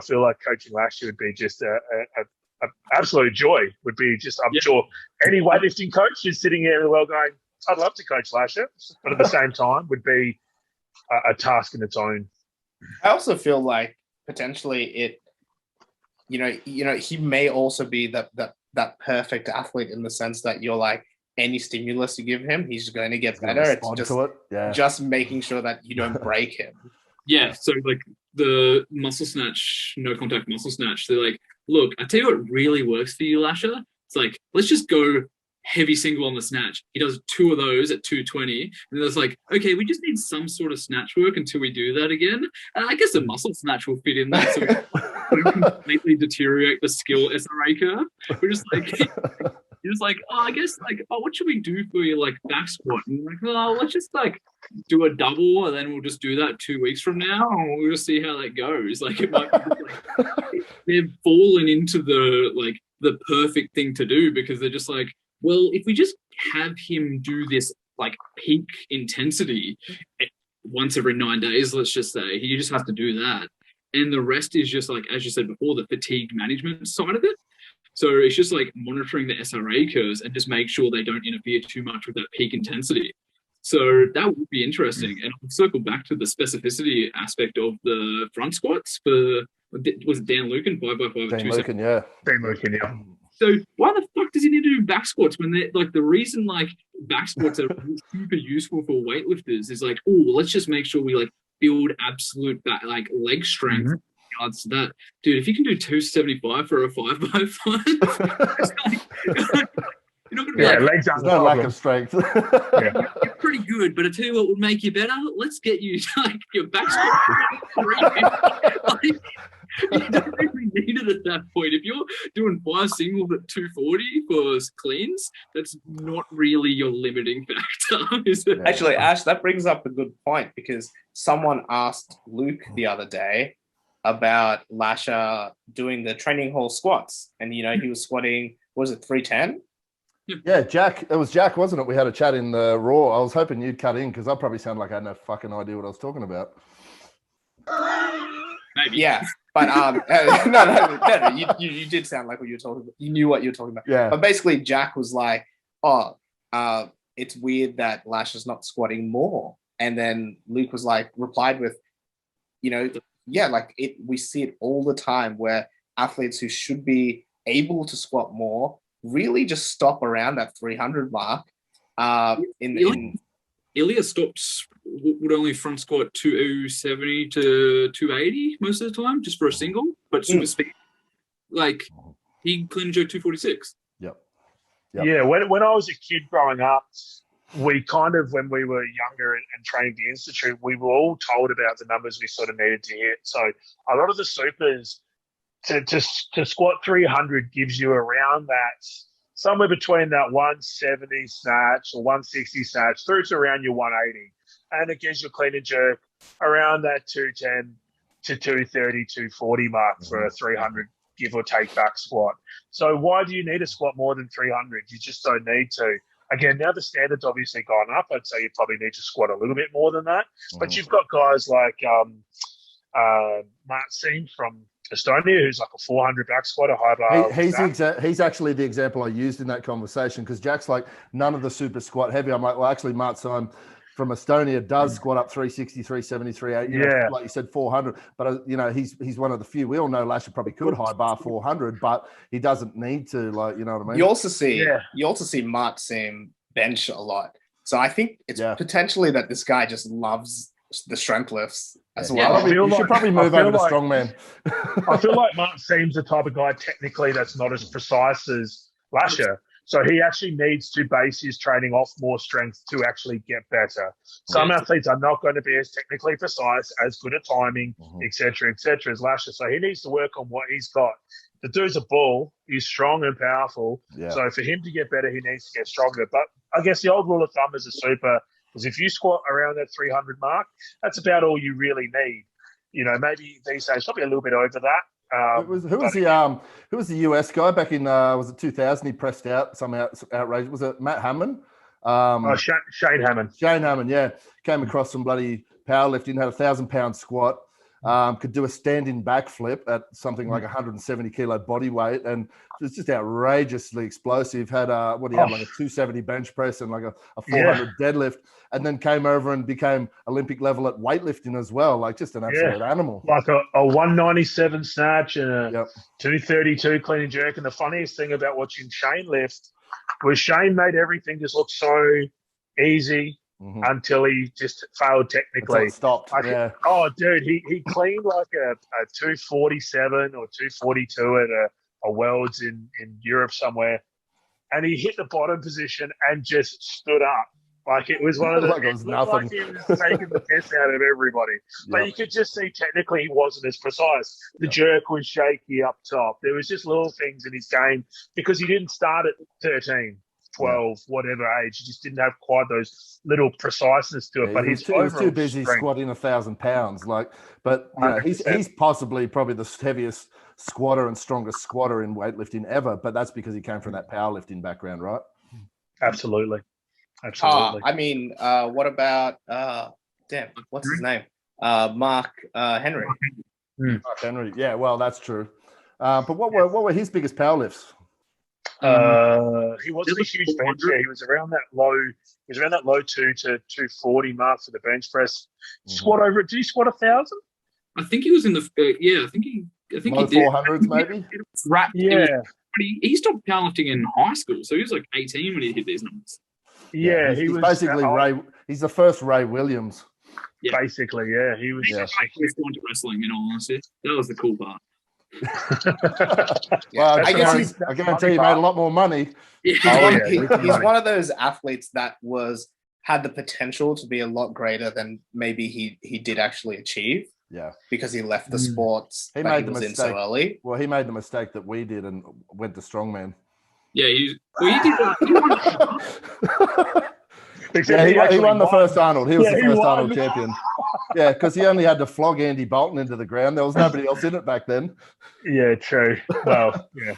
[SPEAKER 3] feel like coaching Lasha would be just a absolute joy. Would be just, I'm sure any weightlifting coach is sitting here well going, I'd love to coach Lasha, but at the same time would be a task in its own.
[SPEAKER 4] I also feel like potentially it, he may also be that perfect athlete in the sense that you're like, any stimulus you give him, he's going to get better. It's just making sure that you don't break him.
[SPEAKER 5] Yeah, so like the muscle snatch, no contact muscle snatch, they're like, look, I tell you what really works for you, Lasha. It's like, let's just go heavy single on the snatch. He does 2 of those at 220, and then it's like, okay, we just need some sort of snatch work until we do that again. And I guess the muscle snatch will fit in there, so we completely deteriorate the skill SRA curve. We're just like, you're just like, I guess like, what should we do for your like back squat? And like, let's just like do a double, and then we'll just do that 2 weeks from now, and we'll just see how that goes. Like, it might be like, they've fallen into the perfect thing to do, because they're just like, well, if we just have him do this like peak intensity once every 9 days, let's just say, he just has to do that. And the rest is just like, as you said before, the fatigue management side of it. So it's just like monitoring the SRA curves and just make sure they don't interfere too much with that peak intensity. So that would be interesting. And I'll circle back to the specificity aspect of the front squats for, was it Dan Lucan, 5x5?
[SPEAKER 2] Dan Lucan, yeah.
[SPEAKER 3] Dan Lucan, yeah.
[SPEAKER 5] So why the fuck does he need to do back squats when they're like, the reason like back squats are super useful for weightlifters is like, let's just make sure we like build absolute back, like leg strength.
[SPEAKER 1] Mm-hmm.
[SPEAKER 5] Regards to that, dude, if you can do 275 for a 5x5, you're not gonna be like,
[SPEAKER 2] legs are no lack of strength.
[SPEAKER 5] You're pretty good, but I tell you what would make you better. Let's get you like your back squat. You don't really need it at that point. If you're doing 5 singles at 240 for cleans, that's not really your limiting factor, is it?
[SPEAKER 4] Actually, Ash, that brings up a good point, because someone asked Luke the other day about Lasha doing the training hall squats, and he was squatting, was it 310?
[SPEAKER 2] Yeah, Jack. It was Jack, wasn't it? We had a chat in the Raw. I was hoping you'd cut in, because I probably sound like I had no fucking idea what I was talking about.
[SPEAKER 5] Maybe.
[SPEAKER 4] Yeah, but no, you did sound like what you were talking about. You knew what you were talking about.
[SPEAKER 2] Yeah.
[SPEAKER 4] But basically, Jack was like, it's weird that Lasha's not squatting more. And then Luke was like, replied with, we see it all the time where athletes who should be able to squat more really just stop around that 300 mark.
[SPEAKER 5] Ilya would only front squat 270 to 280 most of the time, just for a single, but super speed. Like, he clean and jerk 246.
[SPEAKER 2] Yep.
[SPEAKER 3] Yeah, when I was a kid growing up, we kind of, when we were younger and trained the institute, we were all told about the numbers we sort of needed to hit. So a lot of the supers to squat 300 gives you around that, somewhere between that 170 snatch or 160 snatch through to around your 180. And it gives you a clean and jerk around that 210 to 230, 240 mark for a 300, give or take, back squat. So why do you need to squat more than 300? You just don't need to. Again, now the standard's obviously gone up. I'd say you probably need to squat a little bit more than that. But you've got guys like Martin from Estonia, who's like a 400 back squat, a high bar.
[SPEAKER 2] He's actually the example I used in that conversation, because Jack's like, none of the super squat heavy. I'm like, well, actually, Martin from Estonia does squat up 360, 370, 380,
[SPEAKER 3] yeah.
[SPEAKER 2] Like you said, 400. But, he's one of the few. We all know Lasha probably could high bar 400, but he doesn't need to, like, you know what I mean?
[SPEAKER 4] You also see Martin bench a lot. So I think it's potentially that this guy just loves the strength lifts as well.
[SPEAKER 2] You should probably move over to strongman.
[SPEAKER 3] I feel like Martin seems the type of guy technically that's not as precise as Lasha. So he actually needs to base his training off more strength to actually get better. Some athletes are not going to be as technically precise, as good at timing, et cetera, as Lasha. So he needs to work on what he's got. The dude's a bull. He's strong and powerful. Yeah. So for him to get better, he needs to get stronger. But I guess the old rule of thumb as a super is if you squat around that 300 mark, that's about all you really need. Maybe these days probably a little bit over that.
[SPEAKER 2] Who was the US guy back in was it 2000? He pressed out some outrage. Was it Matt Hammond?
[SPEAKER 3] Shane Hammond.
[SPEAKER 2] Shane Hammond, yeah, came across some bloody powerlifting, had a 1,000-pound squat, could do a standing backflip at something like 170 kilo body weight, and it's just outrageously explosive. Had like a 270 bench press and like a 400 deadlift, and then came over and became Olympic level at weightlifting as well. Like just an absolute animal.
[SPEAKER 3] Like a 197 snatch and a 232 clean and jerk. And the funniest thing about watching Shane lift was Shane made everything just look so easy. Until he just failed technically.
[SPEAKER 2] Until it stopped.
[SPEAKER 3] Oh, dude, he cleaned like a 247 or 242 at a Worlds in Europe somewhere, and he hit the bottom position and just stood up. Like it was one of the.
[SPEAKER 2] Like it was nothing.
[SPEAKER 3] Like he was taking the piss out of everybody. But you could just see technically he wasn't as precise. The jerk was shaky up top. There was just little things in his game because he didn't start at 13. 12, whatever age, he just didn't have quite those little preciseness to it. But
[SPEAKER 2] he was too busy squatting 1,000 pounds. He's possibly probably the heaviest squatter and strongest squatter in weightlifting ever. But that's because he came from that powerlifting background, right?
[SPEAKER 3] Absolutely.
[SPEAKER 4] What about what's his name? Mark Henry.
[SPEAKER 2] Mark Henry. Yeah, well, that's true. But what were his biggest power lifts?
[SPEAKER 3] He wasn't a huge bencher. He was around that low. He was around that low 2 to 240 mark for the bench press. Squat over it. Did he squat 1,000?
[SPEAKER 5] I think he was in the. I think he did.
[SPEAKER 2] 400s maybe.
[SPEAKER 5] He stopped powerlifting in high school, so he was like 18 when he hit these numbers.
[SPEAKER 3] Yeah,
[SPEAKER 2] he was basically Ray. He's the first Ray Williams.
[SPEAKER 3] Yeah. Basically, yeah, he was.
[SPEAKER 5] He was going to wrestling. In all honesty, that was the cool part.
[SPEAKER 2] Well, I guarantee he made a lot more money.
[SPEAKER 4] He's one of those athletes that had the potential to be a lot greater than maybe he did actually achieve. Yeah, because he left the sports he was in so early.
[SPEAKER 2] Well, he made the mistake that we did and went to strongman.
[SPEAKER 5] Yeah, he did.
[SPEAKER 2] He won the first Arnold. He was the first Arnold champion. Yeah, because he only had to flog Andy Bolton into the ground. There was nobody else in it back then.
[SPEAKER 3] Yeah, true. Well, yeah.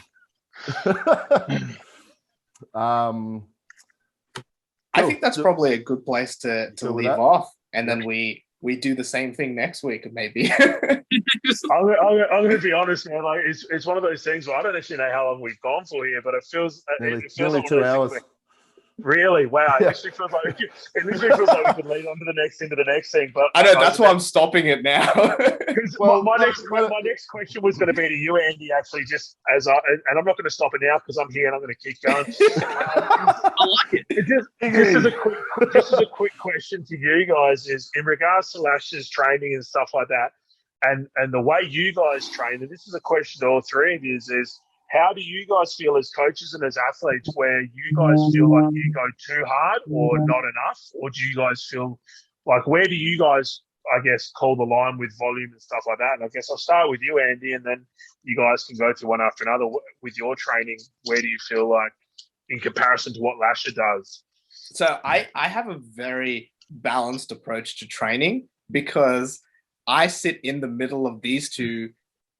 [SPEAKER 4] I think that's probably a good place to leave off, and then we do the same thing next week, maybe.
[SPEAKER 3] I'm going to be honest, man. Like it's one of those things where I don't actually know how long we've gone for here, but it feels
[SPEAKER 2] nearly like 2 hours.
[SPEAKER 3] Really? Wow. It literally feels like we could lead on to the next thing. But
[SPEAKER 4] I know that's why I'm stopping it now.
[SPEAKER 3] my next question was going to be to you, Andy. Actually, and I'm not going to stop it now because I'm here and I'm going to keep going.
[SPEAKER 5] I like it.
[SPEAKER 3] Just as a quick question to you guys is in regards to Lasha's training and stuff like that, and the way you guys train. And this is a question to all three of you: is how do you guys feel as coaches and as athletes, where you guys feel like you go too hard or not enough? Or do you guys feel like, where do you guys, I guess, call the line with volume and stuff like that? And I guess I'll start with you, Andy, and then you guys can go through one after another. With your training, where do you feel like in comparison to what Lasha does?
[SPEAKER 4] So I have a very balanced approach to training, because I sit in the middle of these two.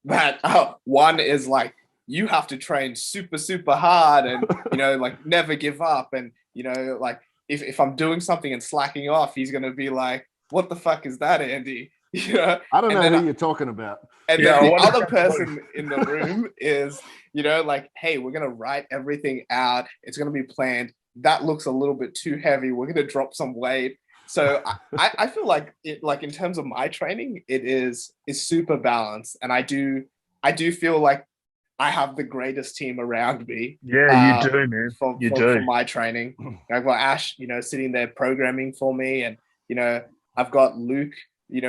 [SPEAKER 4] That one is like, you have to train super, super hard and, like never give up. And, like if I'm doing something and slacking off, he's going to be like, what the fuck is that, Andy?
[SPEAKER 2] I don't know who you're talking about.
[SPEAKER 4] And then the other person in the room is, like, hey, we're going to write everything out. It's going to be planned. That looks a little bit too heavy. We're going to drop some weight. So I feel like in terms of my training, it is super balanced. And I do feel like I have the greatest team around me.
[SPEAKER 3] Yeah, you do, man.
[SPEAKER 4] For my training. I've got Ash, sitting there programming for me. And, I've got Luke,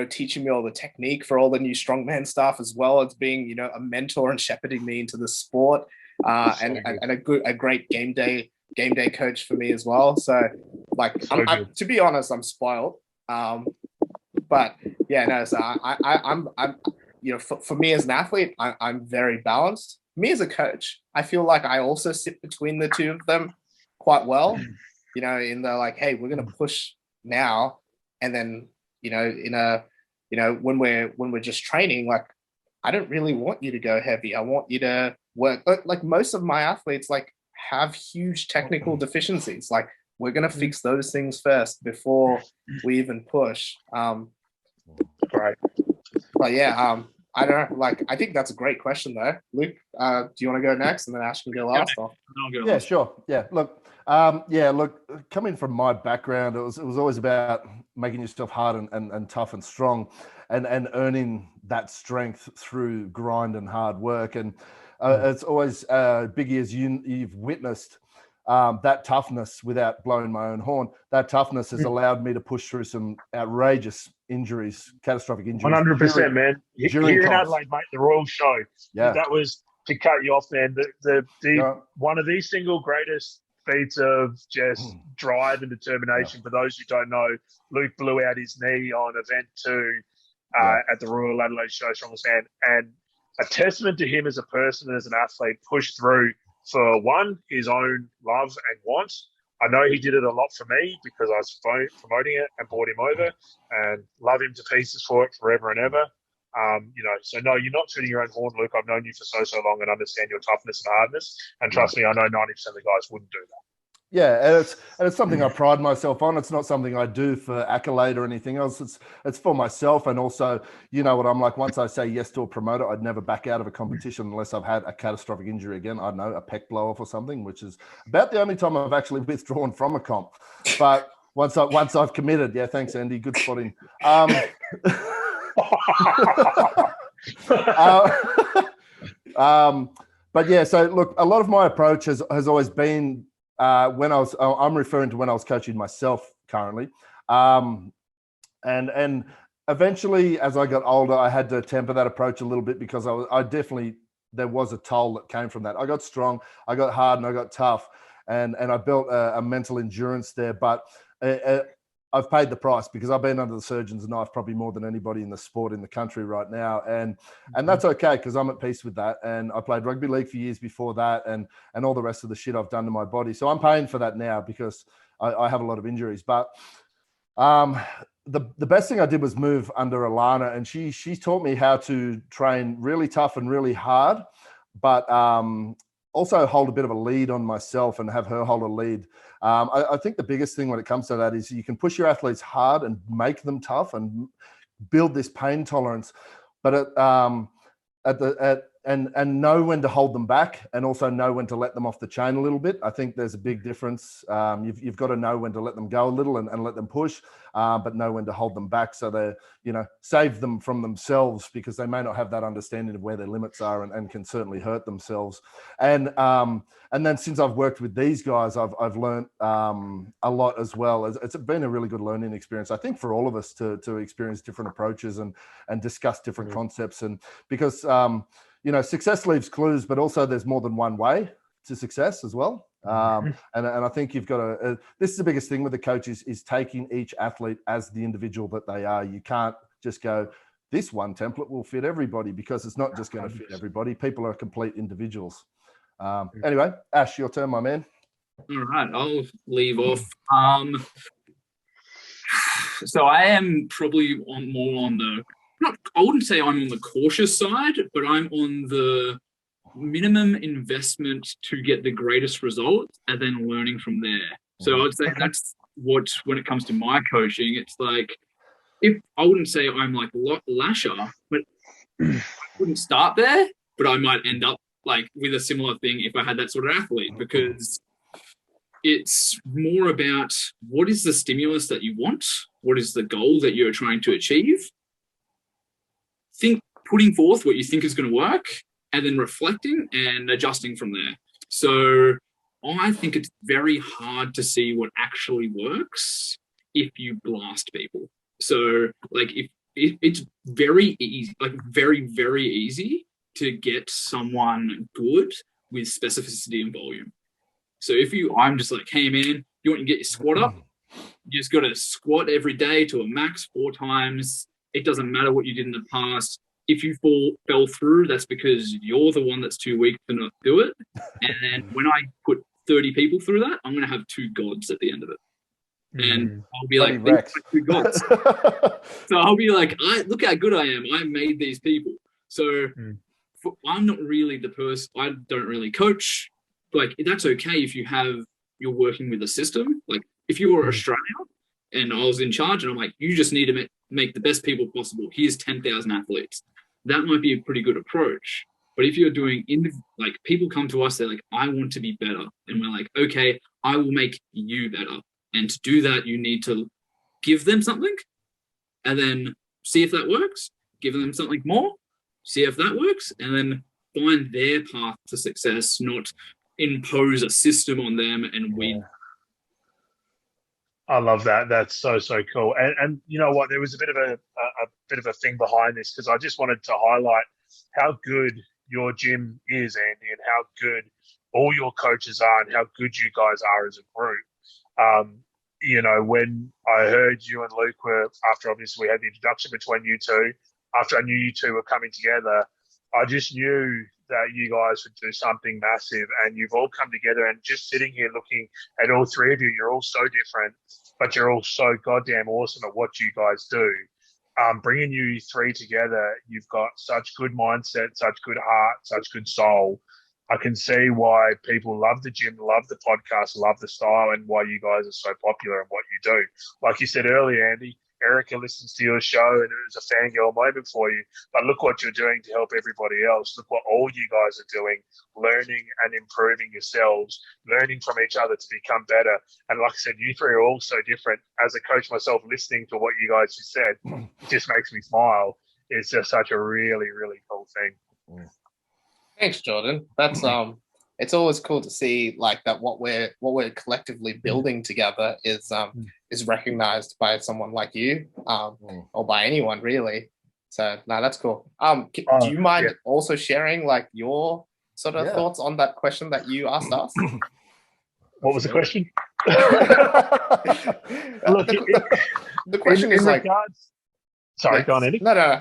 [SPEAKER 4] teaching me all the technique for all the new strongman stuff, as well as being, a mentor and shepherding me into the sport. And a great game day coach for me as well. So like, to be honest, I'm spoiled. But yeah, no, so I'm for me as an athlete, I'm very balanced. Me as a coach, I feel like I also sit between the two of them quite well, in the like, hey, we're going to push now. And then, when we're just training, like, I don't really want you to go heavy. I want you to work. But like most of my athletes, like, have huge technical deficiencies. Like, we're going to fix those things first before we even push.
[SPEAKER 3] Right.
[SPEAKER 4] But yeah, I don't know. Like, I think that's a great question though. Luke, do you want to go next, and then Ash can go last?
[SPEAKER 2] Yeah, sure. Yeah. Look, coming from my background, it was always about making yourself hard and tough and strong, and earning that strength through grind and hard work. And it's always, Biggie, as you've witnessed, that toughness without blowing my own horn, that toughness has allowed me to push through some outrageous injuries, catastrophic injuries.
[SPEAKER 3] 100%, man. Here in Adelaide, mate, the Royal Show.
[SPEAKER 2] Yeah.
[SPEAKER 3] That was, to cut you off, man, one of the single greatest feats of just drive and determination. For those who don't know, Luke blew out his knee on event 2 at the Royal Adelaide Show, Strongest Man. And a testament to him as a person and as an athlete, pushed through for one, his own love and want. I know he did it a lot for me because I was promoting it and brought him over, and love him to pieces for it forever and ever. So no, you're not tooting your own horn, Luke. I've known you for so long and understand your toughness and hardness. And trust me, I know 90% of the guys wouldn't do that.
[SPEAKER 2] Yeah, and it's something I pride myself on. It's not something I do for accolade or anything else. It's for myself, and also, what I'm like. Once I say yes to a promoter, I'd never back out of a competition unless I've had a catastrophic injury again. I don't know, a pec blow off or something, which is about the only time I've actually withdrawn from a comp. But once I've committed, yeah, thanks, Andy. Good spotting. But yeah, so look, a lot of my approach has always been. I'm referring to when I was coaching myself currently. And eventually, as I got older, I had to temper that approach a little bit, because there was a toll that came from that. I got strong, I got hard, and I got tough, and I built a mental endurance there. But I've paid the price, because I've been under the surgeon's knife probably more than anybody in the sport in the country right now. And that's okay, because I'm at peace with that. And I played rugby league for years before that, and all the rest of the shit I've done to my body. So I'm paying for that now, because I have a lot of injuries. But the best thing I did was move under Alana, and she taught me how to train really tough and really hard, but also hold a bit of a lead on myself and have her hold a lead. I think the biggest thing when it comes to that is you can push your athletes hard and make them tough and build this pain tolerance, but and know when to hold them back, and also know when to let them off the chain a little bit. I think there's a big difference. You've got to know when to let them go a little and let them push, but know when to hold them back, so they, save them from themselves, because they may not have that understanding of where their limits are, and can certainly hurt themselves. And then since I've worked with these guys, I've learned a lot as well. It's been a really good learning experience, I think, for all of us to experience different approaches and discuss different concepts. And because success leaves clues, but also there's more than one way to success as well. And I think you've got to, this is the biggest thing with the coaches is taking each athlete as the individual that they are. You can't just go, this one template will fit everybody, because it's not just going to fit everybody. People are complete individuals. Anyway, Ash, your turn, my man.
[SPEAKER 5] All right, I'll leave off. So I am probably more on the, I wouldn't say I'm on the cautious side, but I'm on the minimum investment to get the greatest results and then learning from there. So I would say that's what, when it comes to my coaching, it's like, if I wouldn't say I'm like Lasha, but I wouldn't start there, but I might end up like with a similar thing if I had that sort of athlete, because it's more about what is the stimulus that you want? What is the goal that you're trying to achieve? Putting forth what you think is going to work, and then reflecting and adjusting from there. So I think it's very hard to see what actually works if you blast people. So like if it's very easy, like very, very easy to get someone good with specificity and volume. So I'm just like, hey man, you want to get your squat up? You just got to squat every day to a max 4 times. It doesn't matter what you did in the past. If you fell through, that's because you're the one that's too weak to not do it. And then when I put 30 people through that, I'm going to have 2 gods at the end of it. And I'll be like, these are 2 gods. So I'll be like, look how good I am. I made these people. So I'm not really the person, I don't really coach. Like, that's okay if you're working with a system. Like, if you were Australia and I was in charge and I'm like, you just need to make the best people possible. Here's 10,000 athletes. That might be a pretty good approach. But if you're doing, like, people come to us, they're like, I want to be better. And we're like, okay, I will make you better. And to do that, you need to give them something and then see if that works. Give them something more, see if that works, and then find their path to success, not impose a system on them and win.
[SPEAKER 3] I love that. That's so cool. And you know what? There was a bit of a thing behind this, because I just wanted to highlight how good your gym is, Andy, and how good all your coaches are, and how good you guys are as a group. When I heard you and Luke were, after obviously we had the introduction between you two, after I knew you two were coming together, I just knew that you guys would do something massive, and you've all come together, and just sitting here looking at all 3 of you, you're all so different, but you're all so goddamn awesome at what you guys do. Bringing you 3 together, you've got such good mindset, such good heart, such good soul. I can see why people love the gym, love the podcast, love the style, and why you guys are so popular and what you do. Like you said earlier, Andy, Erica listens to your show and it was a fangirl moment for you. But look what you're doing to help everybody else. Look what all you guys are doing, learning and improving yourselves, learning from each other to become better. And like I said, you 3 are all so different. As a coach myself, listening to what you guys just said, it just makes me smile. It's just such a really, really cool thing.
[SPEAKER 4] Thanks, Jordan. That's it's always cool to see like that what we're collectively building together is recognized by someone like you, or by anyone really. So no, that's cool. Do you mind also sharing like your sort of thoughts on that question that you asked us?
[SPEAKER 3] What was the question?
[SPEAKER 4] Look, the question is like.
[SPEAKER 3] Regards... Sorry, go on, Eddie.
[SPEAKER 4] No.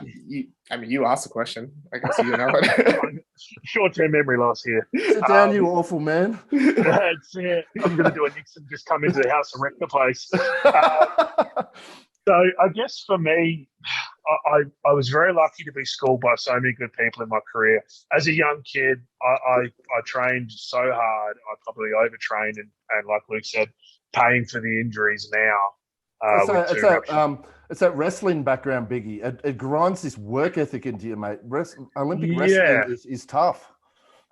[SPEAKER 4] You asked the question. I guess you know it.
[SPEAKER 3] Short-term memory loss here.
[SPEAKER 2] Sit down, you awful man.
[SPEAKER 3] That's it. I'm going to do a Nixon, just come into the house and wreck the place. So I guess for me, I was very lucky to be schooled by so many good people in my career. As a young kid, I trained so hard. I probably overtrained, and like Luke said, paying for the injuries now.
[SPEAKER 2] It's that wrestling background, Biggie. It grinds this work ethic into you, mate. Olympic wrestling is tough.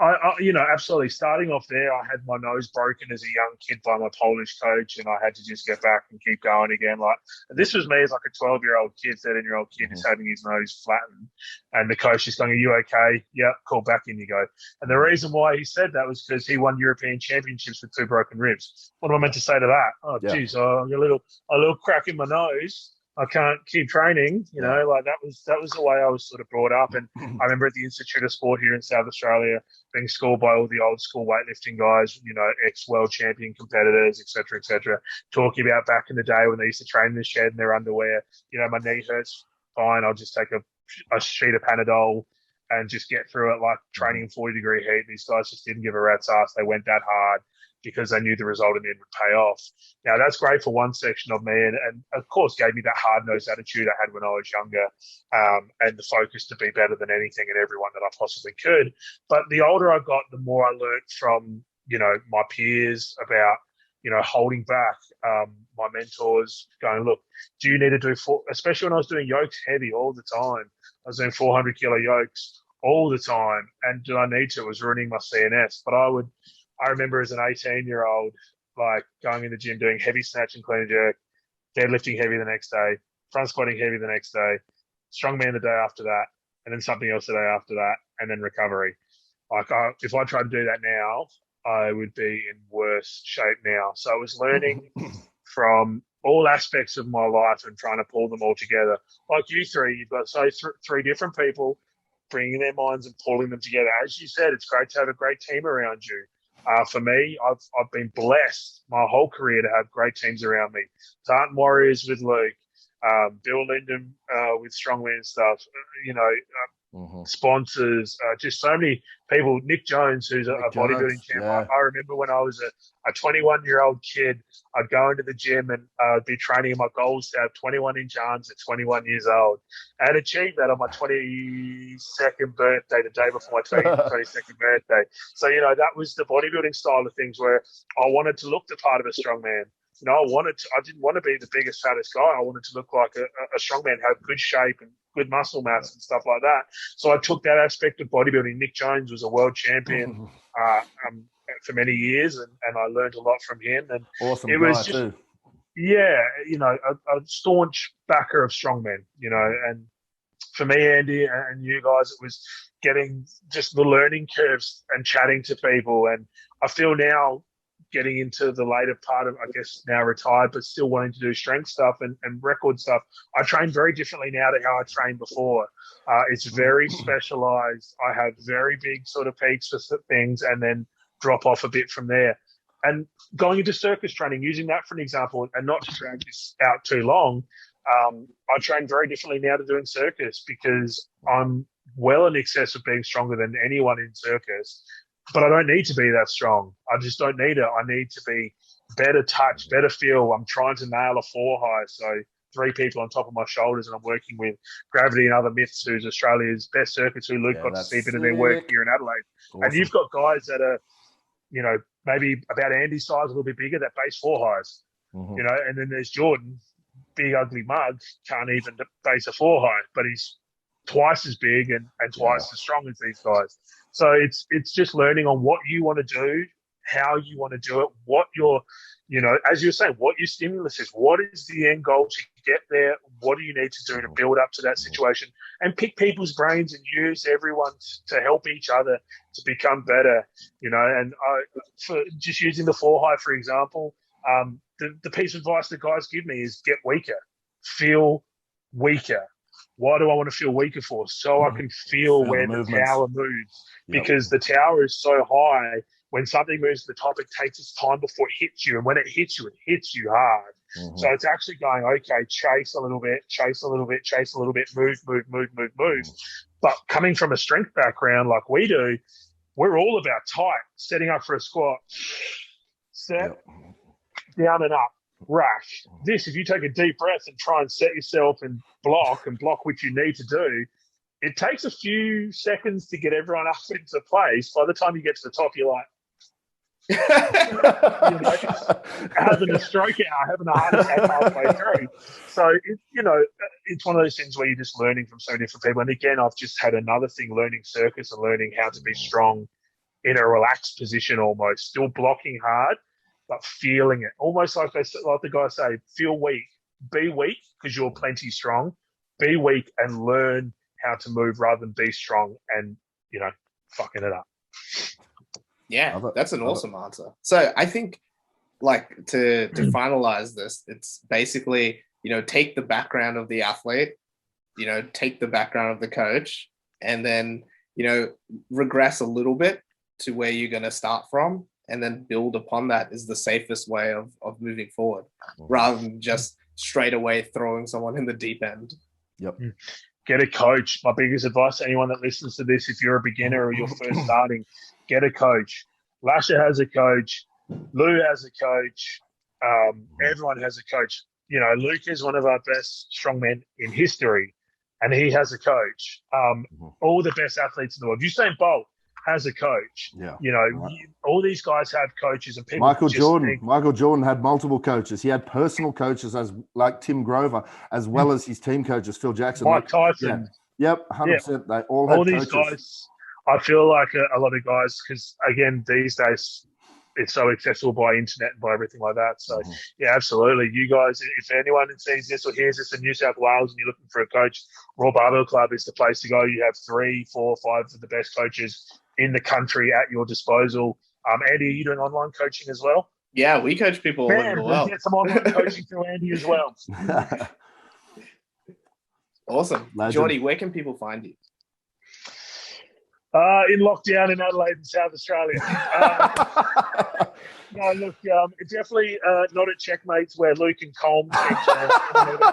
[SPEAKER 3] Absolutely. Starting off there, I had my nose broken as a young kid by my Polish coach, and I had to just get back and keep going again. Like, this was me as like a 12-year-old kid, 13-year-old kid, just having his nose flattened, and the coach just going, "Are you okay?" "Yeah, cool, back in you go." And the reason why he said that was because he won European championships with 2 broken ribs. What am I meant to say to that? Oh, geez, I got a little crack in my nose. I can't keep training. You know, like that was the way I was sort of brought up. And I remember at the Institute of Sport here in South Australia being schooled by all the old school weightlifting guys, you know, ex-world champion competitors, et cetera, talking about back in the day when they used to train in the shed in their underwear. You know, my knee hurts, fine, I'll just take a sheet of Panadol and just get through it, like training in 40-degree heat. These guys just didn't give a rat's ass. They went that hard because they knew the result in the end would pay off. Now, that's great for one section of me, and of course gave me that hard-nosed attitude I had when I was younger, and the focus to be better than anything and everyone that I possibly could. But the older I got, the more I learned from, you know, my peers about, you know, holding back, my mentors going, look, do you need to do especially when I was doing yokes heavy all the time. I was doing 400-kilo yokes all the time, and do I need to? It was ruining my CNS. But I remember as an 18-year-old, like going in the gym, doing heavy snatch and clean and jerk, deadlifting heavy the next day, front squatting heavy the next day, strongman the day after that, and then something else the day after that, and then recovery. Like if I tried to do that now, I would be in worse shape now. So I was learning from all aspects of my life and trying to pull them all together. Like you three, you've got three different people bringing their minds and pulling them together. As you said, it's great to have a great team around you. For me, I've been blessed my whole career to have great teams around me. Tartan Warriors with Luke, Bill Linden with Strongman stuff, you know, sponsors, just so many people. Nick Jones, who's a bodybuilding champ.
[SPEAKER 2] Yeah.
[SPEAKER 3] I remember when I was a 21-year-old kid, I'd go into the gym and I'd be training. My goals to have 21-inch arms at 21 years old, and achieved that on my 22nd birthday, the day before my 22nd birthday. So, you know, that was the bodybuilding style of things where I wanted to look the part of a strongman. You know, I didn't want to be the biggest, fattest guy. I wanted to look like a strongman, have good shape and good muscle mass and stuff like that. So I took that aspect of bodybuilding. Nick Jones was a world champion for many years, and I learned a lot from him. And
[SPEAKER 2] awesome
[SPEAKER 3] it
[SPEAKER 2] guy
[SPEAKER 3] was just,
[SPEAKER 2] too.
[SPEAKER 3] Yeah, you know, a staunch backer of strongmen, you know. And for me, Andy, and you guys, it was getting just the learning curves and chatting to people. And I feel now, getting into the later part of, I guess, now retired, but still wanting to do strength stuff and record stuff, I train very differently now to how I trained before. It's very specialized. I have very big sort of peaks for things and then drop off a bit from there. And going into circus training, using that for an example, and not to drag this out too long, I train very differently now to doing circus because I'm well in excess of being stronger than anyone in circus. But I don't need to be that strong. I just don't need it. I need to be better touch, better feel. I'm trying to nail a 4 high. So 3 people on top of my shoulders, and I'm working with Gravity and Other Myths, who's Australia's best circuits, who Luke got to see a bit of their work here in Adelaide. Awesome. And you've got guys that are, you know, maybe about Andy's size, a little bit bigger, that base 4 highs. You know, and then there's Jordan, big ugly mug, can't even base a 4 high, but he's twice as big and twice as strong as these guys. So it's just learning on what you want to do, how you want to do it, what your, you know, as you're saying, what your stimulus is, what is the end goal to get there, what do you need to do to build up to that situation, and pick people's brains and use everyone to help each other to become better, you know. And for just using the 4 high, for example, the piece of advice that guys give me is get weaker, feel weaker. Why do I want to feel weaker for? So I can feel when the tower moves. Because the tower is so high, when something moves to the top, it takes its time before it hits you. And when it hits you hard. So it's actually going, okay, chase a little bit, chase a little bit, chase a little bit, move. But coming from a strength background like we do, we're all about tight, setting up for a squat, set, down and up. Rush. This, if you take a deep breath and try and set yourself and block what you need to do, it takes a few seconds to get everyone up into place. By the time you get to the top, you're like, you know, having a stroke out, having a heart attack halfway through. So, you know, it's one of those things where you're just learning from so many different people. And again, I've just had another thing, learning circus and learning how to be strong in a relaxed position almost, still blocking hard, but feeling it. Almost like the guys say, feel weak. Be weak because you're plenty strong. Be weak and learn how to move rather than be strong and, you know, fucking it up.
[SPEAKER 4] Yeah, that's an awesome answer. So I think, like, to finalize this, it's basically take the background of the athlete, take the background of the coach, and then, regress a little bit to where you're going to start from, and then build upon that is the safest way of moving forward, rather than just straight away throwing someone in the deep end.
[SPEAKER 2] Yep.
[SPEAKER 3] Get a coach. My biggest advice to anyone that listens to this, if you're a beginner or you're first starting, get a coach. Lasha has a coach. Lou has a coach. Everyone has a coach. Luke is one of our best strongmen in history, and he has a coach. All the best athletes in the world. Usain Bolt has a coach.
[SPEAKER 2] Yeah.
[SPEAKER 3] All these guys have coaches, and people.
[SPEAKER 2] Michael Jordan had multiple coaches. He had personal coaches like Tim Grover, as well as his team coaches, Phil Jackson,
[SPEAKER 3] Mike Tyson.
[SPEAKER 2] Yeah. Yep, 100%. They all had
[SPEAKER 3] these
[SPEAKER 2] coaches.
[SPEAKER 3] Guys. I feel like a lot of guys, because again, these days it's so accessible by internet and by everything like that. So yeah, absolutely. You guys, if anyone sees this or hears this in New South Wales and you're looking for a coach, Raw Barbell Club is the place to go. You have 3, 4, 5 of the best coaches in the country at your disposal. Andy, are you doing online coaching as well?
[SPEAKER 4] Yeah, we coach people all over the world.
[SPEAKER 3] We'll get some online coaching through Andy as well.
[SPEAKER 4] Awesome.
[SPEAKER 2] Legend.
[SPEAKER 4] Geordie, where can people find you?
[SPEAKER 3] In lockdown in Adelaide in South Australia. No, look, definitely not at Checkmates where Luke and Colm I'm going to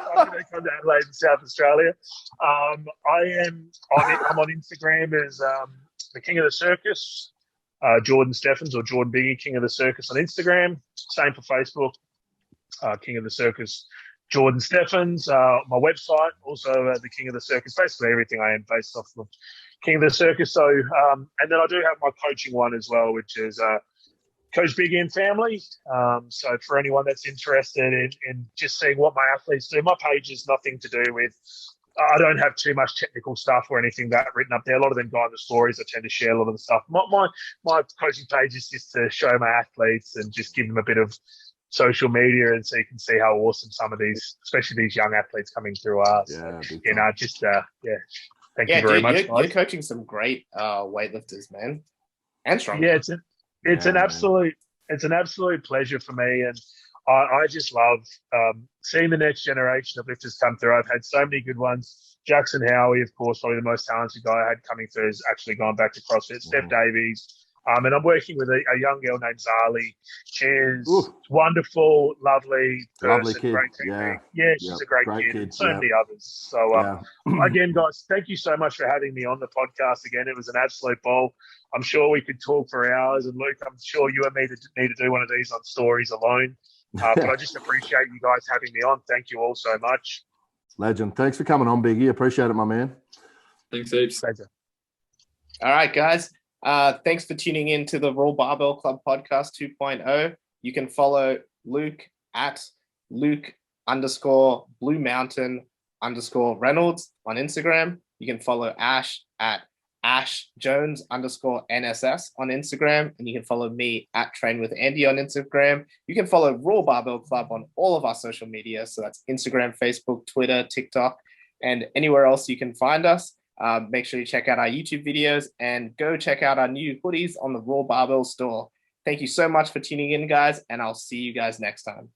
[SPEAKER 3] come to Adelaide in South Australia. I'm on Instagram as the King of the Circus, Jordan Steffens or Jordan Biggie, King of the Circus on Instagram. Same for Facebook, King of the Circus, Jordan Steffens. My website, also the King of the Circus. Basically everything I am based off of King of the Circus. So, and then I do have my coaching one as well, which is Coach Biggie and Family. So for anyone that's interested in just seeing what my athletes do, my page is nothing to do with, I don't have too much technical stuff or anything that written up there. A lot of them go in the stories. I tend to share a lot of the stuff. My coaching page is just to show my athletes and just give them a bit of social media, and so you can see how awesome some of these, especially these young athletes coming through are.
[SPEAKER 2] Yeah,
[SPEAKER 3] so, Thank you very much.
[SPEAKER 4] You're coaching some great weightlifters, man, and strong.
[SPEAKER 3] Yeah, it's an absolute pleasure for me, and I just love seeing the next generation of lifters come through. I've had so many good ones. Jackson Howie, of course, probably the most talented guy I had coming through, has actually gone back to CrossFit. Steph Davies. And I'm working with a young girl named Zali. She's wonderful, lovely person,
[SPEAKER 2] lovely kid.
[SPEAKER 3] Great technique. Yeah, she's a great kid. So many others. So again, guys, thank you so much for having me on the podcast again. It was an absolute ball. I'm sure we could talk for hours. And Luke, I'm sure you and me need to do one of these on stories alone. But I just appreciate you guys having me on. Thank you all so much.
[SPEAKER 2] Legend. Thanks for coming on, Biggie. Appreciate it, my man.
[SPEAKER 5] Thanks, heaps.
[SPEAKER 3] Pleasure.
[SPEAKER 4] All right, guys. Thanks for tuning in to the Raw Barbell Club Podcast 2.0. You can follow Luke at Luke_Blue Mountain_Reynolds on Instagram. You can follow Ash at AshJones_NSS on Instagram. And you can follow me at Train with Andy on Instagram. You can follow Raw Barbell Club on all of our social media. So that's Instagram, Facebook, Twitter, TikTok, and anywhere else you can find us. Make sure you check out our YouTube videos and go check out our new hoodies on the Raw Barbell store. Thank you so much for tuning in, guys, and I'll see you guys next time.